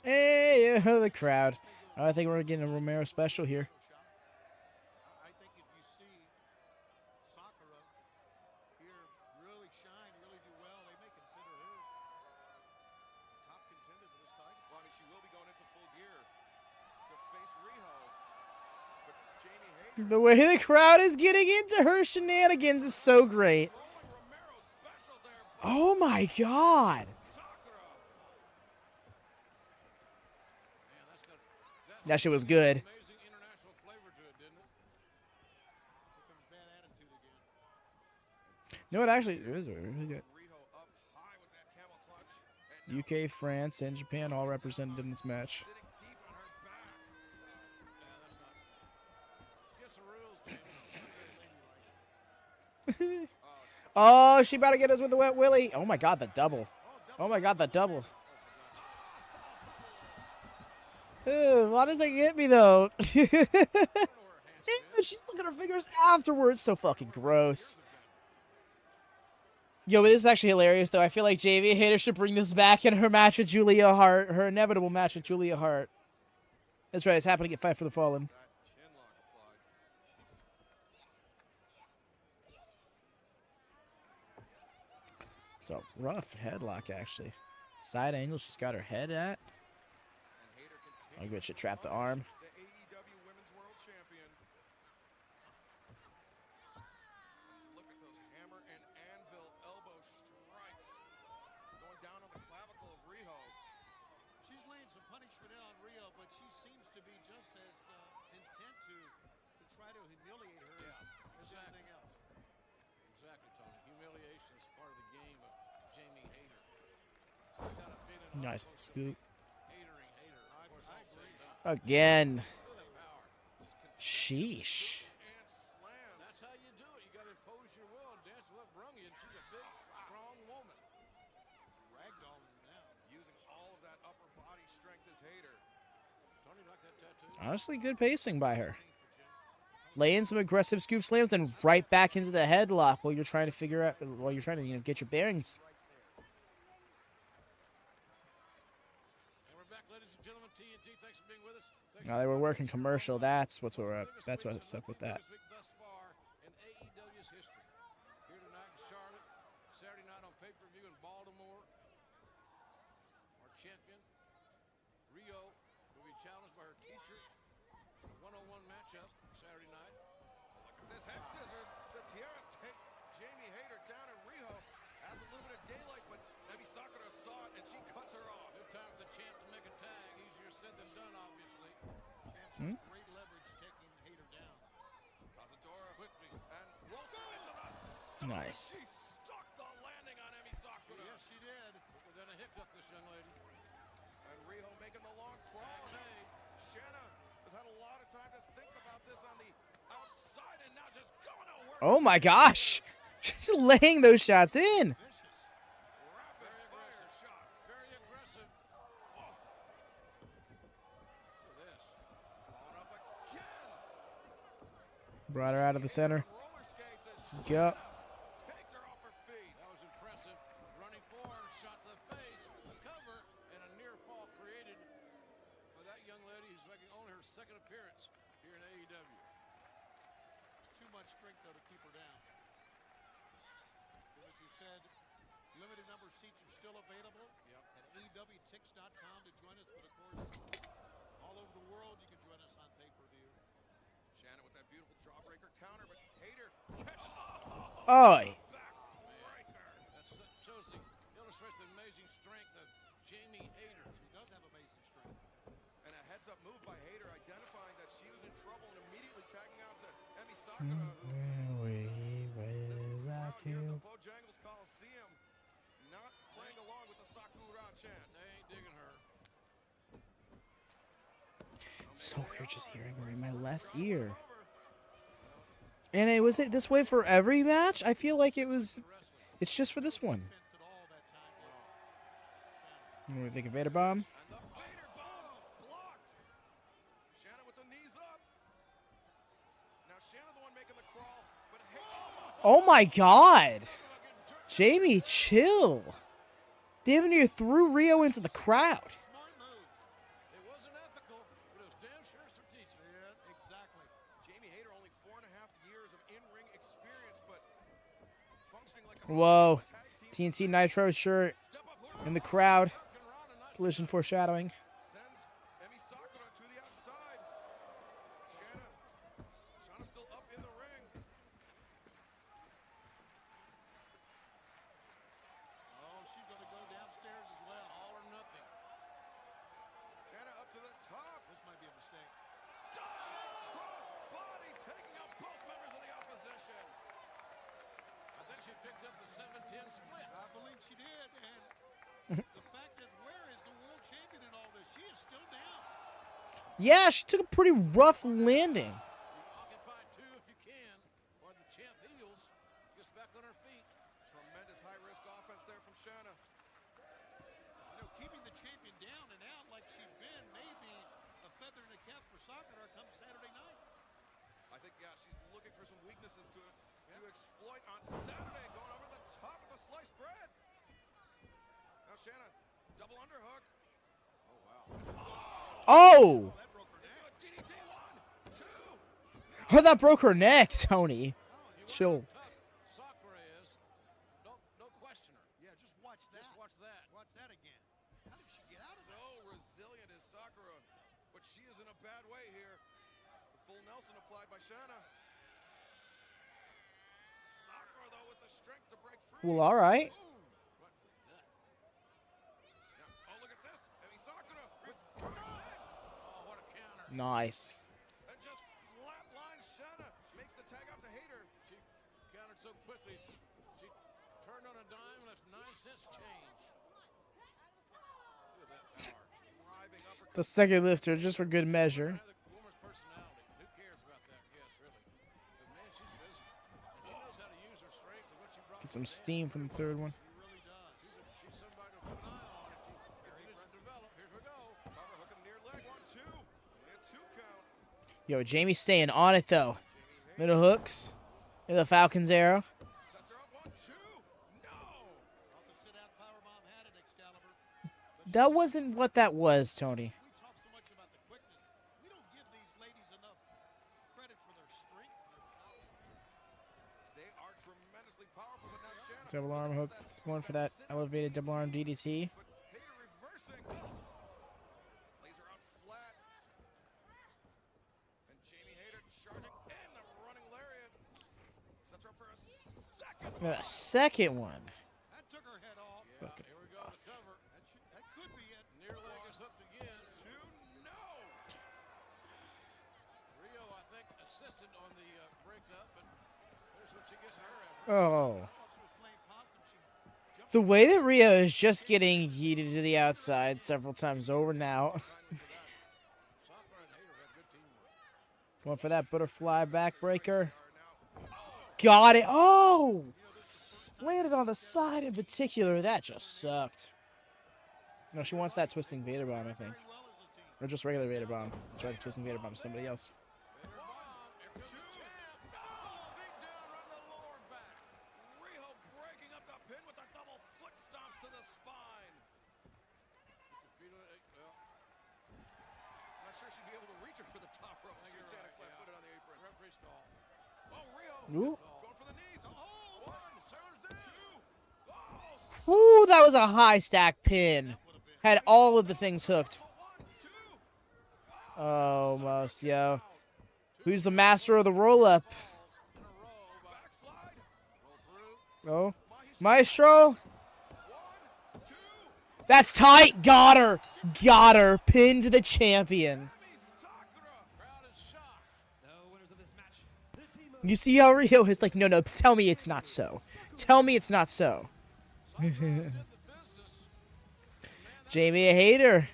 Hey, the crowd. I think we're getting a Romero special here. I think if you see Sakura here really shine, really do well, they may consider her top contender to this title. Well, I mean, she will be going into full gear to face Riho. But Jamie Hayter, the way the crowd is getting into her shenanigans is so great. Oh my God. That shit was good. No, it actually is really good. UK, France, and Japan all represented in this match. Oh, she about to get us with the wet willy. Oh my God, the double. Oh my God, the double. Ew, why does that get me though? She's looking at her fingers afterwards. So fucking gross. Yo, but this is actually hilarious though. I feel like Jamie Hayter should bring this back in her match with Julia Hart, her inevitable match with Julia Hart. That's right, it's happening at Fight for the Fallen. It's a rough headlock actually. Side angle she's got her head at. Oh, good. Should trap the arm. the AEW Women's World Champion. Look at those hammer and anvil elbow strikes going down on the clavicle of Riho. She's laying some punishment in on Rio, but she seems to be just as intent to try to humiliate her as anything else. Nice scoop. Again. Sheesh. That's how you do it. You got to impose your will and dance with what brung you. And she's a big, strong woman. Ragdolling now, using all of that upper body strength as Hayter. Tony like that tattoo. Honestly, good pacing by her. Lay in some aggressive scoop slams, then right back into the headlock while you're trying to figure out, get your bearings. And we're back, ladies and gentlemen. TNT, thanks for being with us. Now they were working commercial. That's what's up. That's what's up with that. Thus far in AEW's history. Here tonight in Charlotte, Saturday night on pay-per-view in Baltimore. Our champion, Rio, will be challenged by her teacher. One-on-one matchup Saturday night. Look at this head scissors. The Tiaras takes Jamie Hayter down, and Rio has a little bit of daylight, but Emi Sakura saw it and she cuts her off. Good time for the champ to make a tag. Easier said than done, obviously. Great leverage taking Hayter down. Cazadora quickly and rolled into the stomach. Nice. She stuck the landing on Emi Sakura. Yes, she did. We're going to hiccup this young lady. And Rio making the long crawl. Hey, Shanna has had a lot of time to think about this on the outside and now just going to work. Oh my gosh. She's laying those shots in. Rapid fire shots. Very aggressive. Oh. Look at this. Following up again. Brought her out of the center. Roller skates as Let's go. takes her off her feet. That was impressive. Running forward, shot to the face, a cover, and a near fall created by that young lady who's making only her second appearance here in AEW. Too much strength, though, to keep her down. As you said, limited number of seats are still available at AEWTix.com to join us. But, of course, all over the world, you can join us on pay-per-view. Shanna with that beautiful jawbreaker counter, but Hayter catches. Oi. Backbreaker. That shows illustrates the amazing strength of Jamie Hayter. She does have amazing strength. And a heads-up move by Hayter, identifying that she was in trouble and immediately tagging out to Emi Sakura, who here at the Bojangles Coliseum, not playing along with the Sakura chant. They ain't digging her. So weird just hearing her in my left ear. And it was it this way for every match? I feel like it's just for this one. What do you think of Vader Bomb? And the Vader bomb blocked. Shanna with the knees up. Now Shanna the one making the crawl, but Oh my god. Jamie, chill. Damn near threw Rio into the crowd. Smart move. It wasn't ethical, but it was damn sure strategic. Yeah, exactly. Jamie Hayter only 4.5 years of in-ring experience, but functioning like a Whoa. tag team. TNT Nitro shirt in the crowd. Collision foreshadowing. Sends Emi Sakura to the outside. Shanna still up in the ring. Oh, she's going to go downstairs as well. All or nothing. Shanna up to the top. This might be a mistake. Cross body taking out both members of the opposition. I think she picked up the 7-10 split. I believe she did. And the fact is, where is the world champion in all this? She is still down. Yeah, she took a pretty rough landing. You occupy two if you can, or the champ heals, gets back on her feet. Tremendous high-risk offense there from Shanna. You know, keeping the champion down and out like she's been may be a feather in the cap for Sakura come Saturday night. I think, yeah, she's looking for some weaknesses to exploit on Saturday, going over the top of the sliced bread. Now Shanna, double underhook. Oh, wow. Oh! That broke her neck. Into a DDT, 1, 2. Oh, that broke her neck, Tony. Chill. Sakura is. Don't question her. Yeah, just watch that. Just watch that. Watch that again. How did she get out of So resilient is Sakura, but she is in a bad way here. The full Nelson applied by Shanna. Sakura, though, with the strength to break free. Well, all right. Ooh, right to the gut. Now, oh, look at this. Emi Sakura reversing. Oh, what a counter. Nice. And just flatline Shanna makes the tag out to Hayter. She countered so quickly. She turned on a dime and left 9 cents change. The second lifter, just for good measure. Get some steam from the third one. Yo, Jamie's staying on it, though. Middle hooks. And the Falcon's arrow. That wasn't what that was, Tony. Double arm hook. Going for that elevated double arm DDT. And a second one. That took her head off. Fucking here we go. Cover. That could be it. Near leg is hooked again. Two. No. Rio, I think, assisted on the breakup, but there's what she gets in her effort. Oh. The way that Rio is just getting yeeted to the outside several times over now. Going for that butterfly backbreaker. Got it. Oh! Landed on the side in particular. That just sucked. No, she wants that twisting Vader bomb, I think. Or just regular Vader bomb. Let's try the twisting Vader bomb. Somebody else. Ooh. Ooh, that was a high stack pin. Had all of the things hooked. Almost, yo. Who's the master of the roll-up? Oh. Maestro. That's tight. Got her. Got her. Pinned the champion. You see how Rio is like, no, no, tell me it's not so. Tell me it's not so. Jamie a hater.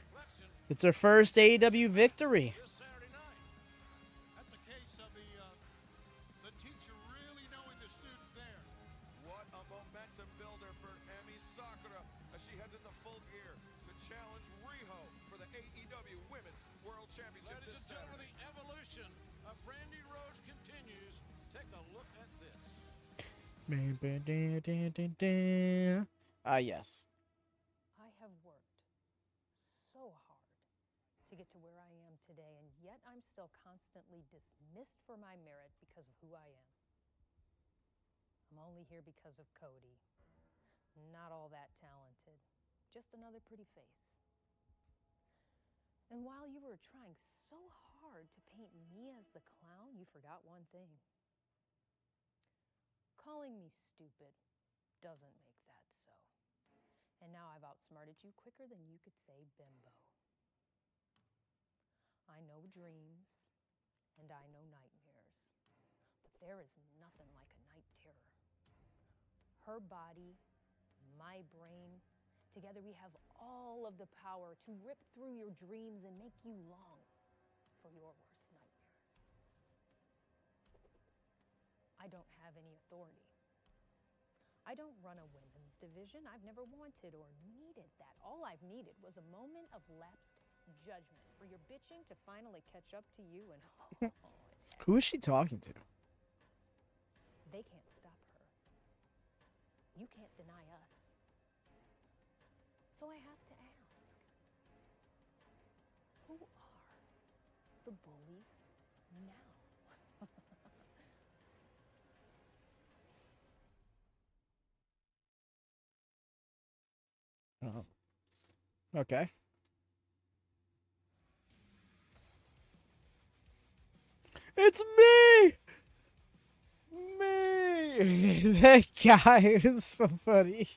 It's her first AEW victory. That's the case of the teacher really knowing the student there. What a momentum builder for Emi Sakura as she heads into full gear to challenge Riho for the AEW Women's World Championship. Ladies and gentlemen, the evolution of Brandy Rhodes continues. Take a look at this. Yes. I have worked so hard to get to where I am today, and yet I'm still constantly dismissed for my merit because of who I am. I'm only here because of Cody. Not all that talented, just another pretty face. And while you were trying so hard to paint me as the clown, you forgot one thing. Calling me stupid doesn't make that so. And now I've outsmarted you quicker than you could say bimbo. I know dreams, and I know nightmares, but there is nothing like a night terror. Her body, my brain, together we have all of the power to rip through your dreams and make you long for your worst nightmares. I don't have any authority. I don't run a women's division. I've never wanted or needed that. All I've needed was a moment of lapsed judgment for your bitching to finally catch up to you and Who is she talking to? they can't stop her. You can't deny us. So I have to ask, who are the bullies now? Oh. Okay. It's me! Me! That guy is so funny.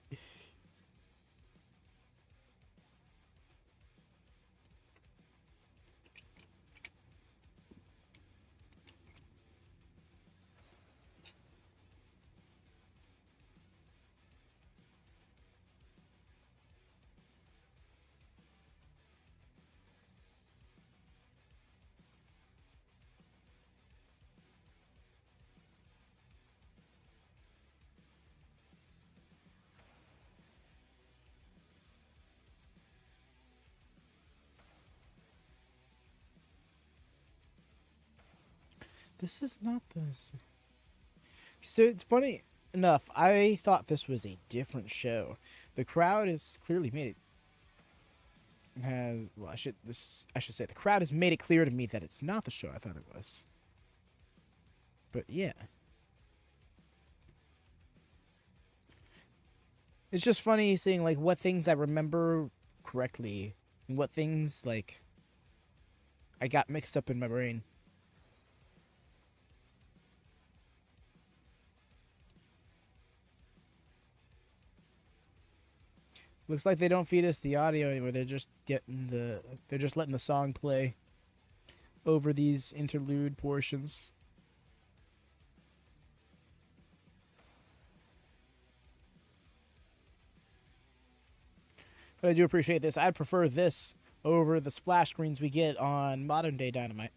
This is not this. So it's funny enough. I thought this was a different show. The crowd has clearly made it. I should say the crowd has made it clear to me that it's not the show I thought it was. But yeah. It's just funny seeing like what things I remember correctly and what things like I got mixed up in my brain. Looks like they don't feed us the audio anymore. They're just letting the song play over these interlude portions. But I do appreciate this. I prefer this over the splash screens we get on modern day Dynamite.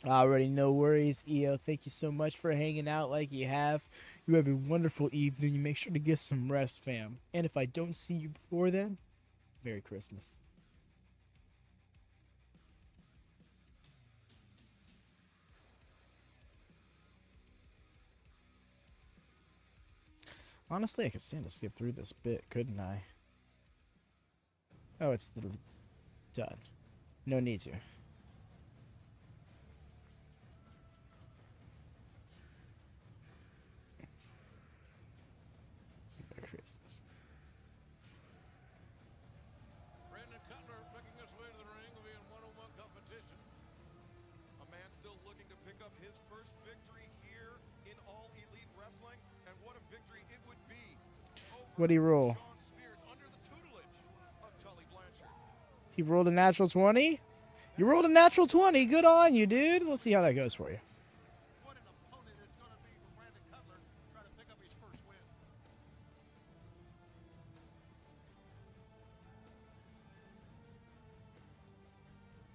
Already, no worries, EO. Thank you so much for hanging out like you have. You have a wonderful evening. You make sure to get some rest, fam. And if I don't see you before then, Merry Christmas. Honestly, I could stand to skip through this bit, couldn't I? Oh, it's literally done. No need to. Merry Christmas. Brandon Cutler making his way to the ring will be in one-on-one competition. A man still looking to pick up his first victory here in All Elite Wrestling, and what a victory it would be. What'd he roll? Shawn Spears under the tutelage of Tully Blanchard. He rolled a natural 20? You rolled a natural 20. Good on you, dude. Let's see how that goes for you. What an opponent it's going to be for Brandon Cutler trying to pick up his first win.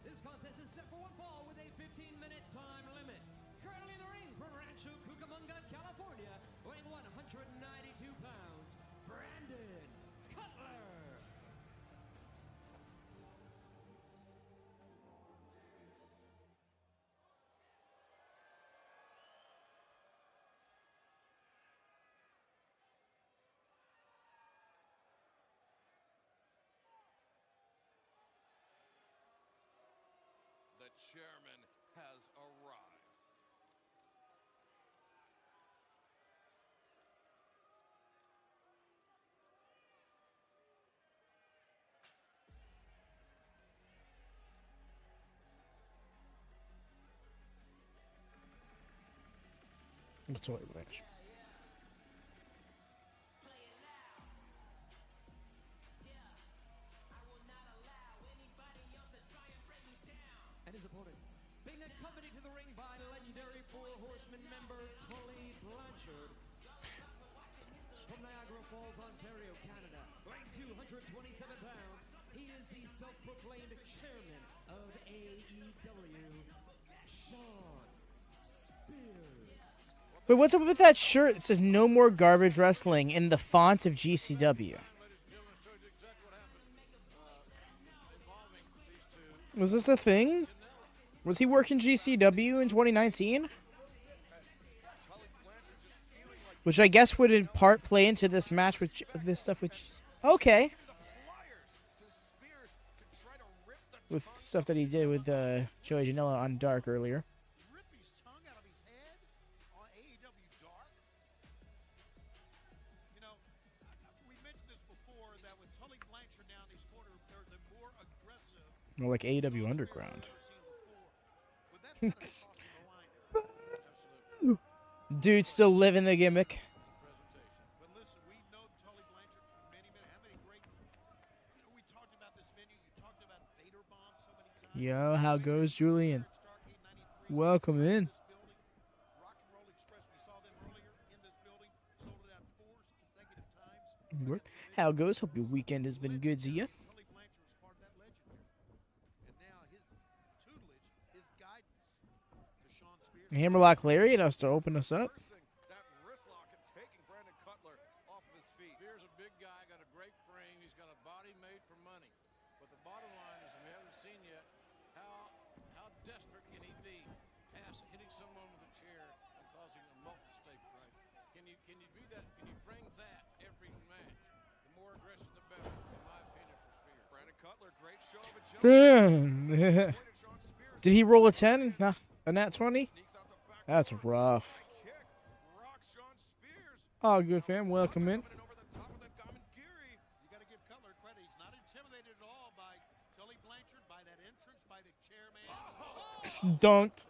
This contest is set for one fall with a 15-minute time limit. Currently in the ring from Rancho Cucamonga, California, weighing 192 pounds, Brandon Cutler. The chairman has arrived. That's all it was. And his opponent, being accompanied to the ring by legendary Four Horsemen member Tully Blanchard. From Niagara Falls, Ontario, Canada, weighing 227 pounds, he is the self-proclaimed chairman of AEW, Shawn Spears. Wait, what's up with that shirt? It says "No More Garbage Wrestling" in the font of GCW. Was this a thing? Was he working GCW in 2019? Which I guess would in part play into this match with this stuff. Which okay. With stuff that he did with Joey Janela on Dark earlier. Rip his tongue out of his head on AEW Dark. You know, we mentioned this before that with Tully Blanchard down in his corner, there's a more aggressive. More like AEW Underground. Dude, still living the gimmick. But listen, we know Tully Blanchard for many, how many great. You know, we talked about this venue. You talked about Vader Bomb so many times. Yo, how goes Julian? Welcome in. Rock and Roll Express, we saw them earlier in this building. Sold it out 4 consecutive times. How goes? Hope your weekend has been good to you. Tully Blanchard was part of that legend here. And now his tutelage, his guidance to Shawn Spears. Hammerlock Lariat has to open us up. That wrist lock and taking Brandon Cutler off of his feet. Spears a big guy, got a great frame. He's got a body made for money. But the bottom line is we haven't seen yet how Can you be that? Can you bring that every match? The more aggression, the better, in my opinion, for Spears. Brandon Cutler, great show of agility. Did he roll a 10? Nah, a nat 20? That's rough. Oh, good fam. Welcome in. You got to give Cutler credit. He's not intimidated at all by Tully Blanchard, by that entrance, by the chairman. Dunked.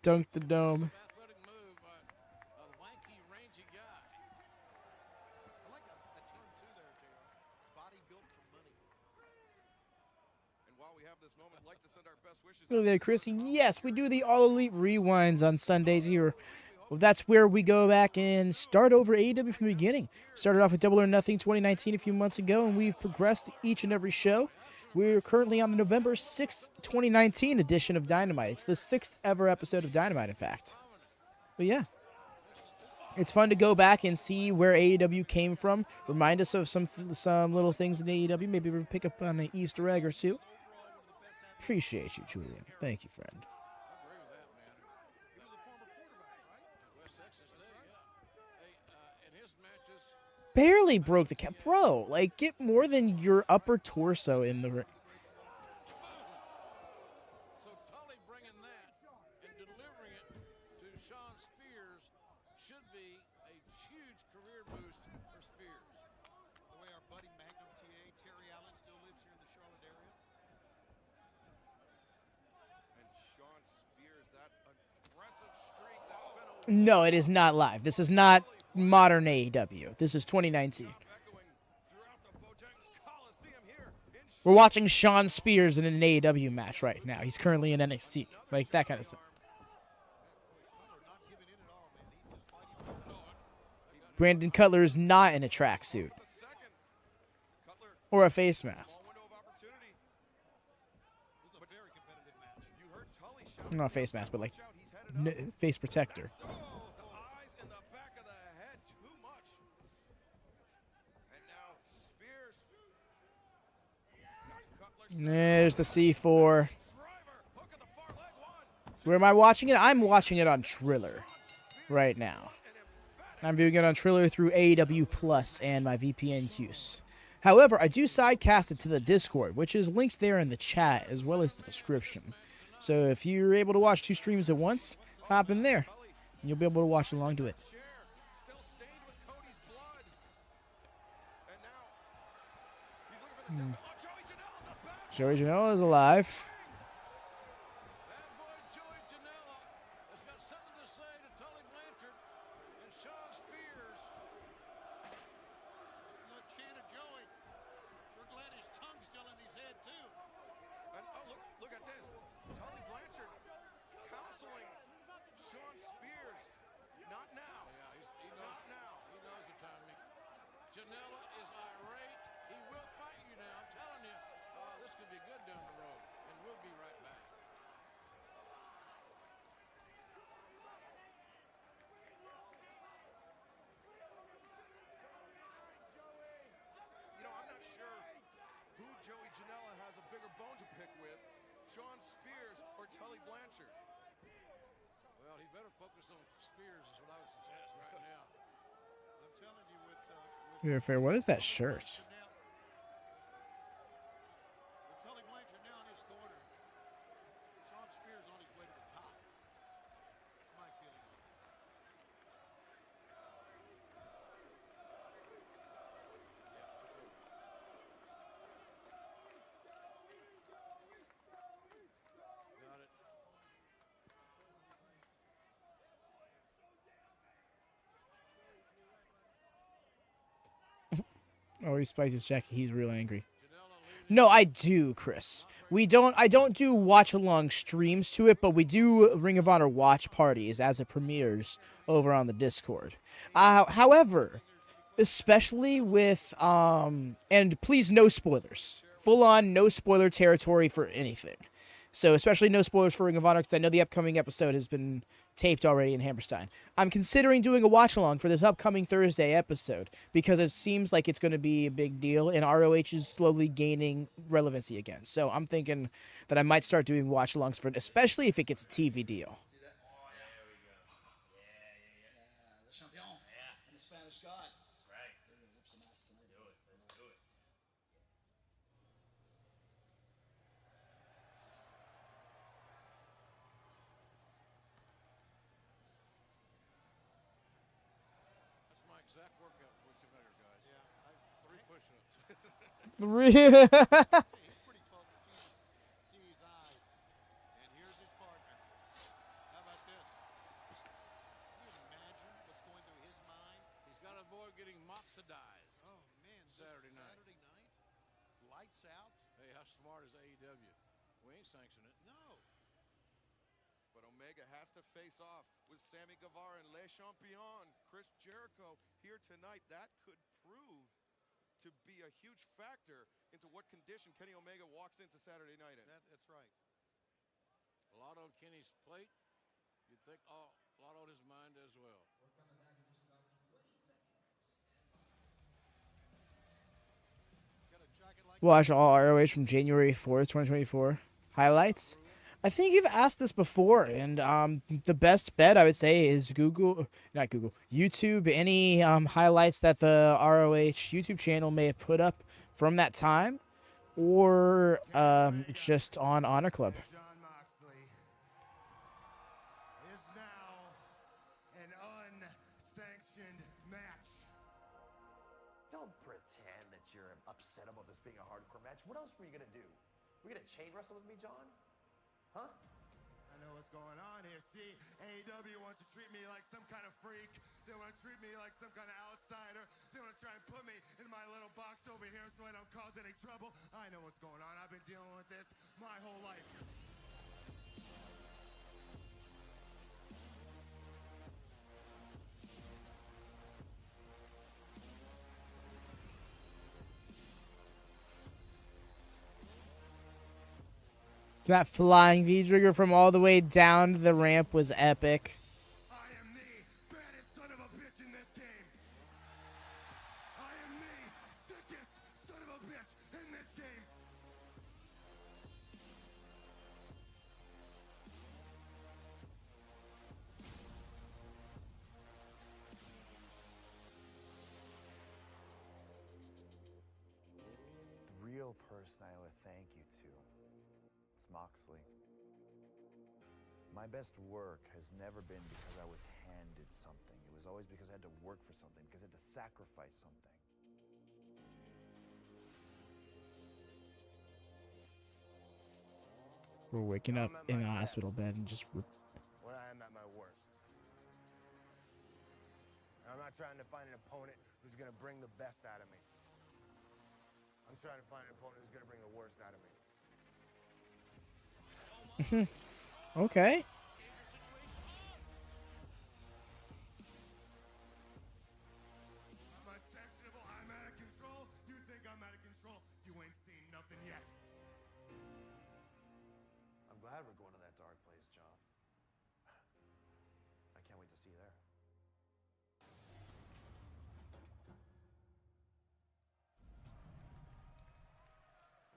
Dunked the dome. Athletic move by a lanky, rangy guy. I like that term too there, JR. Body built for money. And while we have this moment, I'd like to send our best wishes. Hello there, Chris. Yes, we do the All Elite Rewinds on Sundays here. Well, that's where we go back and start over AEW from the beginning. Started off with Double or Nothing 2019 a few months ago, and we've progressed each and every show. We're currently on the November 6th, 2019 edition of Dynamite. It's the 6th ever episode of Dynamite, in fact. But yeah, it's fun to go back and see where AEW came from. Remind us of some little things in AEW. Maybe we'll pick up on an Easter egg or two. Appreciate you, Julian. Thank you, friend. Barely broke the cap. Bro, like, get more than your upper torso in the ring. So Tully bringing that and delivering it to Shawn Spears should be a huge career boost for Spears. The way our buddy Magnum TA, Terry Allen, still lives here in the Charlotte area. And Shawn Spears, that aggressive streak that's been No, it is not live. This is not modern AEW. This is 2019. We're watching Shawn Spears in an AEW match right now. He's currently in NXT. Like, that kind of stuff. Brandon Cutler is not in a tracksuit. Or a face mask. Not a face mask, but like face protector. There's the C4. Where am I watching it? I'm watching it on Triller right now. I'm viewing it on Triller through AEW Plus and my VPN use. However, I do sidecast it to the Discord, which is linked there in the chat as well as the description. So if you're able to watch two streams at once, hop in there, and you'll be able to watch along to it. Joey Janela is alive. Bad boy Joey Janela has got something to say to Tully Blanchard and Shawn Spears. Look, Chan and Joey. We're glad his tongue's still in his head, too. And look at this. Tully Blanchard counseling Shawn Spears. Not now. Yeah, he knows, not now. He knows the timing. Janela is irate. He will fight you now. I'm telling you, this could be good down the road. And we'll be right back. You know, I'm not sure who Joey Janela has a bigger bone to pick with, Shawn Spears or Tully Blanchard. Well, he better focus on Spears is what I would suggest right now. I'm telling you, with Fair, fair. What is that shirt? Tully Blanchard now in his corner. Shawn Spears on his way to the top. That's my feeling. Got it. Oh, he spices his jacket. He's real angry. No, I do, Chris. I don't do watch-along streams to it, but we do Ring of Honor watch parties as it premieres over on the Discord. However, especially with, and please no spoilers. Full-on no spoiler territory for anything. So especially no spoilers for Ring of Honor, because I know the upcoming episode has been taped already in Hammerstein. I'm considering doing a watch-along for this upcoming Thursday episode, because it seems like it's going to be a big deal, and ROH is slowly gaining relevancy again. So I'm thinking that I might start doing watch-alongs for it, especially if it gets a TV deal. exact workout we're familiar, guys. Yeah, 3 push-ups. 3. He's pretty focused. See his eyes. And here's his partner. How about this? Can you imagine what's going through his mind? He's got a boy getting moxidized. Oh, man. Saturday night. Lights out. Hey, how smart is AEW? We ain't sanctioning it. No. But Omega has to face off with Sammy Guevara and Le Champion, Chris Jericho, here tonight. That could prove to be a huge factor into what condition Kenny Omega walks into Saturday night in. That's right. A lot on Kenny's plate. You'd think a lot on his mind as well. Watch all ROH from January 4th, 2024. Highlights. I think you've asked this before, and the best bet I would say is YouTube. Any highlights that the ROH YouTube channel may have put up from that time, or just on Honor Club. What else were you gonna do? Were you gonna chain wrestle with me, John? Huh? I know what's going on here. See, AEW wants to treat me like some kind of freak. They want to treat me like some kind of outsider. They want to try and put me in my little box over here so I don't cause any trouble. I know what's going on. I've been dealing with this my whole life. That flying V-trigger from all the way down the ramp was epic. I am the baddest son of a bitch in this game. I am the sickest son of a bitch in this game. The real person I owe a thank you to is Moxley. My best work has never been because I was handed something. It was always because I had to work for something, because I had to sacrifice something. We're waking up in a hospital bed and just... When I am at my worst. I'm not trying to find an opponent who's going to bring the best out of me. I'm trying to find an opponent who's going to bring the worst out of me. Okay. I'm unsanctionable. I'm out of control. You think I'm out of control? You ain't seen nothing yet. I'm glad we're going to that dark place, John. I can't wait to see you there.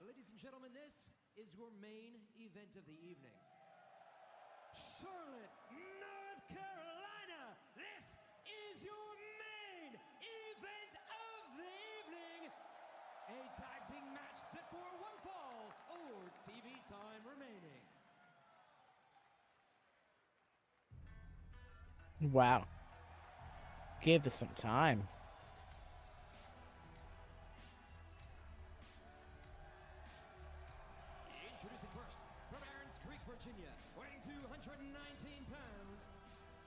Ladies and gentlemen, this is your main event of the evening. Charlotte, North Carolina, this is your main event of the evening. A tag team match set for 1 fall or TV time remaining. Wow. Gave this some time. Introducing first, from Aaron's Creek, Virginia, weighing 219 pounds,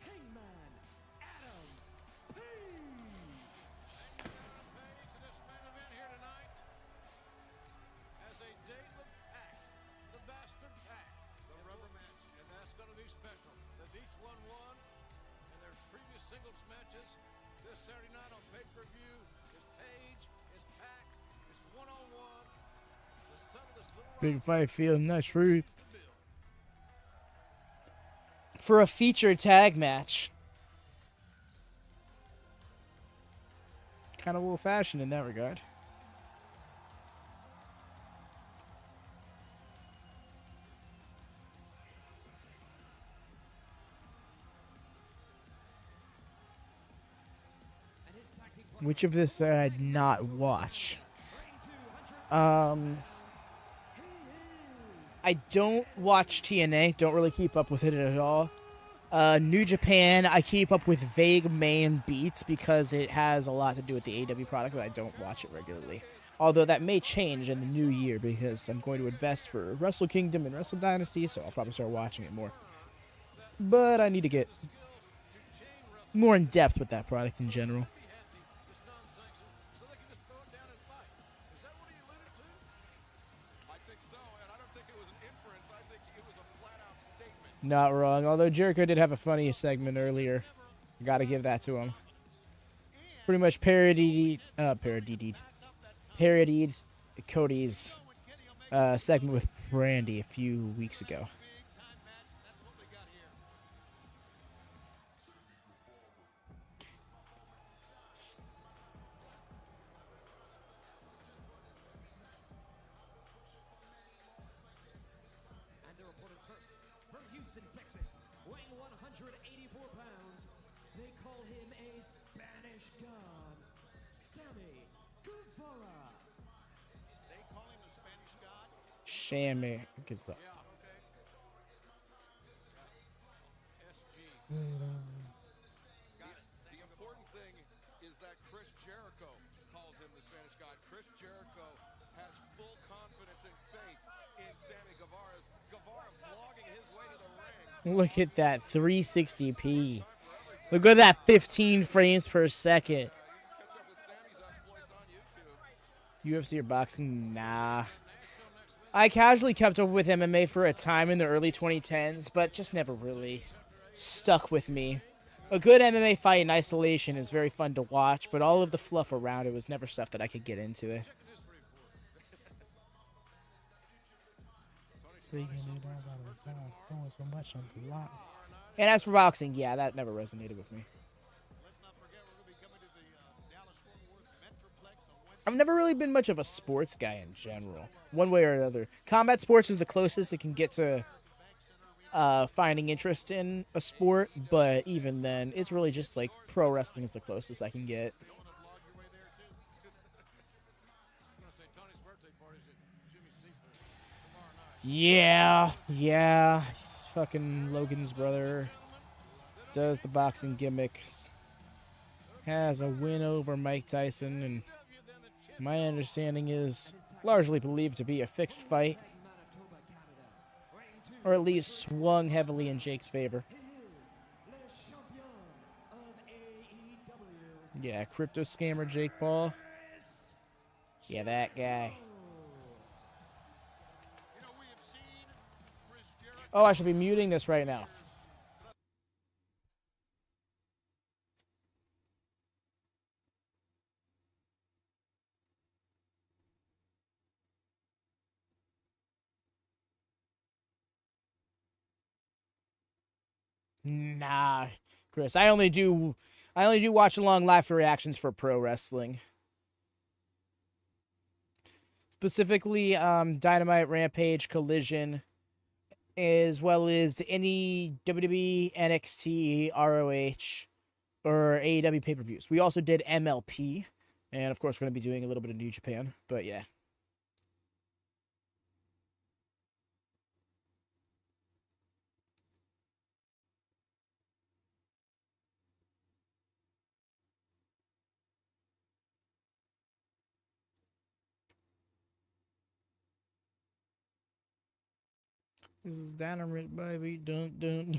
Hangman Adam Page. Adam Page in this main event here tonight as a David Pack, the Bastard Pack. The rubber match. And that's going to be special. They've each won one in their previous singles matches. This Saturday night on pay-per-view is Page, is Pack, is one-on-one. The son of this little Big fight, feeling the truth. For a feature tag match. Kind of old-fashioned in that regard. Which of this I did not watch? I don't watch TNA. Don't really keep up with it at all. New Japan, I keep up with vague main beats because it has a lot to do with the AEW product, but I don't watch it regularly. Although that may change in the new year because I'm going to invest for Wrestle Kingdom and Wrestle Dynasty, so I'll probably start watching it more. But I need to get more in depth with that product in general. Not wrong. Although Jericho did have a funny segment earlier. I gotta give that to him. Pretty much parodied Cody's segment with Brandy a few weeks ago. And their opponents first, from Houston, Texas, weighing 184 pounds, they call him a Spanish god, Sammy Guevara. They call him the Spanish god? Sammy Guevara. The important thing is that Chris Jericho calls him the Spanish God. Chris Jericho has full confidence and faith in Sammy Guevara's. Guevara vlogging his way to the ring. Look at that 360p. Look at that 15 frames per second. UFC or boxing? Nah. I casually kept up with MMA for a time in the early 2010s, but just never really stuck with me. A good MMA fight in isolation is very fun to watch, but all of the fluff around it was never stuff that I could get into it. And as for boxing, yeah, that never resonated with me. I've never really been much of a sports guy in general, one way or another. Combat sports is the closest it can get to finding interest in a sport, but even then, it's really just like pro wrestling is the closest I can get. Yeah, he's fucking Logan's brother. Does the boxing gimmicks. Has a win over Mike Tyson, and my understanding is largely believed to be a fixed fight. Or at least swung heavily in Jake's favor. Yeah, crypto scammer Jake Paul. Yeah, that guy. Oh, I should be muting this right now. Nah, Chris. I only do watch along live for reactions for pro wrestling. Specifically, Dynamite, Rampage, Collision, as well as any WWE, NXT, ROH, or AEW pay-per-views. We also did MLP, and of course we're going to be doing a little bit of New Japan, but yeah. This is Dynamite, baby. Dun, dun.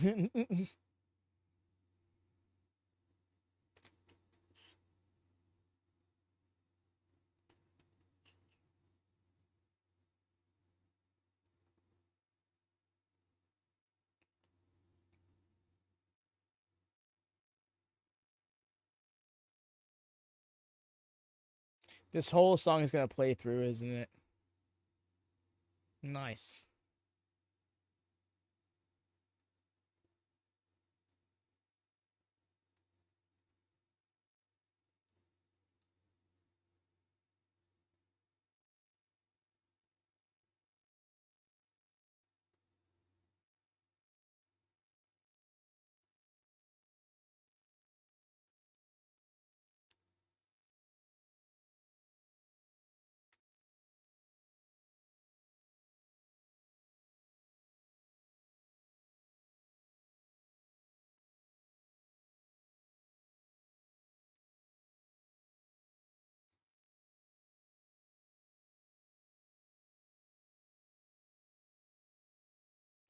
This whole song is going to play through, isn't it? Nice.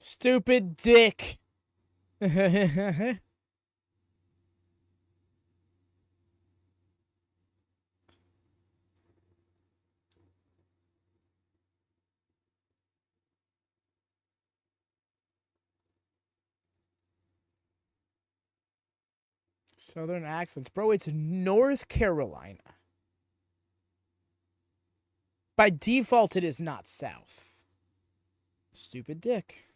Stupid dick. Southern accents. Bro, it's North Carolina. By default, it is not South. Stupid dick.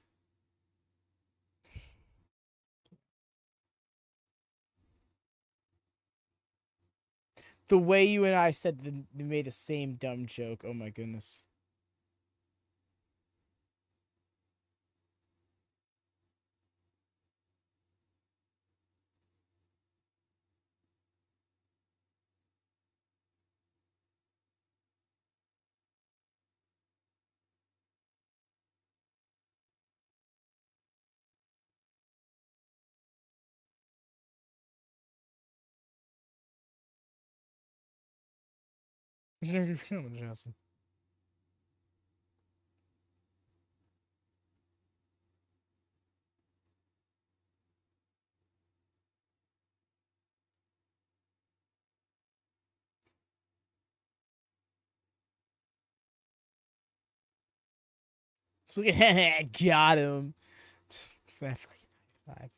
The way you and I said we made the same dumb joke. Oh my goodness. You're feeling, Justin. It's like, got him. That fucking five.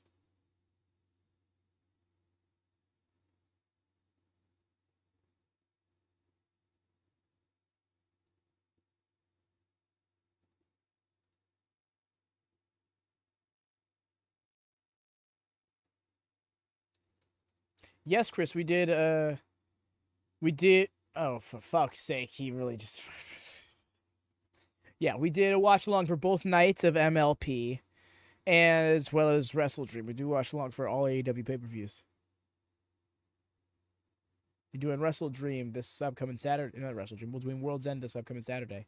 Yes, Chris, we did. Oh, for fuck's sake, he really just. Yeah, we did a watch along for both nights of MLP, and as well as Wrestle Dream. We do watch along for all AEW pay per views. We're doing Wrestle Dream this upcoming Saturday. Not Wrestle Dream. We're doing World's End this upcoming Saturday.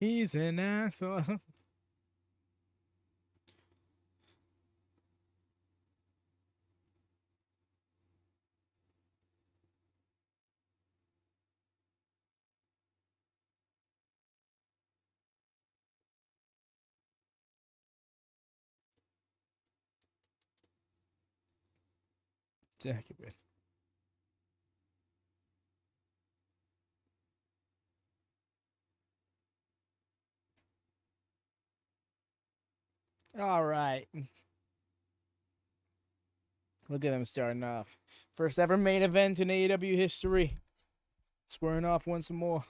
He's an asshole. Jacob. All right. Look at him starting off. First ever main event in AEW history. Squaring off once more.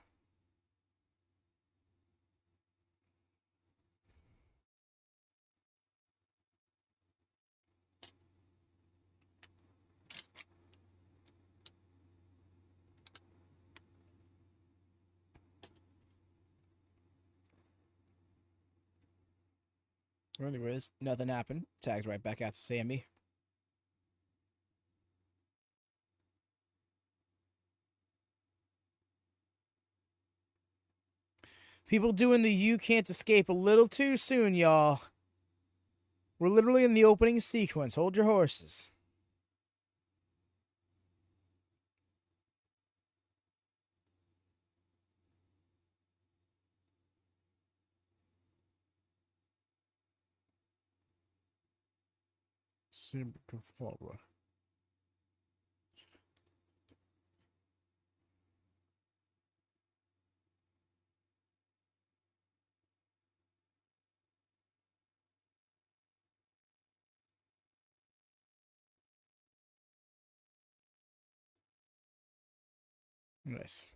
Anyways, nothing happened. Tags right back out to Sammy. People doing the "you can't escape" a little too soon, y'all. We're literally in the opening sequence. Hold your horses. Super forward. Nice.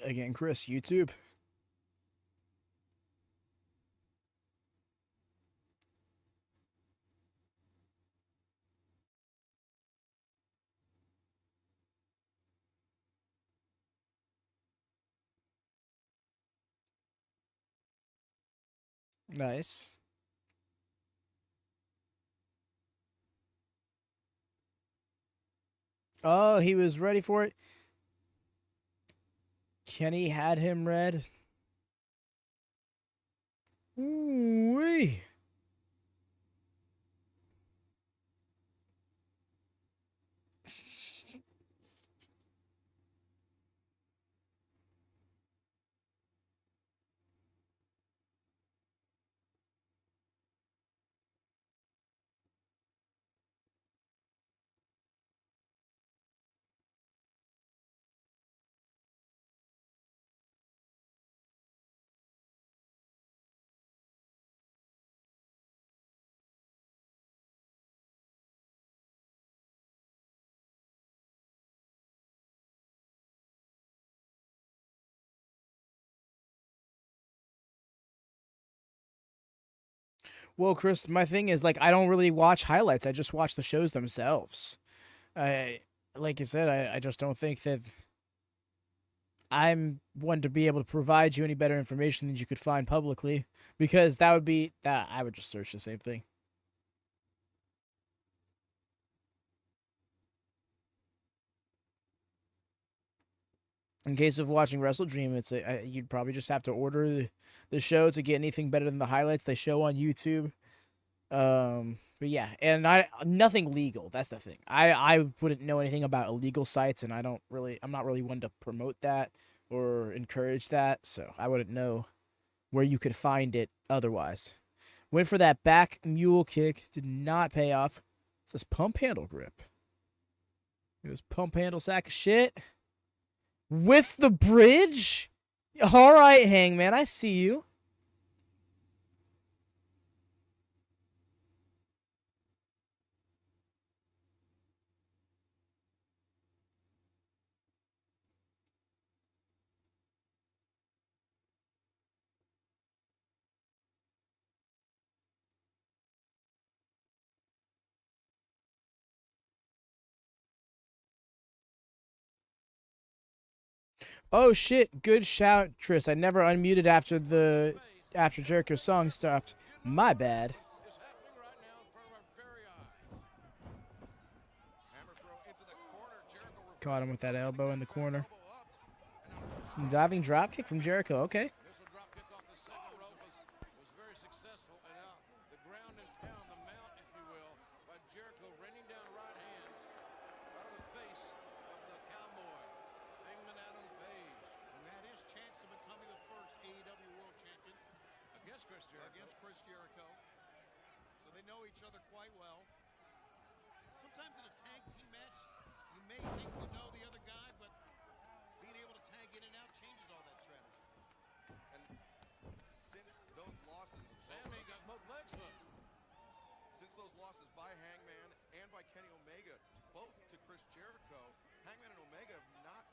Again, Chris, YouTube. Nice. Oh, he was ready for it. Kenny had him read. Ooh-wee. Well, Chris, my thing is like I don't really watch highlights. I just watch the shows themselves. I like I said, I just don't think that I'm one to be able to provide you any better information than you could find publicly because that would be that I would just search the same thing. In case of watching Wrestle Dream, it's you'd probably just have to order the show to get anything better than the highlights they show on YouTube. But yeah, and nothing legal. That's the thing. I wouldn't know anything about illegal sites, and I'm not really one to promote that or encourage that, so I wouldn't know where you could find it otherwise. Went for that back mule kick, did not pay off. It says pump handle grip. It was pump handle sack of shit. With the bridge? All right, Hangman, I see you. Oh shit, good shout, Tris. I never unmuted after Jericho's song stopped. My bad. Caught him with that elbow in the corner. Diving dropkick from Jericho, okay. Against Chris Jericho. So they know each other quite well. Sometimes in a tag team match, you may think you know the other guy, but being able to tag in and out changes all that strategy. And since those losses, Sammy got both legs hooked. Since those losses by Hangman and by Kenny Omega, both to Chris Jericho, Hangman and Omega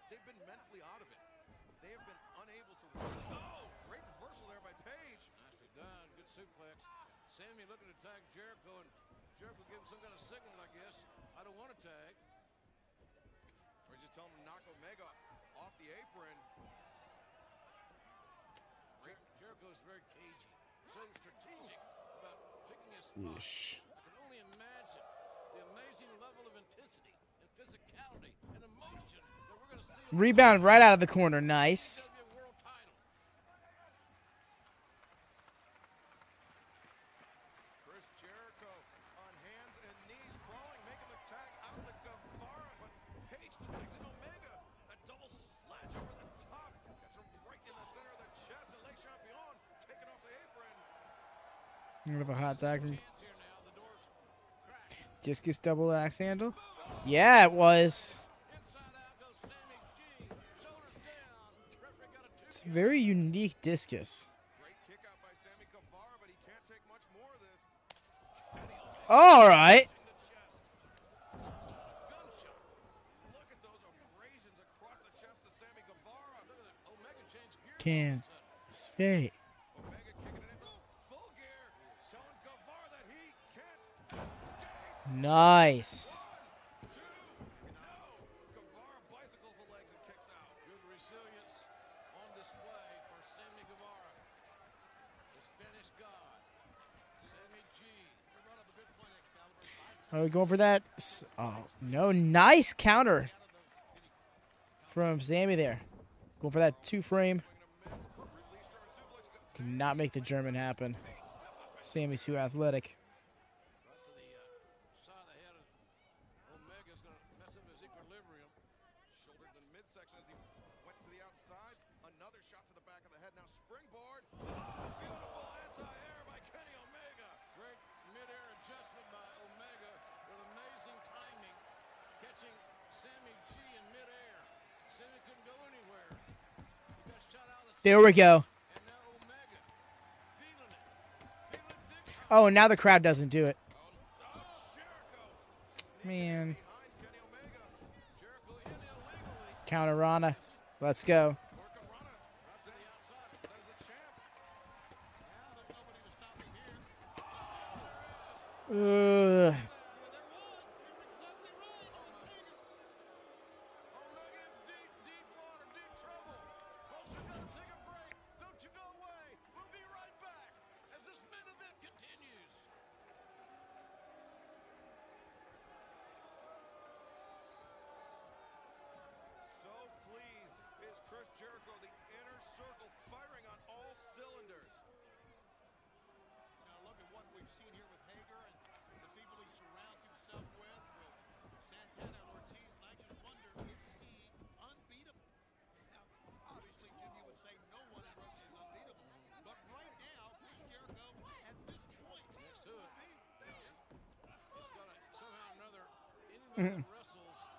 they've been mentally out of it. They have been unable to great reversal there by Page. Nicely done, good suplex. Sammy looking to tag Jericho, and Jericho giving some kind of signal, I guess. I don't want to tag. Or just tell him to knock Omega off the apron. Jericho's very cagey, so strategic about picking his spot. I can only imagine the amazing level of intensity and physicality and emotion that we're going to see. Rebound right out of the corner, nice. Chris Jericho on hands and knees, crawling, making the tag out to Guevara, but Page tags in Omega. A double sledge over the top. Gets him right in the center of the chest, and Le Champion taking off the apron. Bit of a hot tag. Discus double axe handle. Yeah, it was. It's a very unique discus. All right. Can't skate. Nice. Good resilience on display for Sammy Guevara, the Spanish God. Oh, going for that. Oh, no. Nice counter from Sammy there. Going for that 2-frame. Cannot make the German happen. Sammy's too athletic. There we go. Oh, and now the crowd doesn't do it. Man. Calorina. Let's go. Ugh.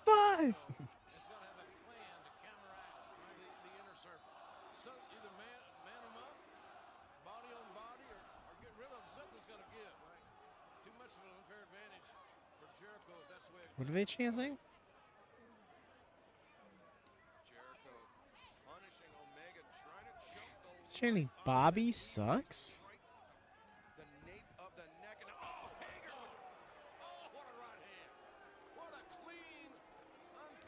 Five. What are they chanting? Chanting Bobby sucks?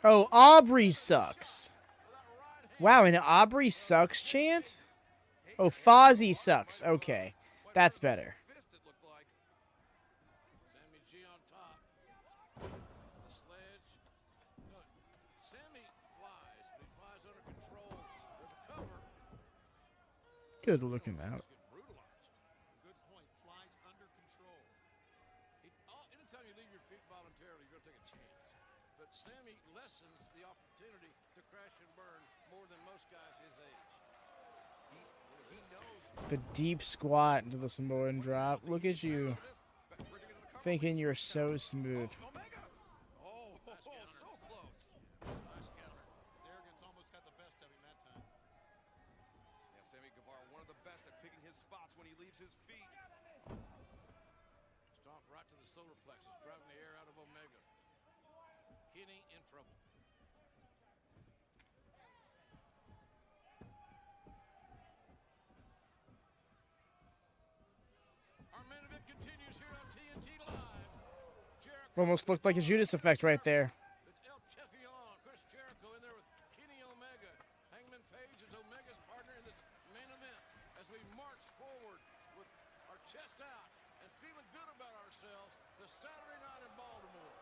Oh, Aubrey sucks. Wow, an Aubrey sucks chant? Oh, Fozzy sucks. Okay, that's better. Good looking out. Good point. Flies under control. Anytime you leave your feet voluntarily, you're going to take a chance. But Sammy lessens the opportunity to crash and burn more than most guys his age. He knows. The deep squat into the Samoan drop. Look at you. Thinking you're so smooth. His feet. Stomp right to the solar plexus, driving the air out of Omega. Kenny in trouble. Our main event continues here on TNT Live. Jericho. Almost looked like a Judas effect right there. El Chefion, Chris Jericho in there with Kenny Omega. Hangman Page is Omega's partner in this main event as we march forward with our chest out and feeling good about ourselves this Saturday night in Baltimore.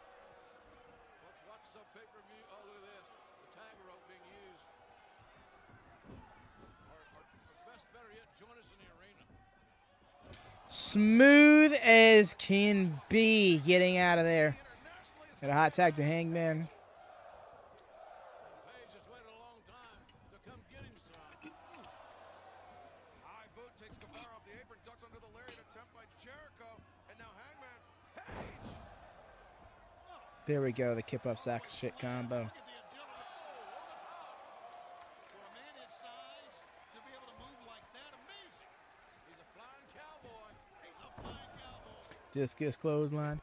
Folks, watch some pay-per-view. Oh, look at this. The tag rope being used. Or better yet, join us in the arena. Smooth as can be getting out of there. Got a hot tag to Hangman. There we go, the kip up sack shit combo. Discus clothesline.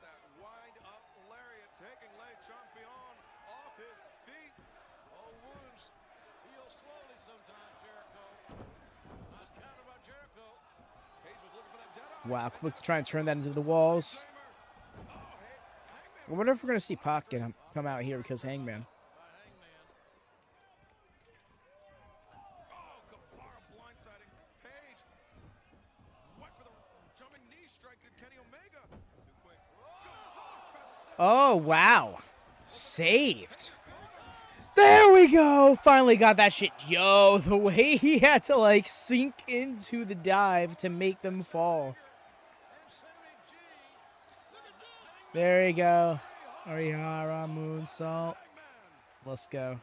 Wow, quick to try and turn that into the walls. I wonder if we're going to see Pac come out here because Hangman. Oh, wow. Saved. There we go. Finally got that shit. Yo, the way he had to, like, sink into the dive to make them fall. There you go. Arihara moonsault. Let's go.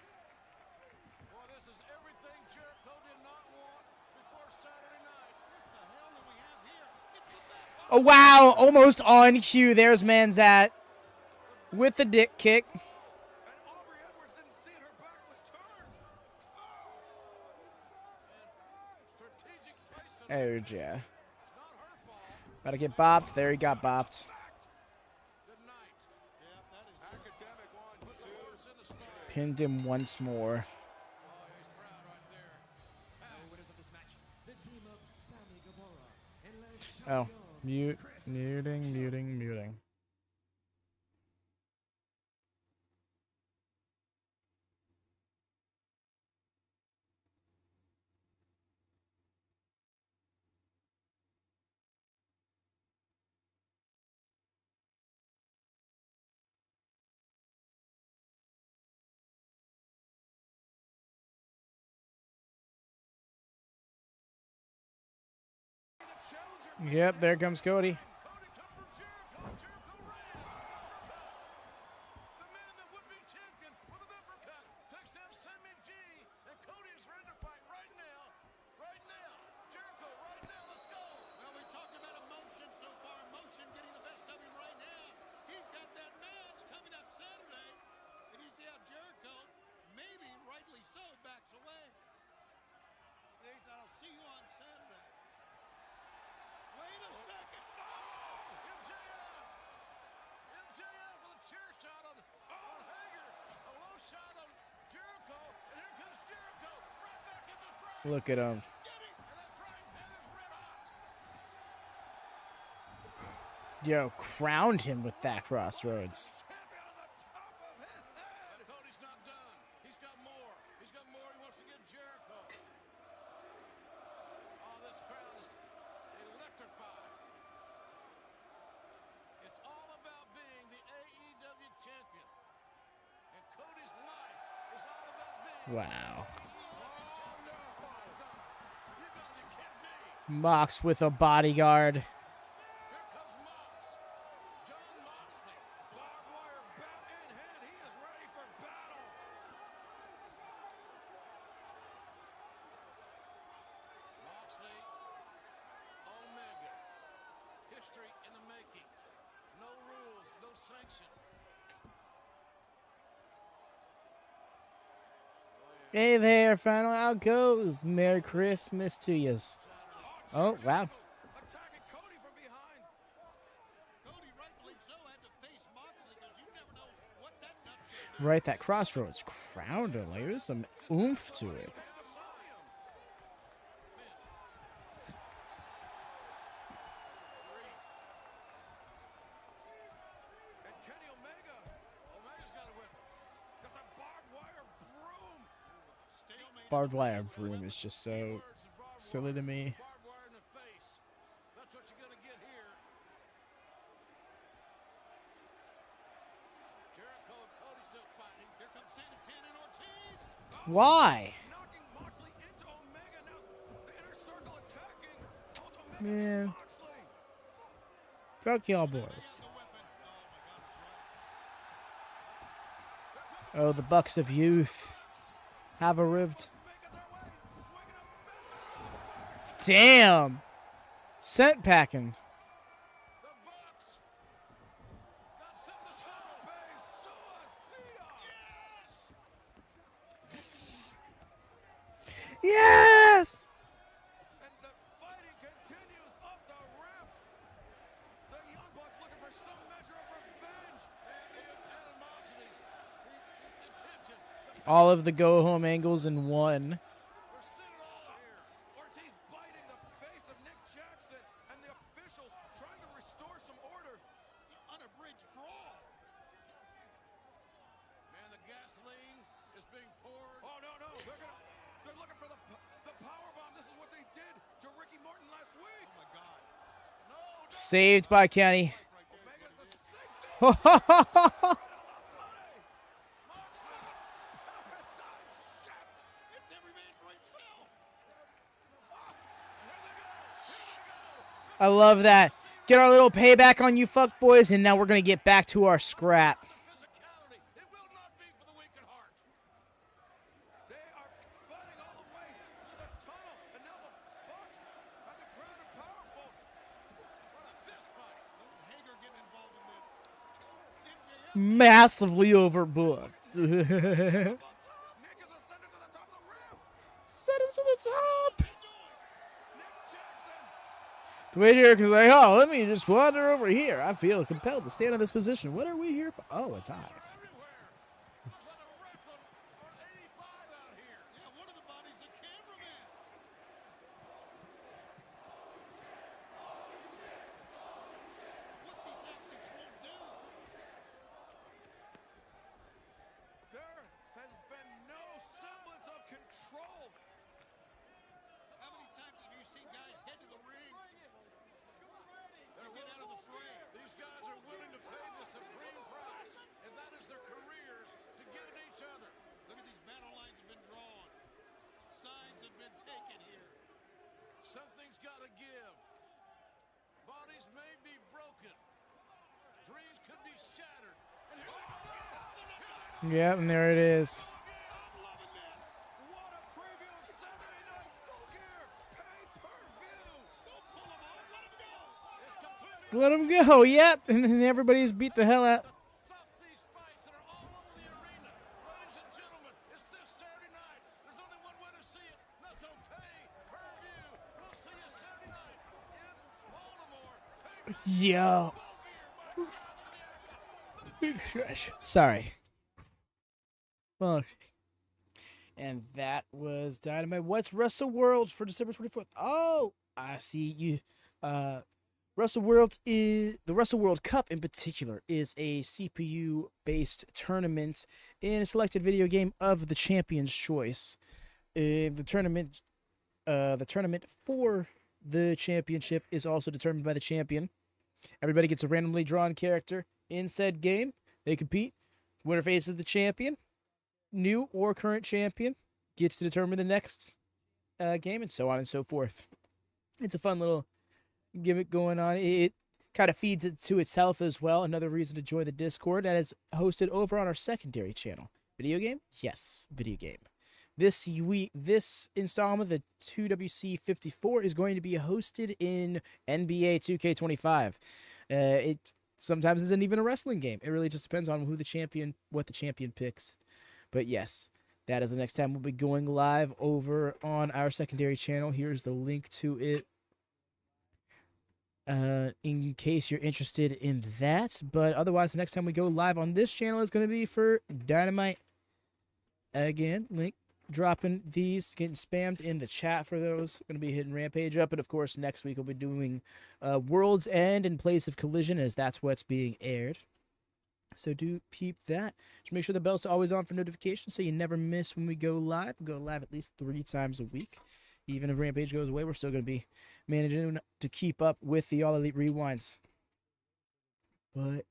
Oh, wow. Almost on cue. There's Manzat with the dick kick. Oh, yeah. About to get bopped. There he got bopped. Pinned him once more. Oh, muting. Yep, there comes Cody. Look at him. Yo, crowned him with that crossroads. It's all about being the AEW champion. And Cody's life is all about being... Wow. Mox with a bodyguard. Hey there, final out goes. Merry Christmas to yous. Oh, wow. Right, that crossroads crowned him. Like, there's some oomph to it. Barbed wire broom is just so silly to me. Why? Man. Fuck y'all boys. Oh, the Bucks of Youth have arrived. Damn. Scent packing. Yes! And the fighting continues up the ramp. The Young Bucks looking for some measure of revenge. And the animosities, the tension. All of the go-home angles in one. We're seeing it all here. Ortiz biting the face of Nick Jackson and the officials trying to restore some order. It's an unabridged brawl. Man, the gasoline is being poured. Oh, no. They're looking for the power bomb. This is what they did to Ricky Morton last week. Oh my God! No. Saved by Kenny. I love that. Get our little payback on you fuckboys, and now we're going to get back to our scrap. Massively overbooked. Set it to the top. The way here, because like, oh, let me just wander over here. I feel compelled to stand in this position. What are we here for? Oh, a dive. Something's got to give. Bodies may be broken. Dreams could be shattered. And here they go. Yep, and there it is. What a preview of Saturday Night Full Gear pay-per-view. Don't pull them off. Let them go. It's completely Let him go. Yep, and then everybody's beat the hell out. stop these fights that are all over the arena. Ladies and gentlemen, it's this Saturday night. There's only one way to see it. That's on pay-per-view. We'll see you Saturday night in Baltimore. Yo. Sorry. Well, and that was Dynamite. What's Wrestle World for December 24th? Oh, I see you. Wrestle World is the Wrestle World Cup in particular is a CPU based tournament in a selected video game of the champion's choice. The tournament for the championship is also determined by the champion. Everybody gets a randomly drawn character in said game. They compete. Winner faces the champion. New or current champion gets to determine the next game, and so on and so forth. It's a fun little gimmick going on. It kind of feeds it to itself as well. Another reason to join the Discord that is hosted over on our secondary channel. Video game? Yes, video game. This week, this installment, the 2WC54, is going to be hosted in NBA 2K25. It sometimes isn't even a wrestling game. It really just depends on what the champion picks. But yes, that is the next time we'll be going live over on our secondary channel. Here's the link to it in case you're interested in that. But otherwise, the next time we go live on this channel is going to be for Dynamite. Again, link dropping these, getting spammed in the chat for those. Going to be hitting Rampage up. And of course, next week we'll be doing World's End in place of Collision, as that's what's being aired. So do peep that. Just make sure the bell's always on for notifications so you never miss when we go live. We go live at least 3 times a week. Even if Rampage goes away, we're still going to be managing to keep up with the All Elite Rewinds. But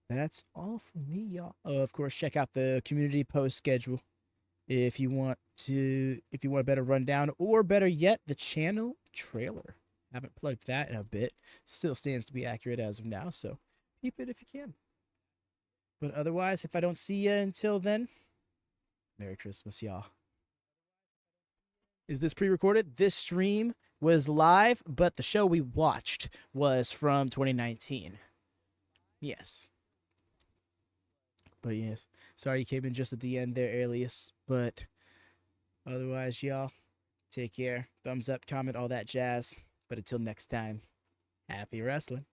that's all for me, y'all. Of course, check out the community post schedule if you want a better rundown, or better yet, the channel trailer. Haven't plugged that in a bit. Still stands to be accurate as of now, so keep it if you can. But otherwise, if I don't see you until then, Merry Christmas, y'all. Is this pre-recorded? This stream was live, but the show we watched was from 2019. Yes. But yes, sorry you came in just at the end there, Alias. But otherwise, y'all, take care. Thumbs up, comment, all that jazz. But until next time, happy wrestling.